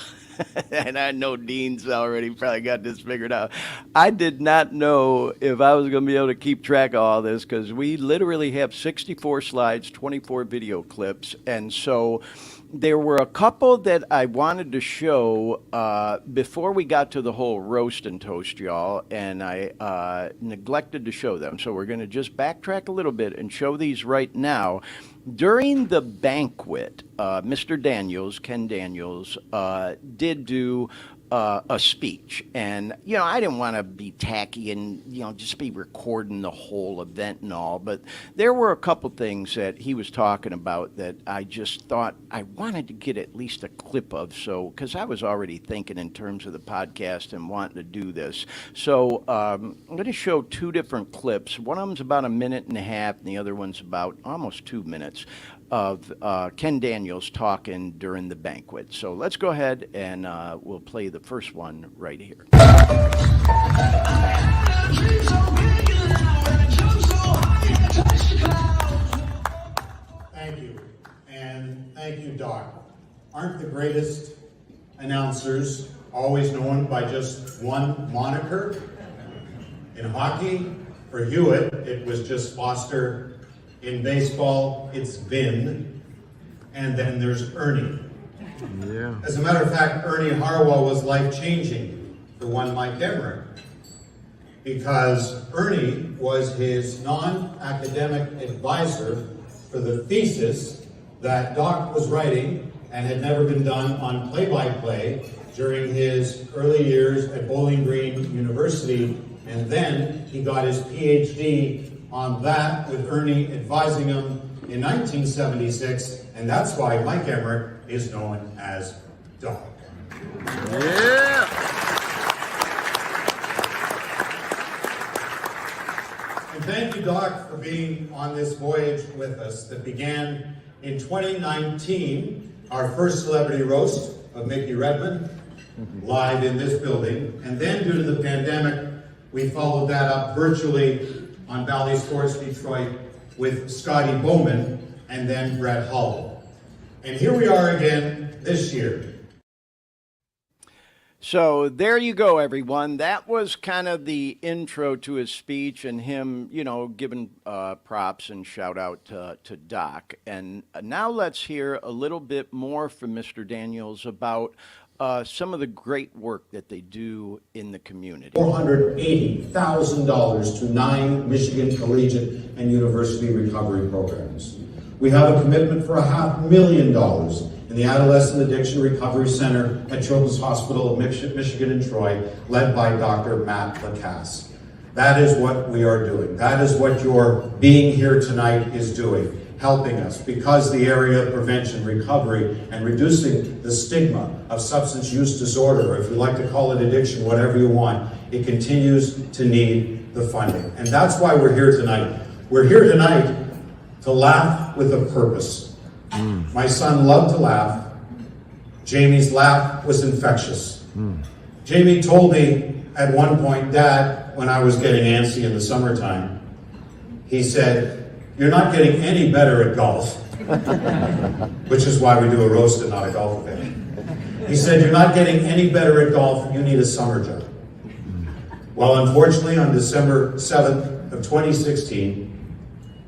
and I know Dean's already probably got this figured out. I did not know if I was going to be able to keep track of all this because we literally have 64 slides, 24 video clips. And so there were a couple that I wanted to show before we got to the whole roast and toast, y'all, and I neglected to show them. So we're going to just backtrack a little bit and show these right now. During the banquet, Mr. Daniels, Ken Daniels, did do a speech. And, you know, I didn't want to be tacky and, you know, just be recording the whole event and all. But there were a couple things that he was talking about that I just thought I wanted to get at least a clip of. So, because I was already thinking in terms of the podcast and wanting to do this. So I'm going to show two different clips. One of them's about a minute and a half, and the other one's about almost 2 minutes of Ken Daniels talking during the banquet. So let's go ahead and we'll play the first one right here. Thank you. And thank you, Doc. Aren't the greatest announcers always known by just one moniker? In hockey, for Hewitt, it was just Foster. In baseball, it's Vin, and then there's Ernie. Yeah. As a matter of fact, Ernie Harwell was life-changing for one Mike Emmerich, because Ernie was his non-academic advisor for the thesis that Doc was writing and had never been done on play-by-play during his early years at Bowling Green University, and then he got his PhD on that, with Ernie advising him in 1976, and that's why Mike Emmerich is known as Doc. Yeah! And thank you, Doc, for being on this voyage with us that began in 2019, our first celebrity roast of Mickey Redmond, live in this building, and then due to the pandemic, we followed that up virtually on Valley Sports Detroit with Scotty Bowman and then Brett Hull. And here we are again this year. So there you go, everyone. That was kind of the intro to his speech and him, you know, giving props and shout out to Doc. And now let's hear a little bit more from Mr. Daniels about some of the great work that they do in the community. $480,000 to 9 Michigan collegiate and university recovery programs. We have a commitment for $500,000 in the Adolescent Addiction Recovery Center at Children's Hospital of Michigan in Troy, led by Dr. Matt Lacasse. That is what we are doing. That is what your being here tonight is doing. Helping us, because the area of prevention, recovery, and reducing the stigma of substance use disorder, or if you like to call it addiction, whatever you want, it continues to need the funding. And that's why we're here tonight. We're here tonight to laugh with a purpose. My son loved to laugh. Jamie's laugh was infectious. Jamie told me at one point, Dad, when I was getting antsy in the summertime, he said, "You're not getting any better at golf," which is why we do a roast and not a golf event. He said, "You're not getting any better at golf, you need a summer job." Well, unfortunately, on December 7th of 2016,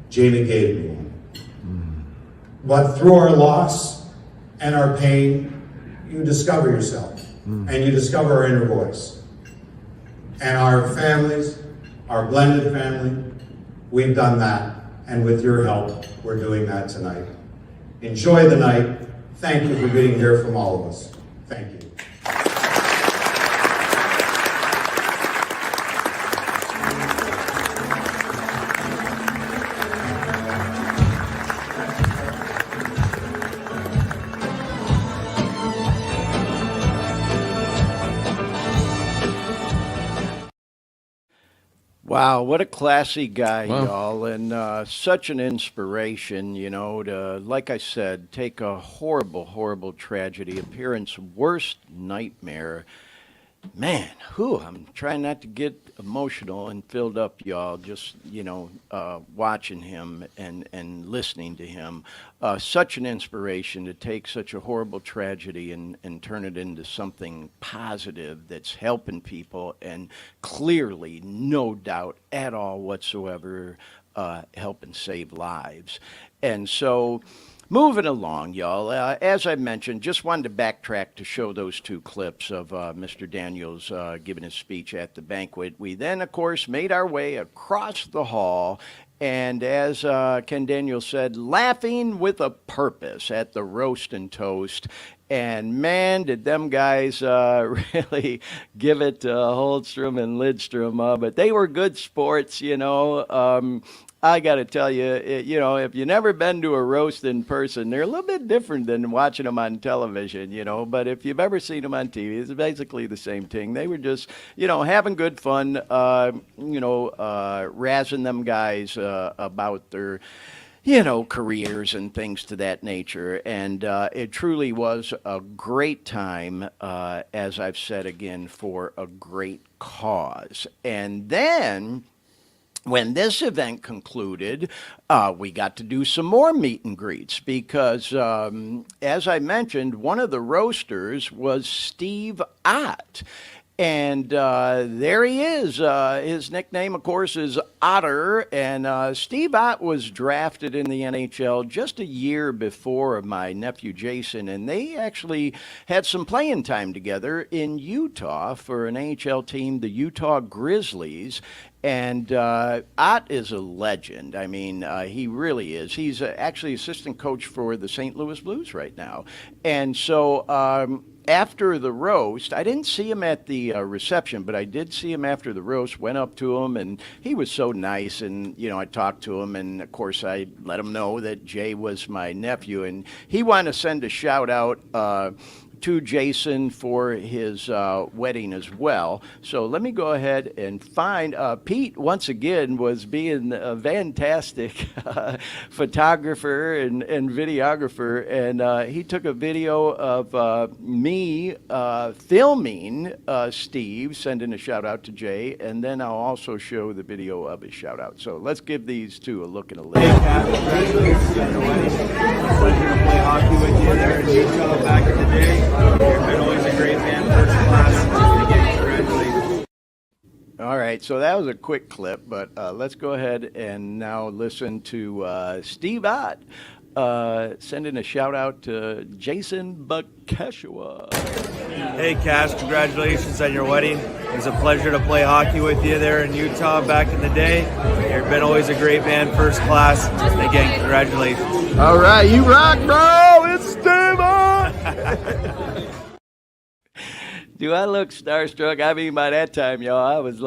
Jamie gave me one. But through our loss and our pain, you discover yourself, and you discover our inner voice. And our families, our blended family, we've done that. And with your help, we're doing that tonight. Enjoy the night. Thank you for being here from all of us. Thank you. Wow, what a classy guy, y'all, and such an inspiration, you know, to, like I said, take a horrible, horrible tragedy, a parent's worst nightmare. Man, I'm trying not to get emotional and filled up, y'all, just, you know, watching him and listening to him. Such an inspiration to take such a horrible tragedy and turn it into something positive that's helping people, and clearly, no doubt at all whatsoever, helping save lives. And so, moving along, y'all, as I mentioned, just wanted to backtrack to show those two clips of Mr. Daniels giving his speech at the banquet. We then, of course, made our way across the hall, and as Ken Daniels said, laughing with a purpose at the Roast and Toast. And man, did them guys really give it to Holstrom and Lidstrom. But they were good sports, you know. I got to tell you, you know, if you've never been to a roast in person, they're a little bit different than watching them on television, you know. But if you've ever seen them on TV, it's basically the same thing. They were just, you know, having good fun, razzing them guys about their, you know, careers and things to that nature. And it truly was a great time, as I've said again, for a great cause. And then when this event concluded, we got to do some more meet and greets because, as I mentioned, one of the roasters was Steve Ott. And there he is. His nickname, of course, is Otter. And Steve Ott was drafted in the NHL just a year before my nephew Jason. And they actually had some playing time together in Utah for an NHL team, the Utah Grizzlies. And Ott is a legend. I mean, he really is. He's actually assistant coach for the St. Louis Blues right now. And so after the roast, I didn't see him at the reception, but I did see him after the roast, went up to him, and he was so nice. And, you know, I talked to him, and, of course, I let him know that Jay was my nephew. And he wanted to send a shout-out to Jason for his wedding as well. So let me go ahead and find Pete once again was being a fantastic photographer and videographer, and he took a video of me filming Steve, sending a shout out to Jay, and then I'll also show the video of his shout out. So let's give these two a look and a listen. Hey, Kat, congratulations on your wedding. Pleasure to play hockey with you there in Utah back in the day. You've been always a great man, first class. Again, congratulations. All right, so that was a quick clip, but let's go ahead and now listen to Steve Ott sending a shout out to Jason Bakeshua. Hey, Cash, congratulations on your wedding. It was a pleasure to play hockey with you there in Utah back in the day. You've been always a great man, first class. Again, congratulations. All right, you rock, bro. It's Steve Ott. Do I look starstruck? I mean, by that time, y'all, I was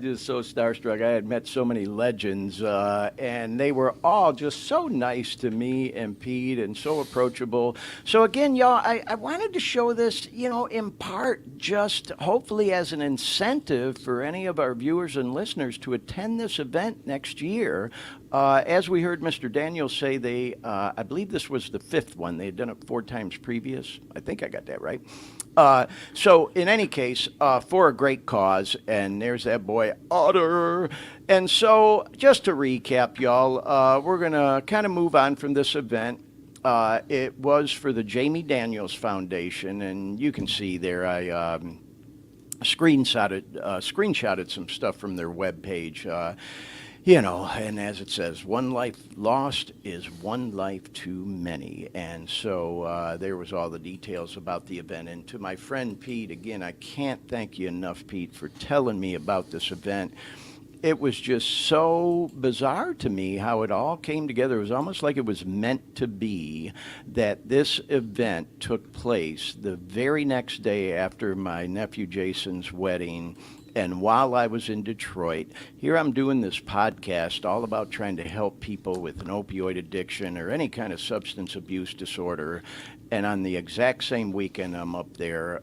just so starstruck. I had met so many legends, and they were all just so nice to me and Pete and so approachable. So again, y'all, I wanted to show this, you know, in part just hopefully as an incentive for any of our viewers and listeners to attend this event next year. As we heard Mr. Daniels say, I believe this was the fifth one. They had done it 4 times previous. I think I got that right. So in any case, for a great cause, and there's that boy Otter. And so just to recap, y'all, we're going to kind of move on from this event. It was for the Jamie Daniels Foundation, and you can see there I screenshotted some stuff from their webpage. You know, and as it says, one life lost is one life too many. And so there was all the details about the event. And to my friend Pete, again, I can't thank you enough, Pete, for telling me about this event. It was just so bizarre to me how it all came together. It was almost like it was meant to be that this event took place the very next day after my nephew Jason's wedding. And while I was in Detroit, here I'm doing this podcast all about trying to help people with an opioid addiction or any kind of substance abuse disorder. And on the exact same weekend I'm up there,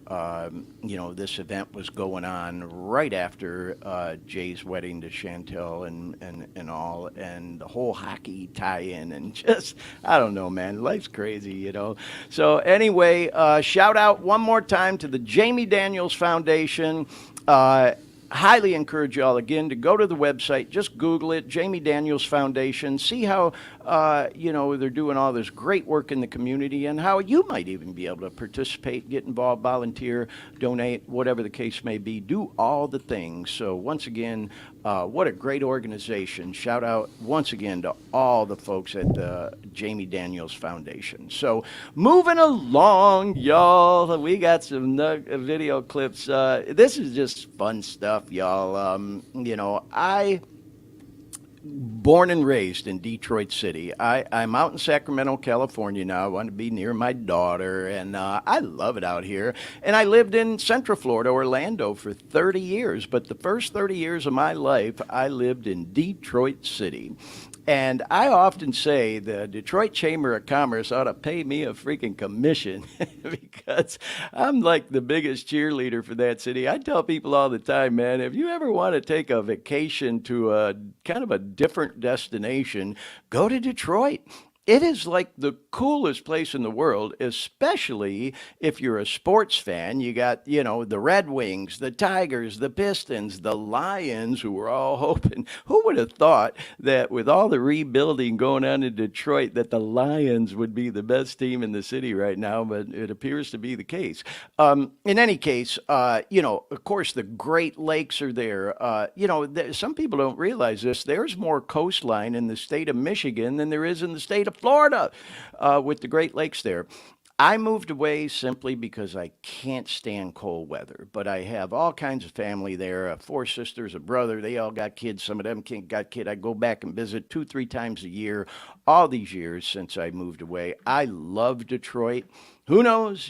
you know, this event was going on right after Jay's wedding to Chantel and all, and the whole hockey tie-in, and just, I don't know, man, life's crazy, you know. So anyway, shout out one more time to the Jamie Daniels Foundation. Highly encourage y'all again to go to the website, just Google it, Jamie Daniels Foundation, see how you know, they're doing all this great work in the community, and how you might even be able to participate, get involved, volunteer, donate, whatever the case may be, do all the things. So once again, what a great organization. Shout out once again to all the folks at the Jamie Daniels Foundation. So moving along, y'all, we got some video clips. This is just fun stuff, y'all. You know, born and raised in Detroit City. I'm out in Sacramento, California now. I want to be near my daughter, and I love it out here. And I lived in Central Florida, Orlando, for 30 years. But the first 30 years of my life, I lived in Detroit City. And I often say the Detroit Chamber of Commerce ought to pay me a freaking commission because I'm like the biggest cheerleader for that city. I tell people all the time, man, if you ever want to take a vacation to a kind of a different destination, go to Detroit. It is like the coolest place in the world, especially if you're a sports fan. You got, the Red Wings, the Tigers, the Pistons, the Lions, who were all hoping. Who would have thought that with all the rebuilding going on in Detroit, that the Lions would be the best team in the city right now? But it appears to be the case. In any case, of course, the Great Lakes are there. Some people don't realize this. There's more coastline in the state of Michigan than there is in the state of Florida, with the Great Lakes there. I moved away simply because I can't stand cold weather, but I have all kinds of family there, 4 sisters, a brother. They all got kids. Some of them got kids. I go back and visit 2-3 times a year, all these years since I moved away. I love Detroit. Who knows?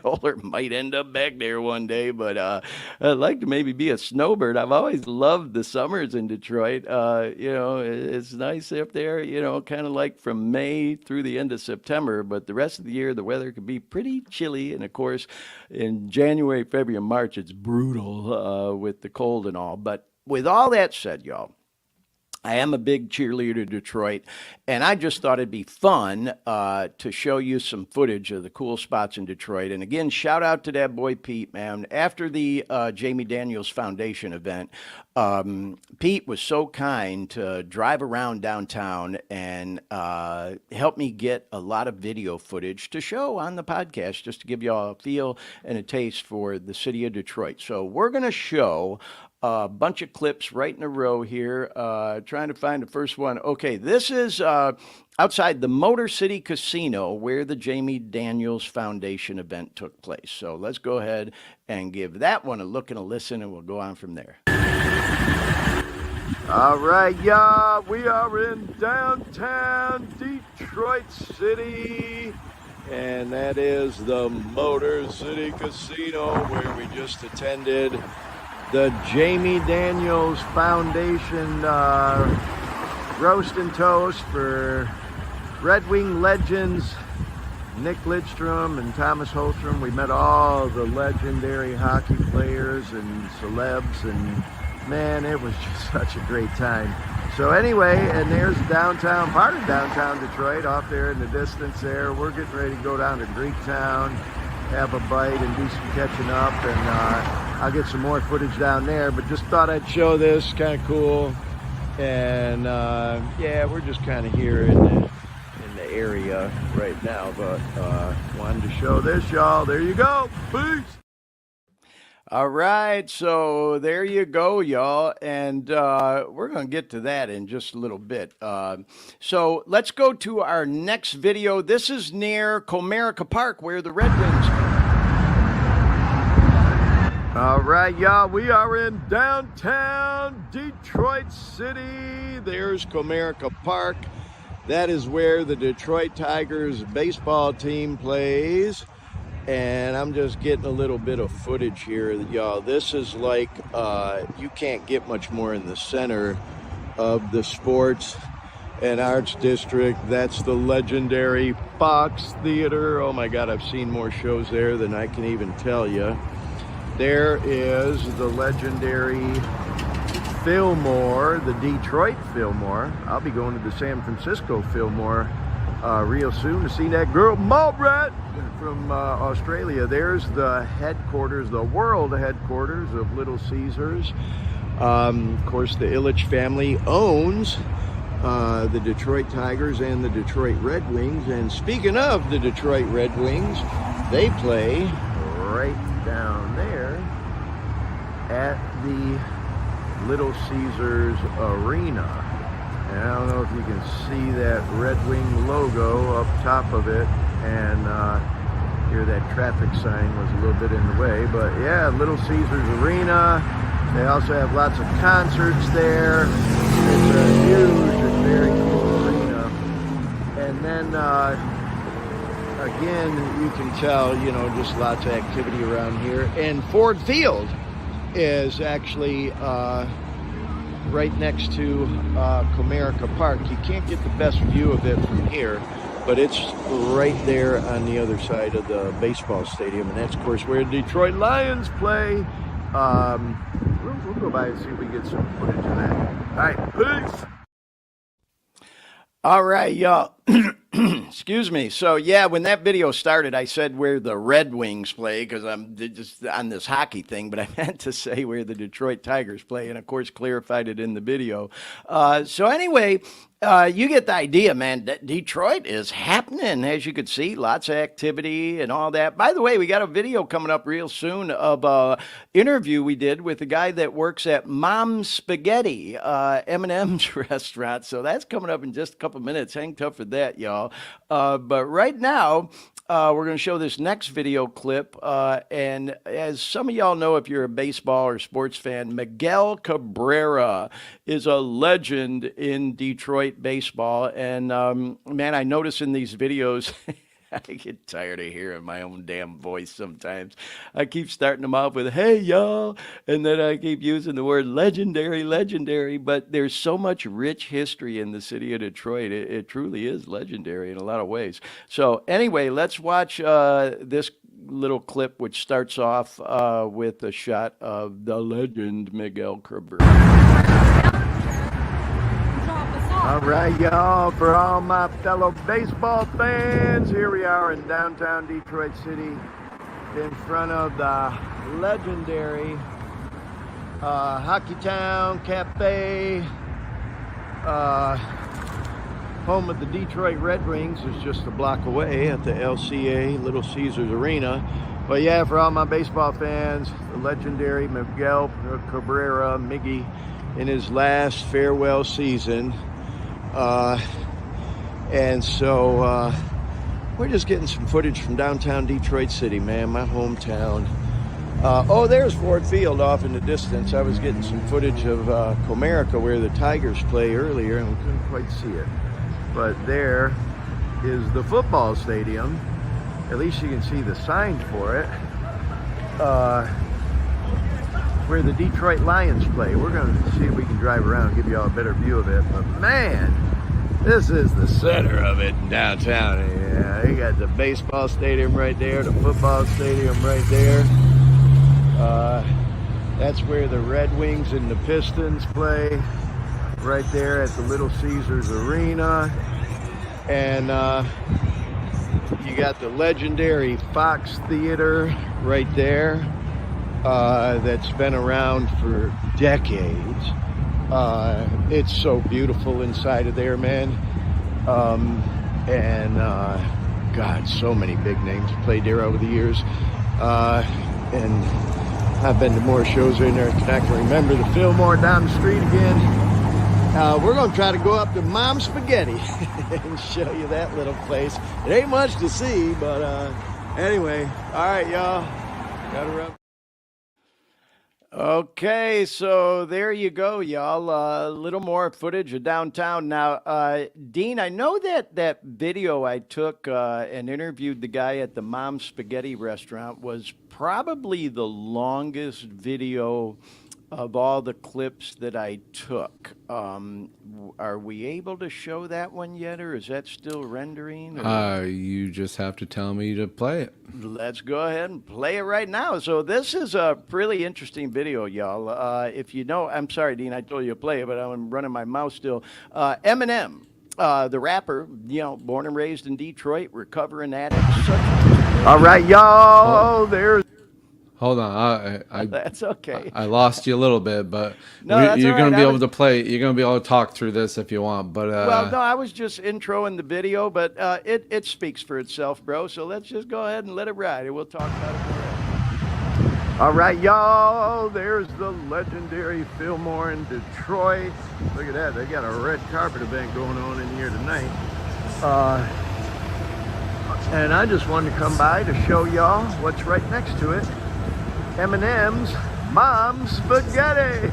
Or might end up back there one day, but I'd like to maybe be a snowbird. I've always loved the summers in Detroit. It's nice up there, kind of like from May through the end of September, but the rest of the year, the weather can be pretty chilly. And of course, in January, February, and March, it's brutal with the cold and all. But with all that said, y'all, I am a big cheerleader of Detroit, and I just thought it'd be fun to show you some footage of the cool spots in Detroit. And again, shout out to that boy Pete, man. After the Jamie Daniels Foundation event, Pete was so kind to drive around downtown and help me get a lot of video footage to show on the podcast, just to give you all a feel and a taste for the city of Detroit. So we're going to show a bunch of clips right in a row here, trying to find the first one. Okay, this is outside the Motor City Casino where the Jamie Daniels Foundation event took place. So let's go ahead and give that one a look and a listen, and we'll go on from there. All right, y'all, we are in downtown Detroit City, and that is the Motor City Casino where we just attended the Jamie Daniels Foundation roast and toast for Red Wing legends Nick Lidstrom and Thomas Holstrom. We met all the legendary hockey players and celebs, and man, it was just such a great time. So anyway, and there's downtown, part of downtown Detroit off there in the distance there. We're getting ready to go down to Greektown, have a bite and do some catching up, and I'll get some more footage down there, but just thought I'd show this, kind of cool. And we're just kind of here in the area right now, but wanted to show this, y'all. There you go. Peace. All right, so there you go, y'all, and we're going to get to that in just a little bit. So let's go to our next video. This is near Comerica Park, where the Red Wings are. All right, y'all, we are in downtown Detroit City. There's Comerica Park. That is where the Detroit Tigers baseball team plays. And I'm just getting a little bit of footage here, y'all. This is like, you can't get much more in the center of the sports and arts district. That's the legendary Fox Theater. Oh my God, I've seen more shows there than I can even tell you. There is the legendary Fillmore, the Detroit Fillmore. I'll be going to the San Francisco Fillmore real soon to see that girl Malbrat from Australia. There's the headquarters, the world headquarters of Little Caesars. Of course, the Ilitch family owns the Detroit Tigers and the Detroit Red Wings. And speaking of the Detroit Red Wings, they play right down there at the Little Caesars Arena. And I don't know if you can see that Red Wing logo up top of it, and here that traffic sign was a little bit in the way, but yeah, Little Caesars Arena. They also have lots of concerts there. It's a huge and very cool arena. And then, again, you can tell, you know, just lots of activity around here. And Ford Field is actually right next to Comerica Park. You can't get the best view of it from here, but it's right there on the other side of the baseball stadium. And that's, of course, where the Detroit Lions play. We'll go by and see if we get some footage of that. All right, peace. All right, y'all. Excuse me. So, yeah, when that video started, I said where the Red Wings play because I'm just on this hockey thing, but I meant to say where the Detroit Tigers play, and, of course, clarified it in the video. So, anyway, you get the idea, man. Detroit is happening, as you could see. Lots of activity and all that. By the way, we got a video coming up real soon of an interview we did with a guy that works at Mom's Spaghetti, M&M's restaurant. So that's coming up in just a couple minutes. Hang tough for that, y'all. But right now, we're going to show this next video clip. And as some of y'all know, if you're a baseball or sports fan, Miguel Cabrera is a legend in Detroit baseball. And man, I notice in these videos, I get tired of hearing my own damn voice sometimes. I keep starting them off with, hey, y'all, and then I keep using the word legendary, legendary, but there's so much rich history in the city of Detroit. It truly is legendary in a lot of ways. So anyway, let's watch this little clip, which starts off with a shot of the legend Miguel Cabrera. All right, y'all, for all my fellow baseball fans, here we are in downtown Detroit City in front of the legendary Hockey Town Cafe. Home of the Detroit Red Wings is just a block away at the LCA, Little Caesars Arena. But yeah, for all my baseball fans, the legendary Miguel Cabrera, Miggy, in his last farewell season. And so we're just getting some footage from downtown Detroit City, man, my hometown. Oh, there's Ford Field off in the distance. I was getting some footage of Comerica where the Tigers play earlier, and we couldn't quite see it. But there is the football stadium. At least you can see the sign for it. Where the Detroit Lions play. We're going to see if we can drive around and give you all a better view of it. But man, this is the center of it in downtown. Yeah, you got the baseball stadium right there, the football stadium right there. That's where the Red Wings and the Pistons play, right there at the Little Caesars Arena. And you got the legendary Fox Theater right there. That's been around for decades. It's so beautiful inside of there, man. God, so many big names played there over the years. And I've been to more shows in there than I can remember. The Fillmore down the street again. We're going to try to go up to Mom's Spaghetti and show you that little place. It ain't much to see, but anyway. All right, y'all. Got to run. Okay, so there you go, y'all. A little more footage of downtown. Now, Dean, I know that video I took and interviewed the guy at the Mom's Spaghetti restaurant was probably the longest video of all the clips that I took. Are we able to show that one yet, or is that still rendering? You just have to tell me to play it. Let's go ahead and play it right now. So this is a really interesting video, y'all. If you know, I'm sorry, Dean, I told you to play it, but I'm running my mouth still. Eminem, the rapper, you know, born and raised in Detroit, recovering addict. All right, y'all, there's... Hold on, that's okay. I lost you a little bit, but no, you're going to be able to play. You're going to be able to talk through this if you want. But well, no, I was just introing the video, but it speaks for itself, bro. So let's just go ahead and let it ride, and we'll talk about it more. All right, y'all. There's the legendary Fillmore in Detroit. Look at that. They got a red carpet event going on in here tonight. And I just wanted to come by to show y'all what's right next to it. Eminem's Mom's Spaghetti.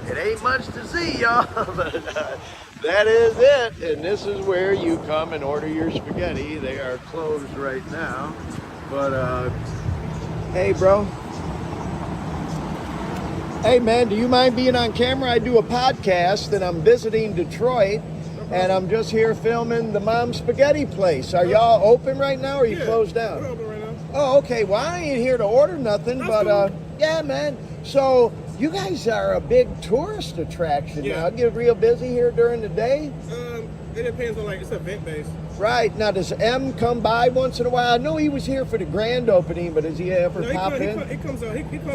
It ain't much to see, y'all, but that is it. And this is where you come and order your spaghetti. They are closed right now. But, hey, bro. Hey, man, do you mind being on camera? I do a podcast, and I'm visiting Detroit, and I'm just here filming the Mom Spaghetti place. Are y'all open right now, or are you closed down? We're open right now. Oh, okay. Well, I ain't here to order nothing, but yeah, man. So you guys are a big tourist attraction now. Get real busy here during the day? It depends on, like, it's event based. Right. Now, does M come by once in a while? I know he was here for the grand opening, but does he ever pop in? He comes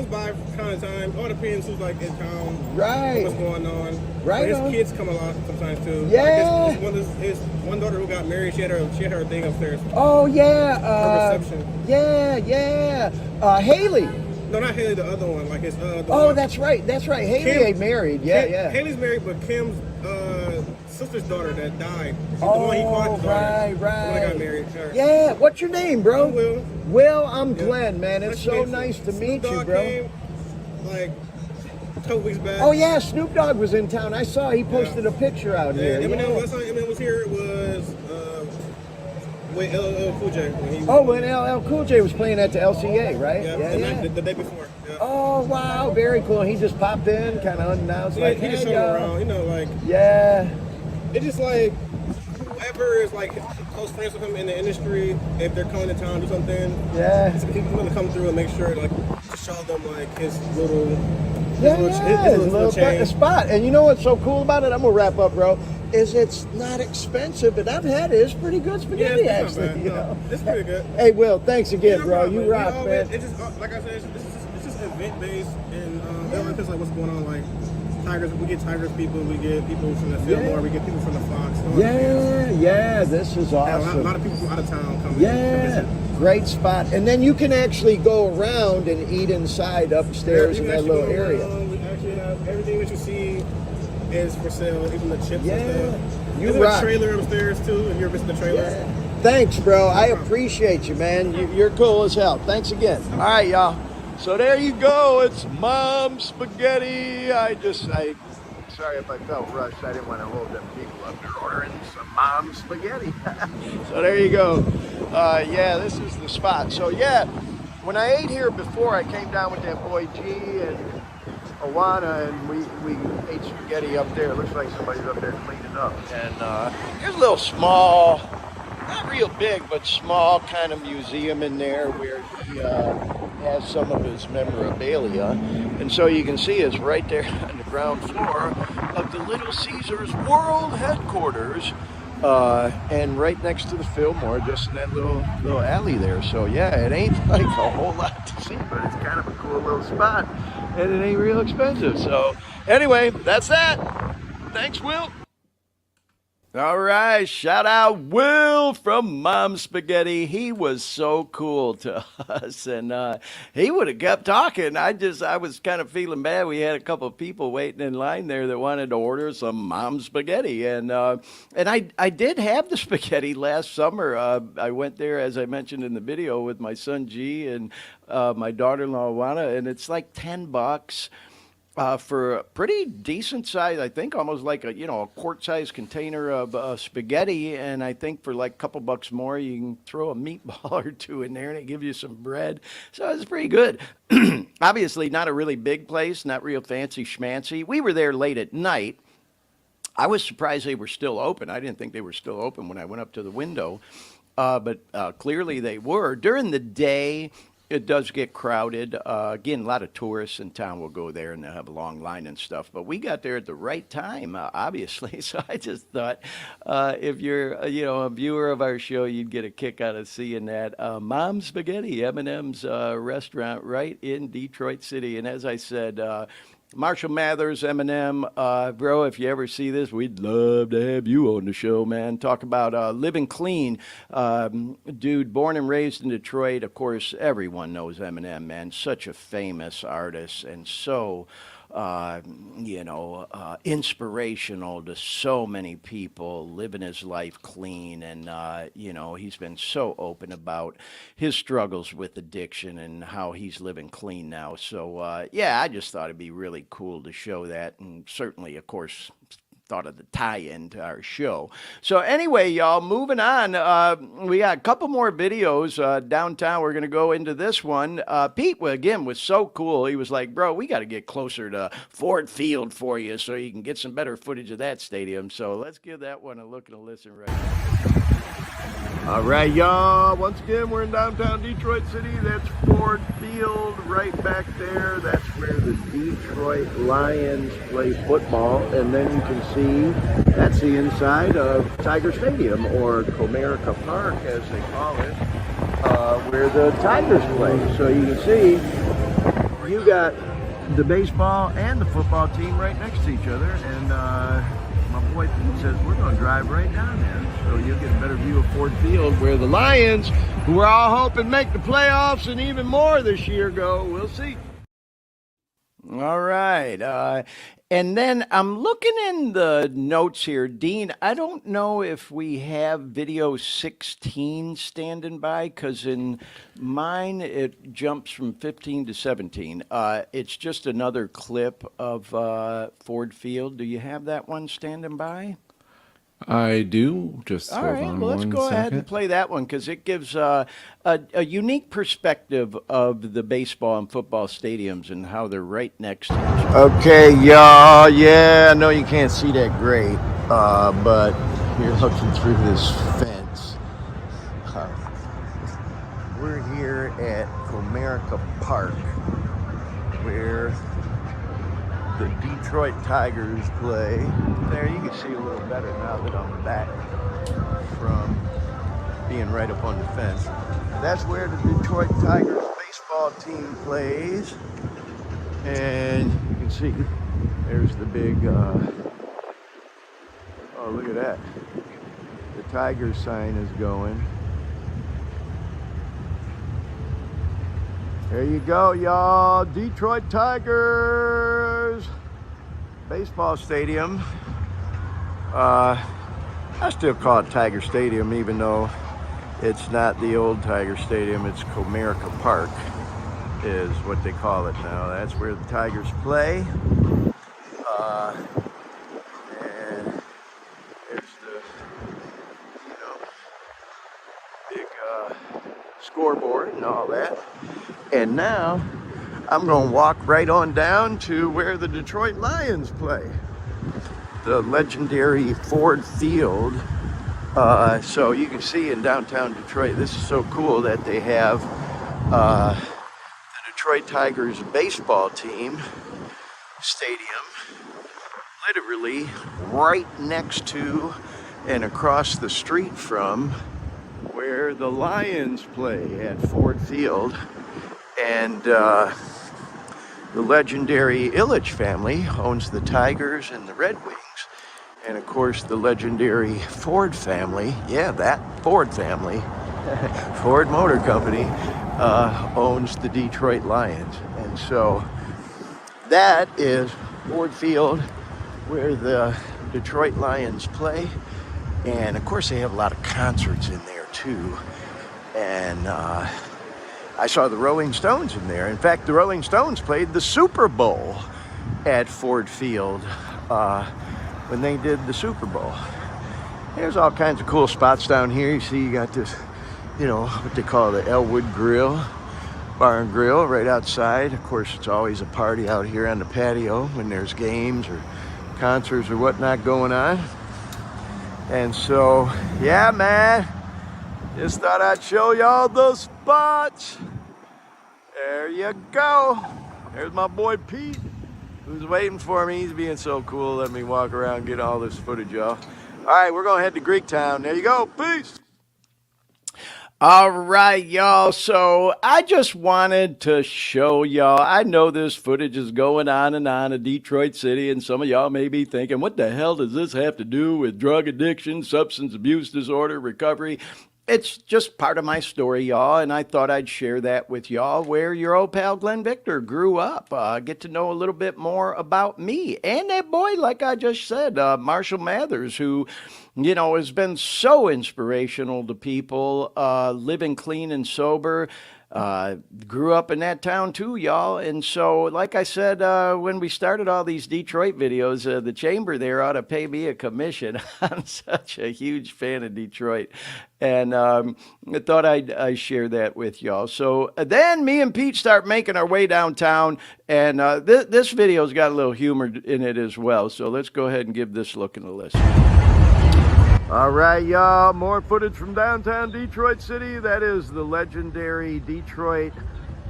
by from time to time. All depends who's, like, in town. Right. What's going on. Right. His kids come a lot sometimes, too. Yeah. Like his one daughter who got married, she had her thing upstairs. Oh, yeah. Her reception. Yeah. Haley. No, not Haley, the other one. Like, it's, that's right. Haley ain't married. Yeah. Haley's married, but Kim's sister's daughter that died. The Oh, one he caught the daughter. right. The one that got married. Her. Yeah, what's your name, bro? I'm Will. Will, I'm Glenn, man. It's so nice to meet you, bro. Came, like, a couple weeks back. Oh, yeah, Snoop Dogg was in town. I saw he posted a picture out here. Last time Eminem was here, it was with LL Cool J. When LL Cool J was playing at the LCA, right? Yeah. The day before. Yeah. Oh, wow, very cool. He just popped in, kind of unannounced, Yeah, like, he just hey, hung y'all. around, you know, like. Yeah. It's just like whoever is like close friends with him in the industry, if they're coming to town to do something, he's gonna come through and make sure, like, to show them like his little, his little change. spot. And you know what's so cool about it? I'm gonna wrap up, bro. Is it's not expensive, and I've had it. It's pretty good spaghetti, it's not actually. bad. You know? It's pretty good. Hey, Will, thanks again, Yeah, bro. no You problem. rock, man. It's just like I said, it's just event based, and everyone thinks like what's going on, like. Tigers, we get Tigers people, we get people from the Fillmore, we get people from the Fox. Yeah, this is awesome. A lot of people from out of town come in. Yeah, great spot. And then you can actually go around and eat inside upstairs in that little area. We actually have everything that you see is for sale, even the chips and stuff. You There's rock. a trailer upstairs too, if you're visiting the trailer. Yeah. Thanks, bro. I appreciate you, man. You're cool as hell. Thanks again. All right, y'all. So there you go. It's Mom Spaghetti. Sorry if I felt rushed. I didn't want to hold them people up there ordering some Mom Spaghetti. So there you go. Yeah, this is the spot. So yeah, when I ate here before, I came down with that boy G and Awana, and we ate spaghetti up there. It looks like somebody's up there cleaning up. And there's a little small, not real big, but small kind of museum in there where he has some of his memorabilia. And so you can see it's right there on the ground floor of the Little Caesars World Headquarters. And right next to the Fillmore, just in that little alley there. So yeah, it ain't like a whole lot to see, but it's kind of a cool little spot. And it ain't real expensive. So anyway, that's that. Thanks, Will. All right, shout out Will from Mom Spaghetti. He was so cool to us, and he would have kept talking. I was kind of feeling bad. We had a couple of people waiting in line there that wanted to order some Mom Spaghetti, and I did have the spaghetti last summer. I went there, as I mentioned in the video, with my son G and my daughter-in-law Wana, and it's like $10. For a pretty decent size, I think almost like a quart-sized container of spaghetti, and I think for like a couple bucks more, you can throw a meatball or two in there, and it gives you some bread. So it's pretty good. Obviously, not a really big place, not real fancy schmancy. We were there late at night. I was surprised they were still open. I didn't think they were still open when I went up to the window, but clearly they were. During the day, it does get crowded. Again, a lot of tourists in town will go there and they'll have a long line and stuff. But we got there at the right time, obviously. So I just thought if you're, a viewer of our show, you'd get a kick out of seeing that. Mom Spaghetti, M&M's restaurant right in Detroit City. And as I said, Marshall Mathers, Eminem, bro, if you ever see this, we'd love to have you on the show, man. Talk about living clean. Dude, born and raised in Detroit. Of course, everyone knows Eminem, man. Such a famous artist and so inspirational to so many people living his life clean. And, he's been so open about his struggles with addiction and how he's living clean now. So, I just thought it'd be really cool to show that. And certainly, of course, thought of the tie-in to our show. So anyway, y'all, moving on. We got a couple more videos downtown. We're going to go into this one. Pete, again, was so cool. He was like, bro, we got to get closer to Ford Field for you so you can get some better footage of that stadium. So let's give that one a look and a listen right now. All right, y'all. Once again, we're in downtown Detroit City. That's Ford Field right back there. That's where the Detroit Lions play football. And then you can see that's the inside of Tiger Stadium, or Comerica Park, as they call it, where the Tigers play. So you can see you got the baseball and the football team right next to each other. And my boy Pete says we're going to drive right down there. So you'll get a better view of Ford Field, where the Lions, who we're all hoping make the playoffs and even more this year, go. We'll see. All right. And then I'm looking in the notes here. Dean, I don't know if we have video 16 standing by, because in mine it jumps from 15 to 17. It's just another clip of Ford Field. Do you have that one standing by? I do. Just all hold right. on Well, let's one go ahead and second. play that one, because it gives a unique perspective of the baseball and football stadiums and how they're right next to each other. Okay, y'all. Yeah, I know you can't see that great, but you're looking through this fence. We're here at Comerica Park, where the Detroit Tigers play. There, you can see a little better now that I'm back from being right up on the fence. That's where the Detroit Tigers baseball team plays. And you can see there's the big, oh, look at that. The Tigers sign is going. There you go, y'all. Detroit Tigers baseball stadium. I still call it Tiger Stadium, even though it's not the old Tiger Stadium. It's Comerica Park is what they call it now. That's where the Tigers play. And there's the, big scoreboard and all that. And now I'm going to walk right on down to where the Detroit Lions play, the legendary Ford Field. So you can see in downtown Detroit, this is so cool that they have the Detroit Tigers baseball team stadium literally right next to and across the street from where the Lions play at Ford Field. And the legendary Ilitch family owns the Tigers and the Red Wings. And of course, the legendary Ford family, that Ford family, Ford Motor Company, owns the Detroit Lions. And so that is Ford Field, where the Detroit Lions play. And of course, they have a lot of concerts in there too. And I saw the Rolling Stones in there. In fact, the Rolling Stones played the Super Bowl at Ford Field when they did the Super Bowl. There's all kinds of cool spots down here. You see, you got this, what they call the Elwood Grill, Bar and Grill right outside. Of course, it's always a party out here on the patio when there's games or concerts or whatnot going on. And so, man, just thought I'd show y'all those spots. There you go. There's my boy Pete, who's waiting for me. He's being so cool. Let me walk around and get all this footage, y'all. All right, we're going to head to Greektown. There you go. Peace. All right, y'all. So I just wanted to show y'all. I know this footage is going on and on in Detroit City, and some of y'all may be thinking, what the hell does this have to do with drug addiction, substance abuse disorder, recovery? it's just part of my story, y'all, and I thought I'd share that with y'all, where your old pal Glenn Victor grew up. Get to know a little bit more about me and that boy, like I just said, Marshall Mathers, who, you know, has been so inspirational to people, living clean and sober. Grew up in that town too, y'all. And so, like I said, when we started all these Detroit videos, the chamber there ought to pay me a commission. I'm such a huge fan of Detroit. And I thought I'd share that with y'all. So then me and Pete start making our way downtown. And this video's got a little humor in it as well. So let's go ahead and give this look and a listen. All right, y'all, more footage from downtown Detroit City. That is the legendary Detroit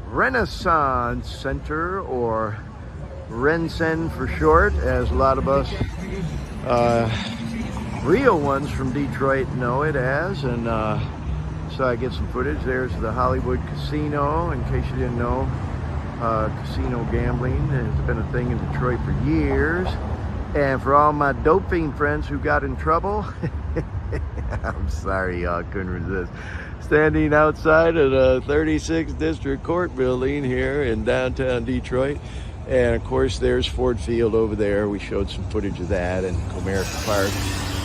Renaissance Center, or RenCen for short, as a lot of us real ones from Detroit know it as. And so I get some footage. There's the Hollywood Casino, in case you didn't know. Casino gambling has been a thing in Detroit for years. And for all my dope fiend friends who got in trouble, I'm sorry, y'all, couldn't resist. Standing outside of the 36th District Court building here in downtown Detroit. And of course, there's Ford Field over there. We showed some footage of that, and Comerica Park,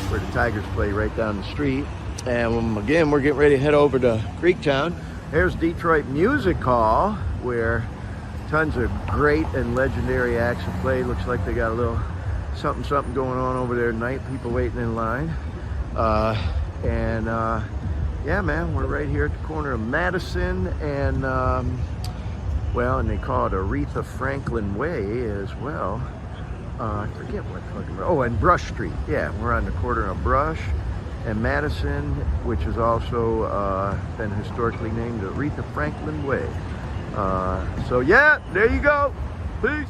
where the Tigers play, right down the street. And again, we're getting ready to head over to Greektown. There's Detroit Music Hall, where tons of great and legendary acts have played. Looks like they got a little something going on over there tonight. People waiting in line. Yeah, man, we're right here at the corner of Madison and well, and they call it Aretha Franklin Way as well. I forget what fucking, oh, and Brush Street. Yeah, we're on the corner of Brush and Madison, which is also been historically named Aretha Franklin Way. So yeah, there you go. Peace.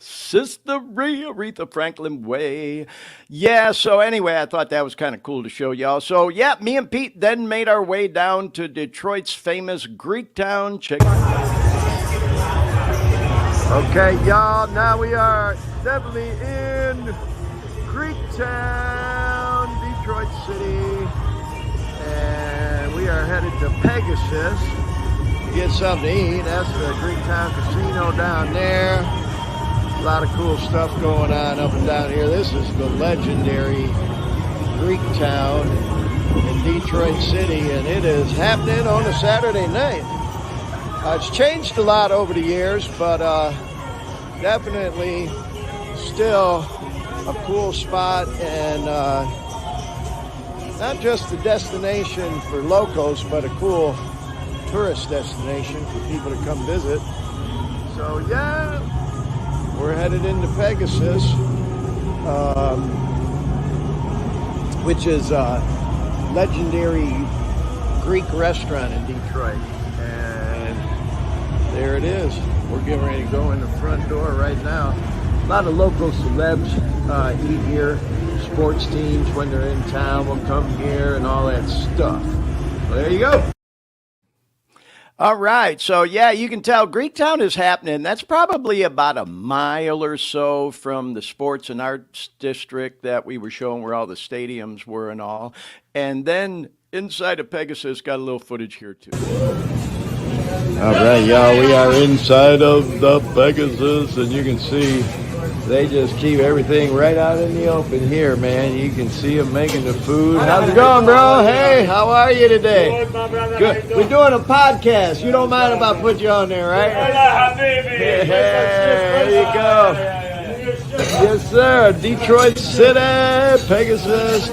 Sister Aretha Franklin Way. Yeah, so anyway, I thought that was kind of cool to show y'all. So yeah, me and Pete then made our way down to Detroit's famous Greektown. Check. Okay, y'all, now we are definitely in Greektown, Detroit City. And we are headed to Pegasus to get something to eat. That's the Greektown Casino down there. A lot of cool stuff going on up and down here. This is the legendary Greektown in Detroit City, and it is happening on a Saturday night. It's changed a lot over the years, but definitely still a cool spot, and not just a destination for locals, but a cool tourist destination for people to come visit. So yeah, we're headed into Pegasus, which is a legendary Greek restaurant in Detroit. And there it is. We're getting ready to go in the front door right now. A lot of local celebs eat here. Sports teams, when they're in town, will come here and all that stuff. Well, there you go. All right, so yeah, you can tell Greektown is happening. That's probably about a mile or so from the Sports and Arts District that we were showing, where all the stadiums were and all. And then inside of Pegasus, got a little footage here too. All right, y'all, we are inside of the Pegasus, and you can see they just keep everything right out in the open here, man. You can see them making the food. How's it going, bro? Hey, how are you today? Good. We're doing a podcast. You don't mind if I put you on there, right? Hey, there you go. Yes, sir. Detroit City, Pegasus.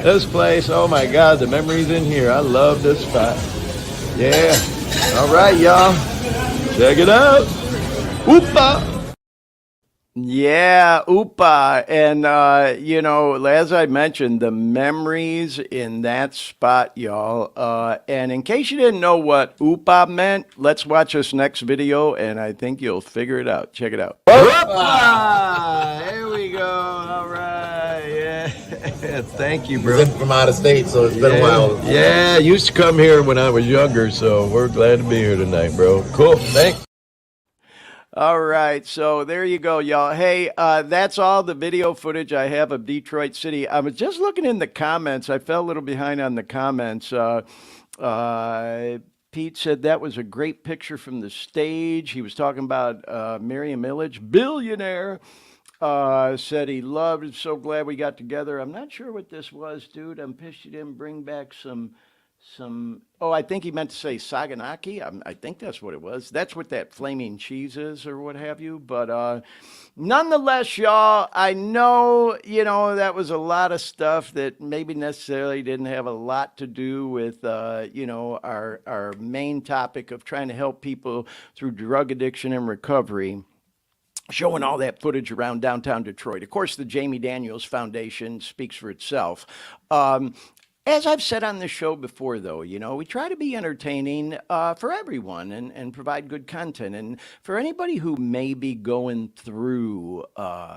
This place, oh my God, the memories in here. I love this spot. Yeah. All right, y'all. Check it out. Oopa. Yeah, Upa. And, you know, as I mentioned, the memories in that spot, y'all. And in case you didn't know what Upa meant, let's watch this next video, and I think you'll figure it out. Check it out. Upa! Here we go. All right. Yeah. Thank you, bro. From out of state, so it's been a while. Yeah, I used to come here when I was younger, so we're glad to be here tonight, bro. Cool. Thanks. All right, so there you go, y'all. Hey, that's all the video footage I have of Detroit City. I was just looking in the comments. I fell a little behind on the comments. Pete said that was a great picture from the stage. He was talking about Miriam Illich, billionaire. Said he loved it. So glad we got together. I'm not sure what this was, dude. I'm pissed you didn't bring back some. Oh, I think he meant to say Saganaki. I think that's what it was. That's what that flaming cheese is, or what have you. But nonetheless, y'all, I know that was a lot of stuff that maybe necessarily didn't have a lot to do with our main topic of trying to help people through drug addiction and recovery, showing all that footage around downtown Detroit. Of course, the Jamie Daniels Foundation speaks for itself. As I've said on this show before, though, we try to be entertaining for everyone and provide good content. And for anybody who may be going through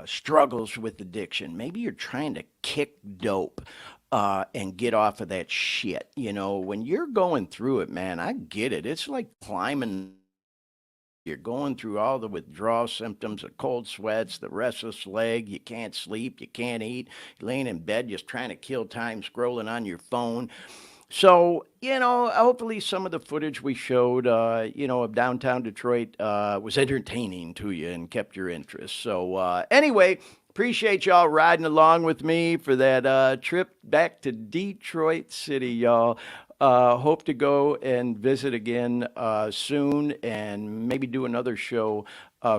struggles with addiction, maybe you're trying to kick dope and get off of that shit. When you're going through it, man, I get it. It's like climbing. You're going through all the withdrawal symptoms, the cold sweats, the restless leg, you can't sleep, you can't eat, you're laying in bed just trying to kill time scrolling on your phone. So, hopefully some of the footage we showed, of downtown Detroit was entertaining to you and kept your interest. So, anyway, appreciate y'all riding along with me for that trip back to Detroit City, y'all. Hope to go and visit again soon and maybe do another show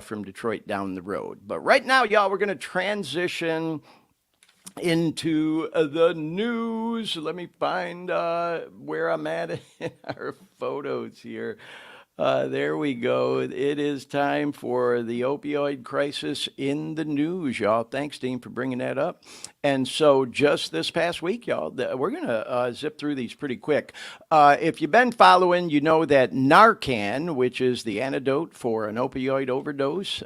from Detroit down the road. But right now, y'all, we're going to transition into the news. Let me find where I'm at in our photos here. There we go. It is time for the opioid crisis in the news, y'all. Thanks, Dean, for bringing that up. And so just this past week, y'all, we're going to zip through these pretty quick. If you've been following, you know that Narcan, which is the antidote for an opioid overdose,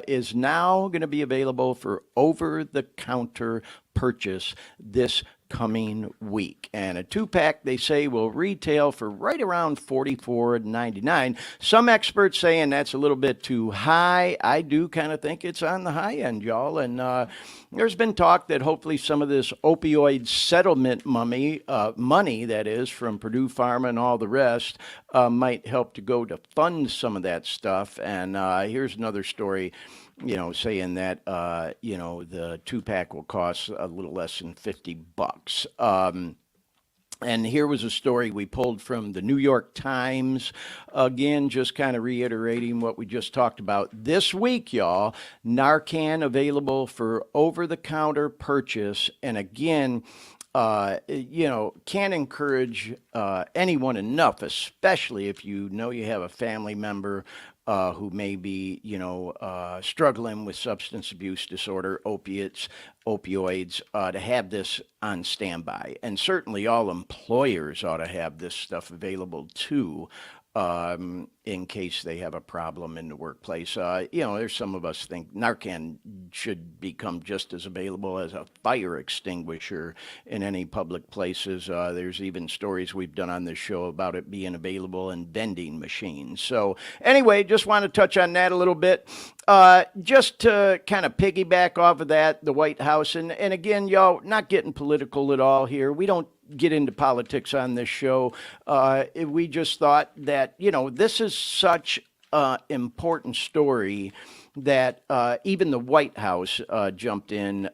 is now going to be available for over-the-counter purchase this coming week. And a 2-pack, they say, will retail for right around $44.99. Some experts saying that's a little bit too high. I do kind of think it's on the high end, y'all. And there's been talk that hopefully some of this opioid settlement money, that is, from Purdue Pharma and all the rest, might help to go to fund some of that stuff. And here's another story, saying that, the 2-pack will cost a little less than $50. And here was a story we pulled from the New York Times. Again, just kind of reiterating what we just talked about. This week, y'all, Narcan available for over-the-counter purchase. And again, can't encourage anyone enough, especially if you know you have a family member who may be, struggling with substance abuse disorder, opiates, opioids, to have this on standby. And certainly all employers ought to have this stuff available too, in case they have a problem in the workplace. There's some of us think Narcan should become just as available as a fire extinguisher in any public places. There's even stories we've done on this show about it being available in vending machines. So anyway, just want to touch on that a little bit. Just to kind of piggyback off of that, the White House, and again, y'all, not getting political at all here. We don't get into politics on this show. We just thought that, this is such an important story that even the White House jumped in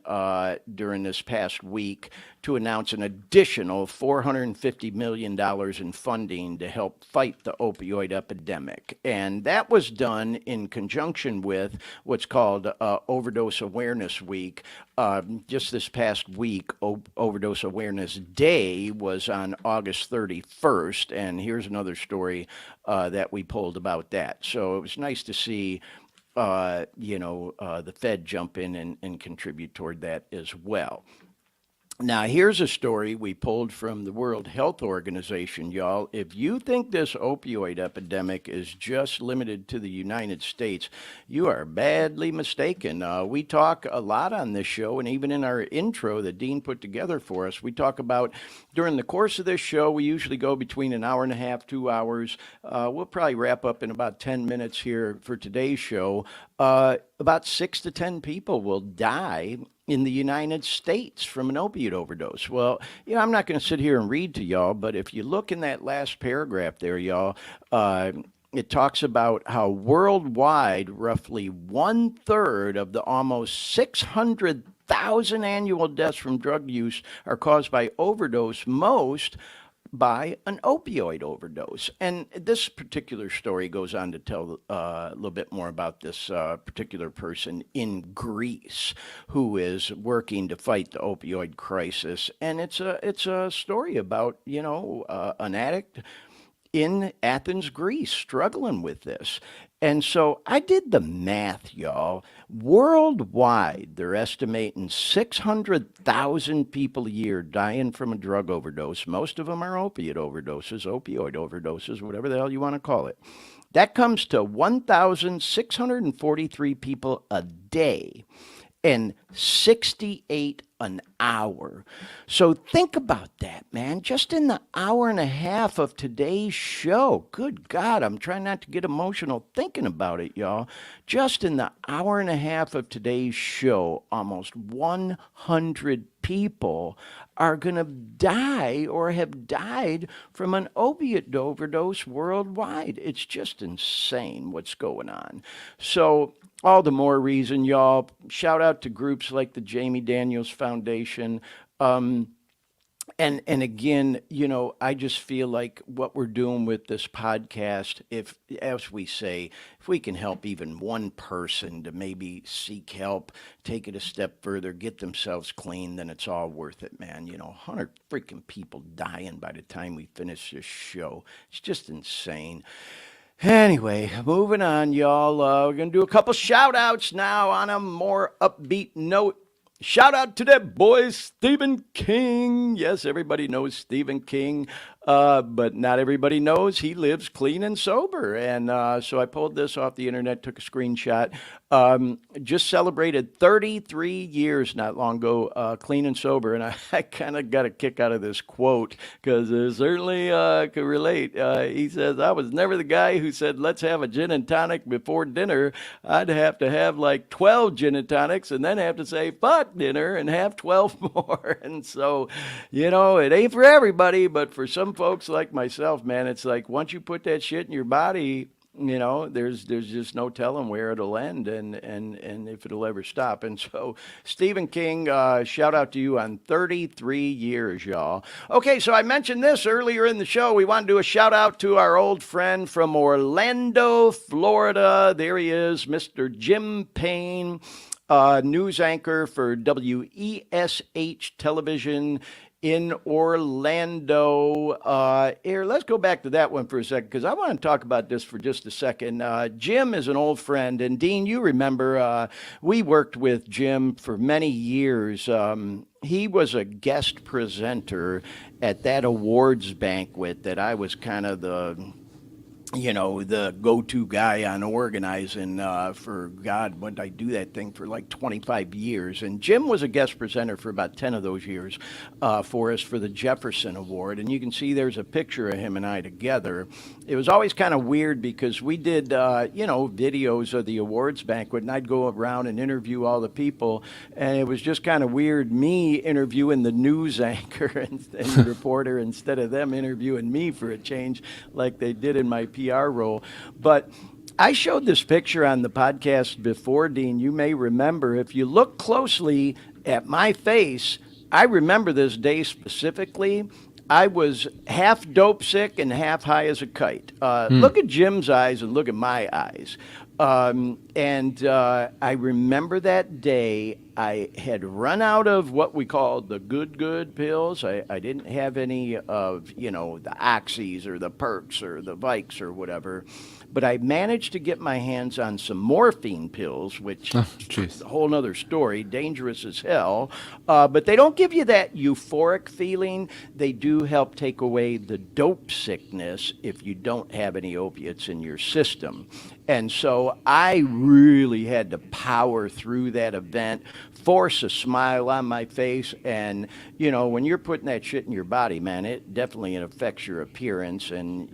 during this past week to announce an additional $450 million in funding to help fight the opioid epidemic. And that was done in conjunction with what's called Overdose Awareness Week. Just this past week, Overdose Awareness Day was on August 31st. And here's another story that we pulled about that. So it was nice to see the Fed jump in and contribute toward that as well. Now, here's a story we pulled from the World Health Organization, y'all. If you think this opioid epidemic is just limited to the United States, you are badly mistaken. We talk a lot on this show, and even in our intro that Dean put together for us, we talk about during the course of this show, we usually go between an hour and a half, 2 hours. We'll probably wrap up in about 10 minutes here for today's show. About 6 to 10 people will die in the United States from an opiate overdose. Well, I'm not going to sit here and read to y'all, but if you look in that last paragraph there, y'all, it talks about how worldwide, roughly 1/3 of the almost 600,000 annual deaths from drug use are caused by overdose, most by an opioid overdose. And this particular story goes on to tell a little bit more about this particular person in Greece who is working to fight the opioid crisis. And it's a story about, an addict in Athens, Greece, struggling with this. And so I did the math, y'all. Worldwide, they're estimating 600,000 people a year dying from a drug overdose. Most of them are opioid overdoses, whatever the hell you want to call it. That comes to 1,643 people a day and 68 an hour. So think about that, man. Just in the hour and a half of today's show, good God, I'm trying not to get emotional thinking about it, y'all. Just in the hour and a half of today's show, almost 100 people are going to die or have died from an opiate overdose worldwide. It's just insane what's going on. So all the more reason, y'all, shout out to groups like the Jamie Daniels Foundation. And again, I just feel like what we're doing with this podcast, if, as we say, if we can help even one person to maybe seek help, take it a step further, get themselves clean, then it's all worth it, man. 100 freaking people dying by the time we finish this show. It's just insane. Anyway, moving on, y'all. We're going to do a couple shout-outs now on a more upbeat note. Shout out to that boy, Stephen King. Yes, everybody knows Stephen King, but not everybody knows he lives clean and sober. And so I pulled this off the internet, took a screenshot. Just celebrated 33 years not long ago, clean and sober. And I kind of got a kick out of this quote because it certainly could relate. He says, I was never the guy who said, let's have a gin and tonic before dinner. I'd have to have like 12 gin and tonics and then have to say, fuck dinner and have 12 more. And so, it ain't for everybody, but for some folks like myself, man, it's like once you put that shit in your body, there's just no telling where it'll end and if it'll ever stop. And so Stephen King, shout out to you on 33 years, y'all. Okay, so I mentioned this earlier in the show. We want to do a shout out to our old friend from Orlando, Florida. There he is, Mr. Jim Payne. News anchor for WESH television in Orlando. Here, let's go back to that one for a second because I want to talk about this for just a second. Jim is an old friend, and Dean, you remember we worked with Jim for many years. He was a guest presenter at that awards banquet that I was kind of the go-to guy on organizing for God, when I do that thing for like 25 years. And Jim was a guest presenter for about 10 of those years for us for the Jefferson Award. And you can see there's a picture of him and I together. It was always kind of weird because we did, videos of the awards banquet, and I'd go around and interview all the people. And it was just kind of weird, me interviewing the news anchor and reporter instead of them interviewing me for a change like they did in my PR role. But I showed this picture on the podcast before, Dean. You may remember, if you look closely at my face, I remember this day specifically. I was half dope sick and half high as a kite. Look at Jim's eyes and look at my eyes. I remember that day I had run out of what we called the good pills. I didn't have any of, the oxys or the perks or the Vikes or whatever. But I managed to get my hands on some morphine pills, which is a whole nother story, dangerous as hell. But they don't give you that euphoric feeling. They do help take away the dope sickness if you don't have any opiates in your system. And so I really had to power through that event, force a smile on my face. And, when you're putting that shit in your body, man, it definitely affects your appearance. And,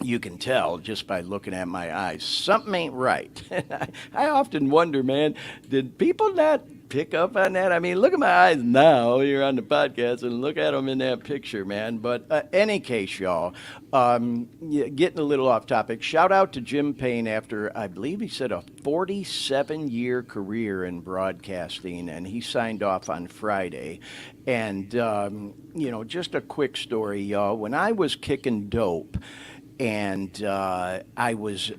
you can tell just by looking at my eyes, something ain't right. I often wonder, man, did people not pick up on that? I mean, look at my eyes now. You're on the podcast, and look at them in that picture, man. But any case, y'all, getting a little off topic. Shout out to Jim Payne after, I believe he said, a 47-year career in broadcasting, and he signed off on Friday. And, just a quick story, y'all. When I was kicking dope, and I was,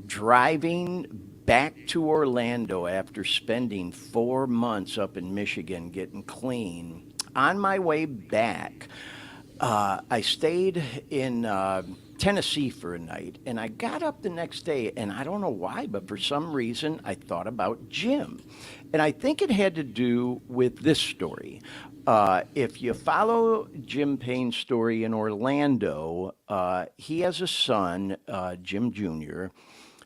driving back to Orlando after spending 4 months up in Michigan getting clean. On my way back, I stayed in Tennessee for a night, and I got up the next day, and I don't know why, but for some reason I thought about Jim. And I think it had to do with this story. If you follow Jim Payne's story in Orlando, he has a son, Jim Jr.,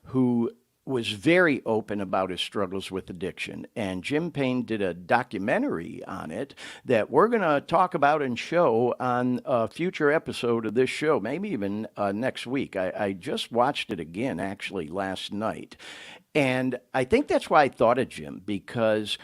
who was very open about his struggles with addiction. And Jim Payne did a documentary on it that we're going to talk about and show on a future episode of this show, maybe even next week. I just watched it again, actually, last night. And I think that's why I thought of Jim, because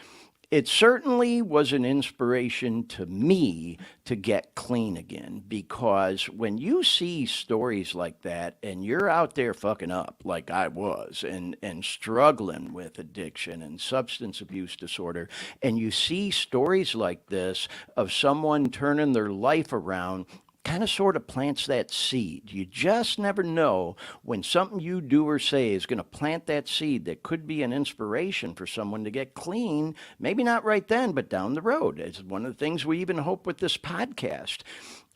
it certainly was an inspiration to me to get clean again, because when you see stories like that and you're out there fucking up like I was and struggling with addiction and substance abuse disorder, and you see stories like this of someone turning their life around, kind of sort of plants that seed. You just never know when something you do or say is going to plant that seed that could be an inspiration for someone to get clean. Maybe not right then, but down the road. It's one of the things we even hope with this podcast.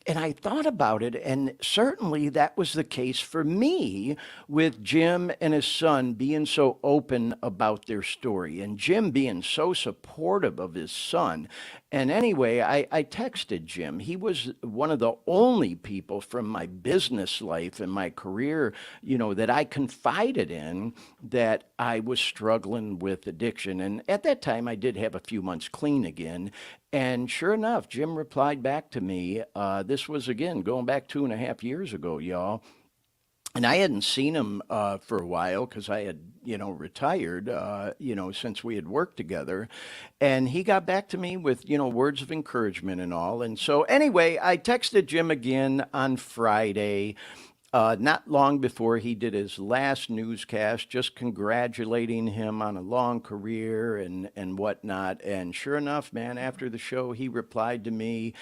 And I thought about it, and certainly that was the case for me with Jim and his son being so open about their story, and Jim being so supportive of his son. And anyway, I texted Jim. He was one of the only people from my business life and my career, that I confided in that I was struggling with addiction. And at that time, I did have a few months clean again. And sure enough, Jim replied back to me. This was, again, going back 2.5 years ago, y'all. And I hadn't seen him for a while because I had, retired, since we had worked together. And he got back to me with, words of encouragement and all. And so anyway, I texted Jim again on Friday. Not long before he did his last newscast, just congratulating him on a long career and whatnot. And sure enough, man, after the show, he replied to me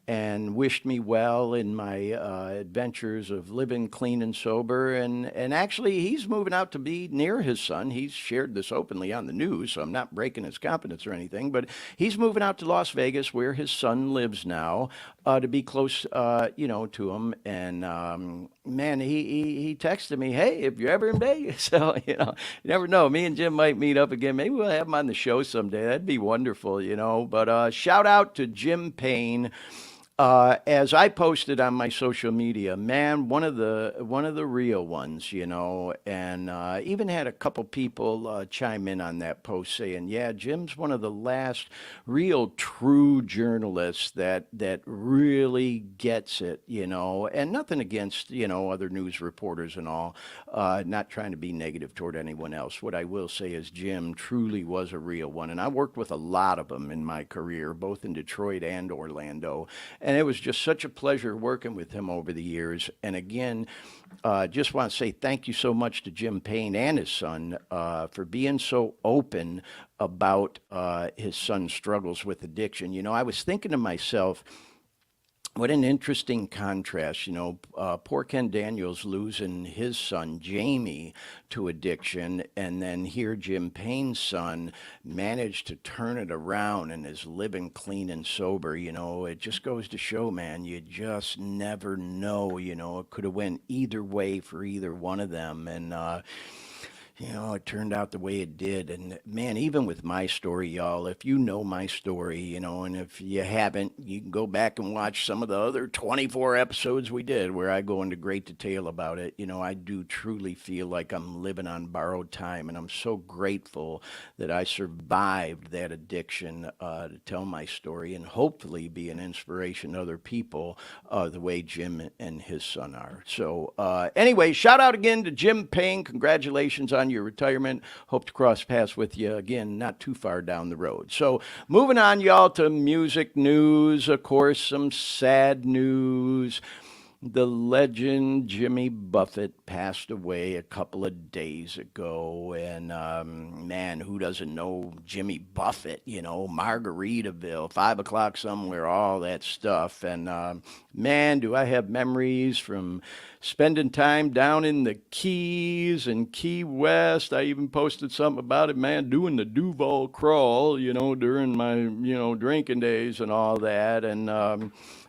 and wished me well in my adventures of living clean and sober. And actually, he's moving out to be near his son. He's shared this openly on the news, so I'm not breaking his confidence or anything. But he's moving out to Las Vegas, where his son lives now, to be close, to him. And man, he texted me, hey, if you're ever in Vegas, so, you never know. Me and Jim might meet up again. Maybe we'll have him on the show someday. That'd be wonderful, But shout out to Jim Payne. As I posted on my social media, man, one of the real ones, and even had a couple people chime in on that post saying, yeah, Jim's one of the last real true journalists that really gets it, and nothing against, other news reporters and all, not trying to be negative toward anyone else. What I will say is Jim truly was a real one, and I worked with a lot of them in my career, both in Detroit and Orlando. And it was just such a pleasure working with him over the years. And again, just want to say thank you so much to Jim Payne and his son for being so open about his son's struggles with addiction. I was thinking to myself, what an interesting contrast, you know. Poor Ken Daniels losing his son Jamie to addiction, and then here Jim Payne's son managed to turn it around and is living clean and sober. You know, it just goes to show, man, you just never know. You know, it could have went either way for either one of them, and you know, it turned out the way it did. And man, even with my story, y'all, if you know my story, you know, and if you haven't, you can go back and watch some of the other 24 episodes we did where I go into great detail about it. You know, I do truly feel like I'm living on borrowed time. And I'm so grateful that I survived that addiction to tell my story and hopefully be an inspiration to other people the way Jim and his son are. So anyway, shout out again to Jim Payne. Congratulations on your retirement. Hope to cross paths with you again, not too far down the road. So moving on, y'all, to music news. Of course, some sad news. The legend Jimmy Buffett passed away a couple of days ago. And man, who doesn't know Jimmy Buffett? You know, Margaritaville, 5 o'clock somewhere, all that stuff. And man, do I have memories from spending time down in the Keys and Key West. I even posted something about it, man, doing the Duval crawl, you know, during my, you know, drinking days and all that. And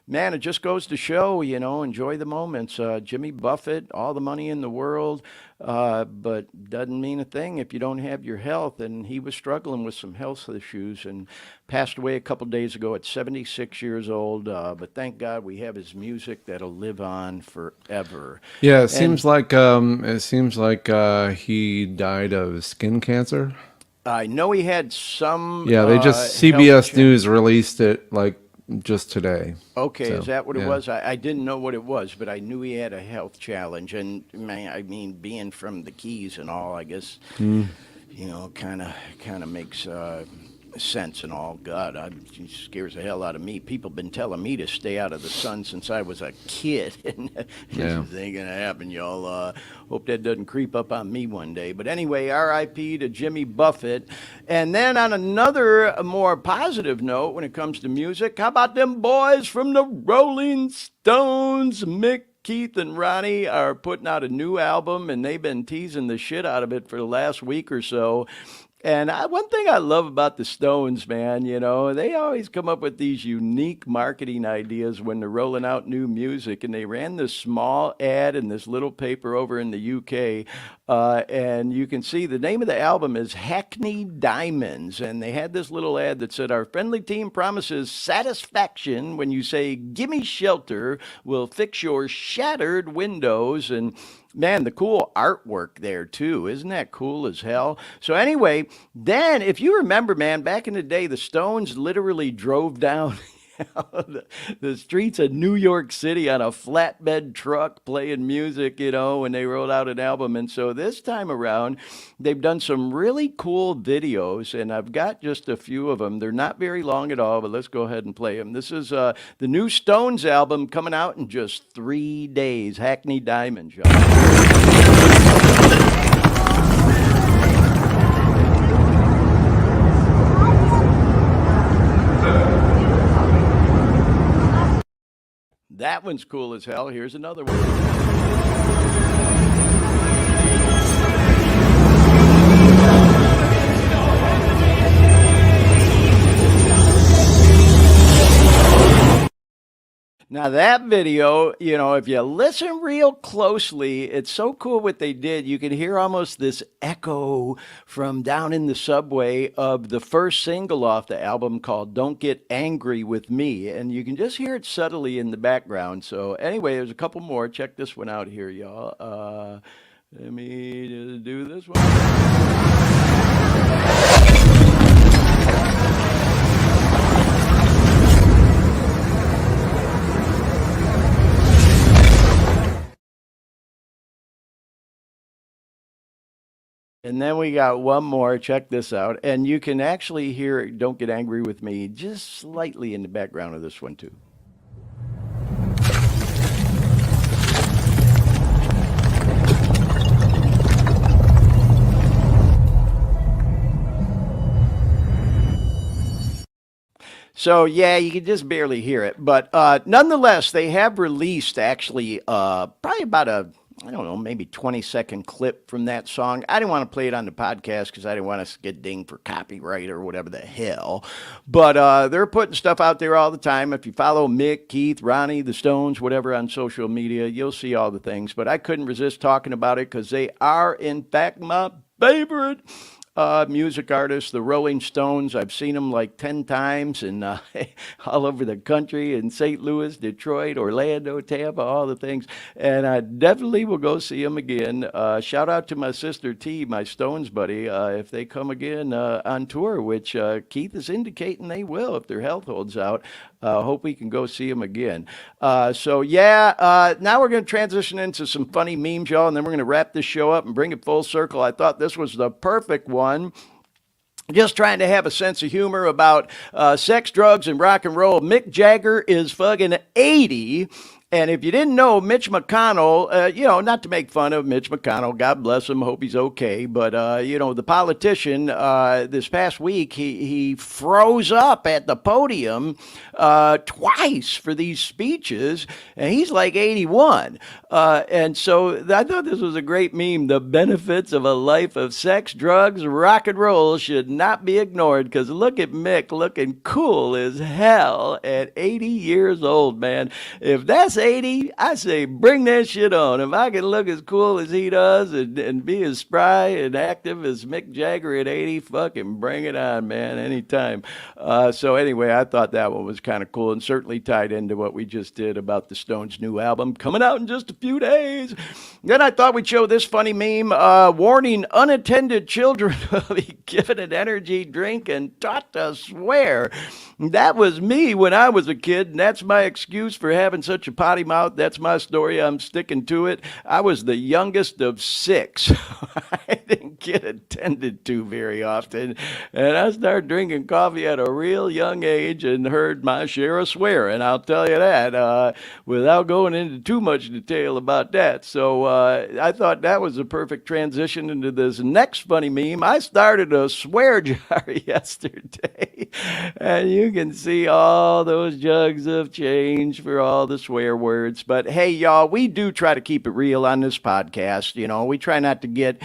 man, it just goes to show, you know, enjoy the moments. Jimmy Buffett, all the money in the world, but doesn't mean a thing if you don't have your health. And he was struggling with some health issues and passed away a couple days ago at 76 years old. But thank God we have his music that'll live on forever. Yeah, it seems like he died of skin cancer. I know he had some. Yeah, they just CBS News released it like just today. Okay, So, is that what it yeah. was? I didn't know what it was, but I knew he had a health challenge. And man, I mean, being from the Keys and all, I guess, you know, kind of makes sense and all. God, it scares the hell out of me. People have been telling me to stay out of the sun since I was a kid. And Yeah. this ain't going to happen, y'all. Hope that doesn't creep up on me one day. But anyway, R.I.P. to Jimmy Buffett. And then on another more positive note when it comes to music, how about them boys from the Rolling Stones? Mick, Keith, and Ronnie are putting out a new album, and they've been teasing the shit out of it for the last week or so. And one thing I love about the Stones, man, you know, they always come up with these unique marketing ideas when they're rolling out new music. And they ran this small ad in this little paper over in the UK. And you can see the name of the album is Hackney Diamonds. And they had this little ad that said, "Our friendly team promises satisfaction when you say, 'Gimme shelter, we'll fix your shattered windows.'" And man, the cool artwork there too. Isn't that cool as hell? So anyway, then if you remember, man, back in the day, the Stones literally drove down the streets of New York City on a flatbed truck playing music, you know, when they rolled out an album. And so this time around, they've done some really cool videos, and I've got just a few of them. They're not very long at all, but let's go ahead and play them. This is the new Stones album coming out in just 3 days, Hackney Diamonds, y'all. That one's cool as hell. Here's another one. Now that video, you know, if you listen real closely, it's so cool what they did. You can hear almost this echo from down in the subway of the first single off the album called "Don't Get Angry With Me." And you can just hear it subtly in the background. So anyway, there's a couple more. Check this one out here, y'all. Let me just do this one. And then we got one more. Check this out. And you can actually hear "Don't Get Angry With Me" just slightly in the background of this one, too. So, yeah, you can just barely hear it. But nonetheless, they have released actually probably about I don't know, maybe 20-second clip from that song. I didn't want to play it on the podcast because I didn't want us to get dinged for copyright or whatever the hell. But they're putting stuff out there all the time. If you follow Mick, Keith, Ronnie, the Stones, whatever on social media, you'll see all the things. But I couldn't resist talking about it because they are, in fact, my favorite music artists, the Rolling Stones. I've seen them like 10 times and all over the country in St. Louis, Detroit, Orlando, Tampa, all the things. And I definitely will go see them again. Shout out to my sister T, my Stones buddy, if they come again on tour, which Keith is indicating they will if their health holds out. Hope we can go see them again. Now we're going to transition into some funny memes, y'all, and then we're going to wrap this show up and bring it full circle. I thought this was the perfect one. Just trying to have a sense of humor about sex, drugs, and rock and roll. Mick Jagger is fucking 80. And if you didn't know, Mitch McConnell, not to make fun of Mitch McConnell, God bless him, hope he's okay, but, the politician, this past week, he froze up at the podium twice for these speeches, and he's like 81. And so I thought this was a great meme. The benefits of a life of sex, drugs, rock and roll should not be ignored, because look at Mick looking cool as hell at 80 years old, man. If that's 80, I say bring that shit on. If I can look as cool as he does and be as spry and active as Mick Jagger at 80, fucking bring it on, man, anytime. So anyway, I thought that one was kind of cool and certainly tied into what we just did about the Stones' new album coming out in just a few days. Then I thought we'd show this funny meme, warning unattended children will be given an energy drink and taught to swear. That was me when I was a kid, and that's my excuse for having such a potty mouth. That's my story. I'm sticking to it. I was the youngest of 6. I didn't get attended to very often, and I started drinking coffee at a real young age and heard my share of swearing. I'll tell you that without going into too much detail about that. So I thought that was a perfect transition into this next funny meme. I started a swear jar yesterday, and you can see all those jugs of change for all the swear words. But hey, y'all, we do try to keep it real on this podcast. We try not to get,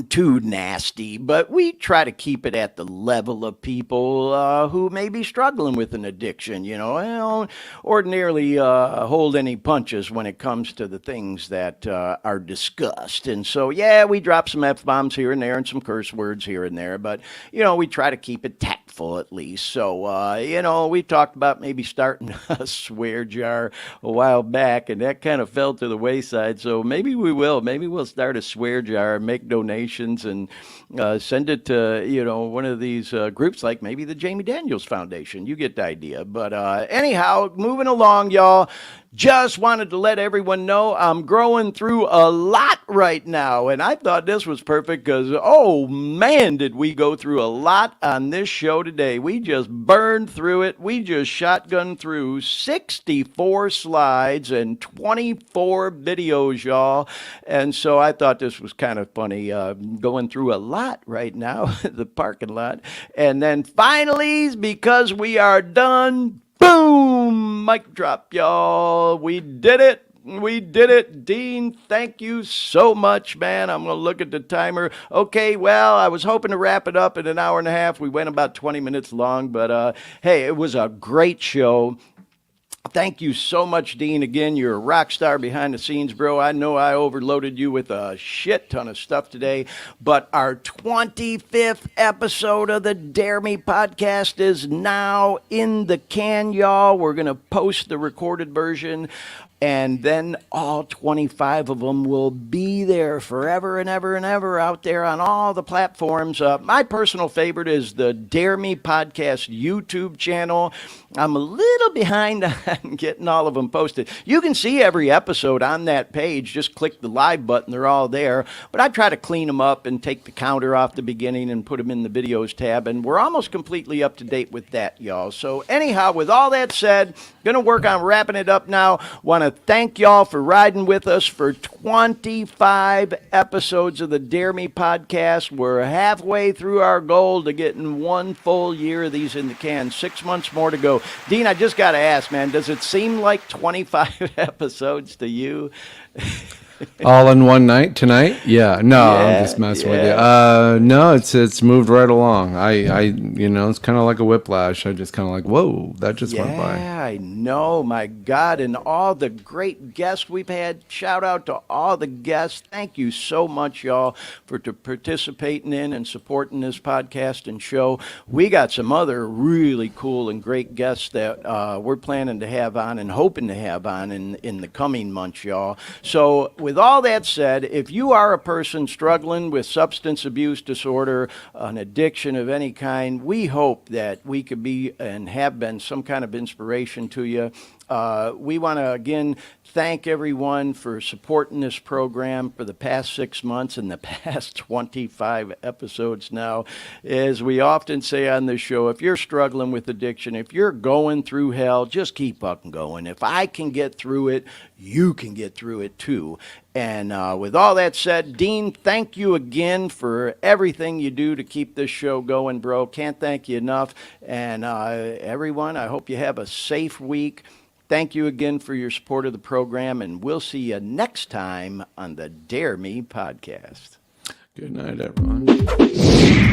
too nasty, but we try to keep it at the level of people who may be struggling with an addiction. I don't ordinarily hold any punches when it comes to the things that are discussed. And so, yeah, we drop some F-bombs here and there and some curse words here and there, but, we try to keep it tactful at least. So, we talked about maybe starting a swear jar a while back, and that kind of fell to the wayside. So maybe we will. Maybe we'll start a swear jar and make donations and send it to, one of these groups like maybe the Jamie Daniels Foundation. You get the idea. But anyhow, moving along, y'all. Just wanted to let everyone know I'm growing through a lot right now, and I thought this was perfect because, oh man, did we go through a lot on this show today. We just burned through it. We just shotgunned through 64 slides and 24 videos, y'all, and so I thought this was kind of funny, going through a lot right now, the parking lot, and then finally, because we are done, boom! Mic drop, y'all. We did it. We did it. Dean, thank you so much, man. I'm going to look at the timer. Okay, well, I was hoping to wrap it up in an hour and a half. We went about 20 minutes long, but hey, it was a great show. Thank you so much, Dean. Again, you're a rock star behind the scenes, bro. I know I overloaded you with a shit ton of stuff today, but our 25th episode of the Dare Me podcast is now in the can, y'all. We're going to post the recorded version, and then all 25 of them will be there forever and ever and ever out there on all the platforms. My personal favorite is the Dare Me Podcast YouTube channel. I'm a little behind on getting all of them posted. You can see every episode on that page. Just click the live button. They're all there. But I try to clean them up and take the counter off the beginning and put them in the videos tab. And we're almost completely up to date with that, y'all. So anyhow, with all that said, going to work on wrapping it up now. Want to to thank y'all for riding with us for 25 episodes of the Dare Me podcast. We're halfway through our goal to getting one full year of these in the can. 6 months more to go. Dean, I just got to ask, man, does it seem like 25 episodes to you? All in one night tonight? Yeah. No, I'm just messing with you. No, it's moved right along. I it's kind of like a whiplash. I just kind of like, whoa, that just went by. Yeah, I know. My God, and all the great guests we've had. Shout out to all the guests. Thank you so much, y'all, for participating in and supporting this podcast and show. We got some other really cool and great guests that we're planning to have on and hoping to have on in the coming months, y'all. So with all that said, if you are a person struggling with substance abuse disorder, an addiction of any kind, we hope that we could be and have been some kind of inspiration to you. We want to, again, thank everyone for supporting this program for the past 6 months and the past 25 episodes now. As we often say on this show, if you're struggling with addiction, if you're going through hell, just keep fucking going. If I can get through it, you can get through it too. And with all that said, Dean, thank you again for everything you do to keep this show going, bro. Can't thank you enough. And everyone, I hope you have a safe week. Thank you again for your support of the program, and we'll see you next time on the Dare Me podcast. Good night, everyone.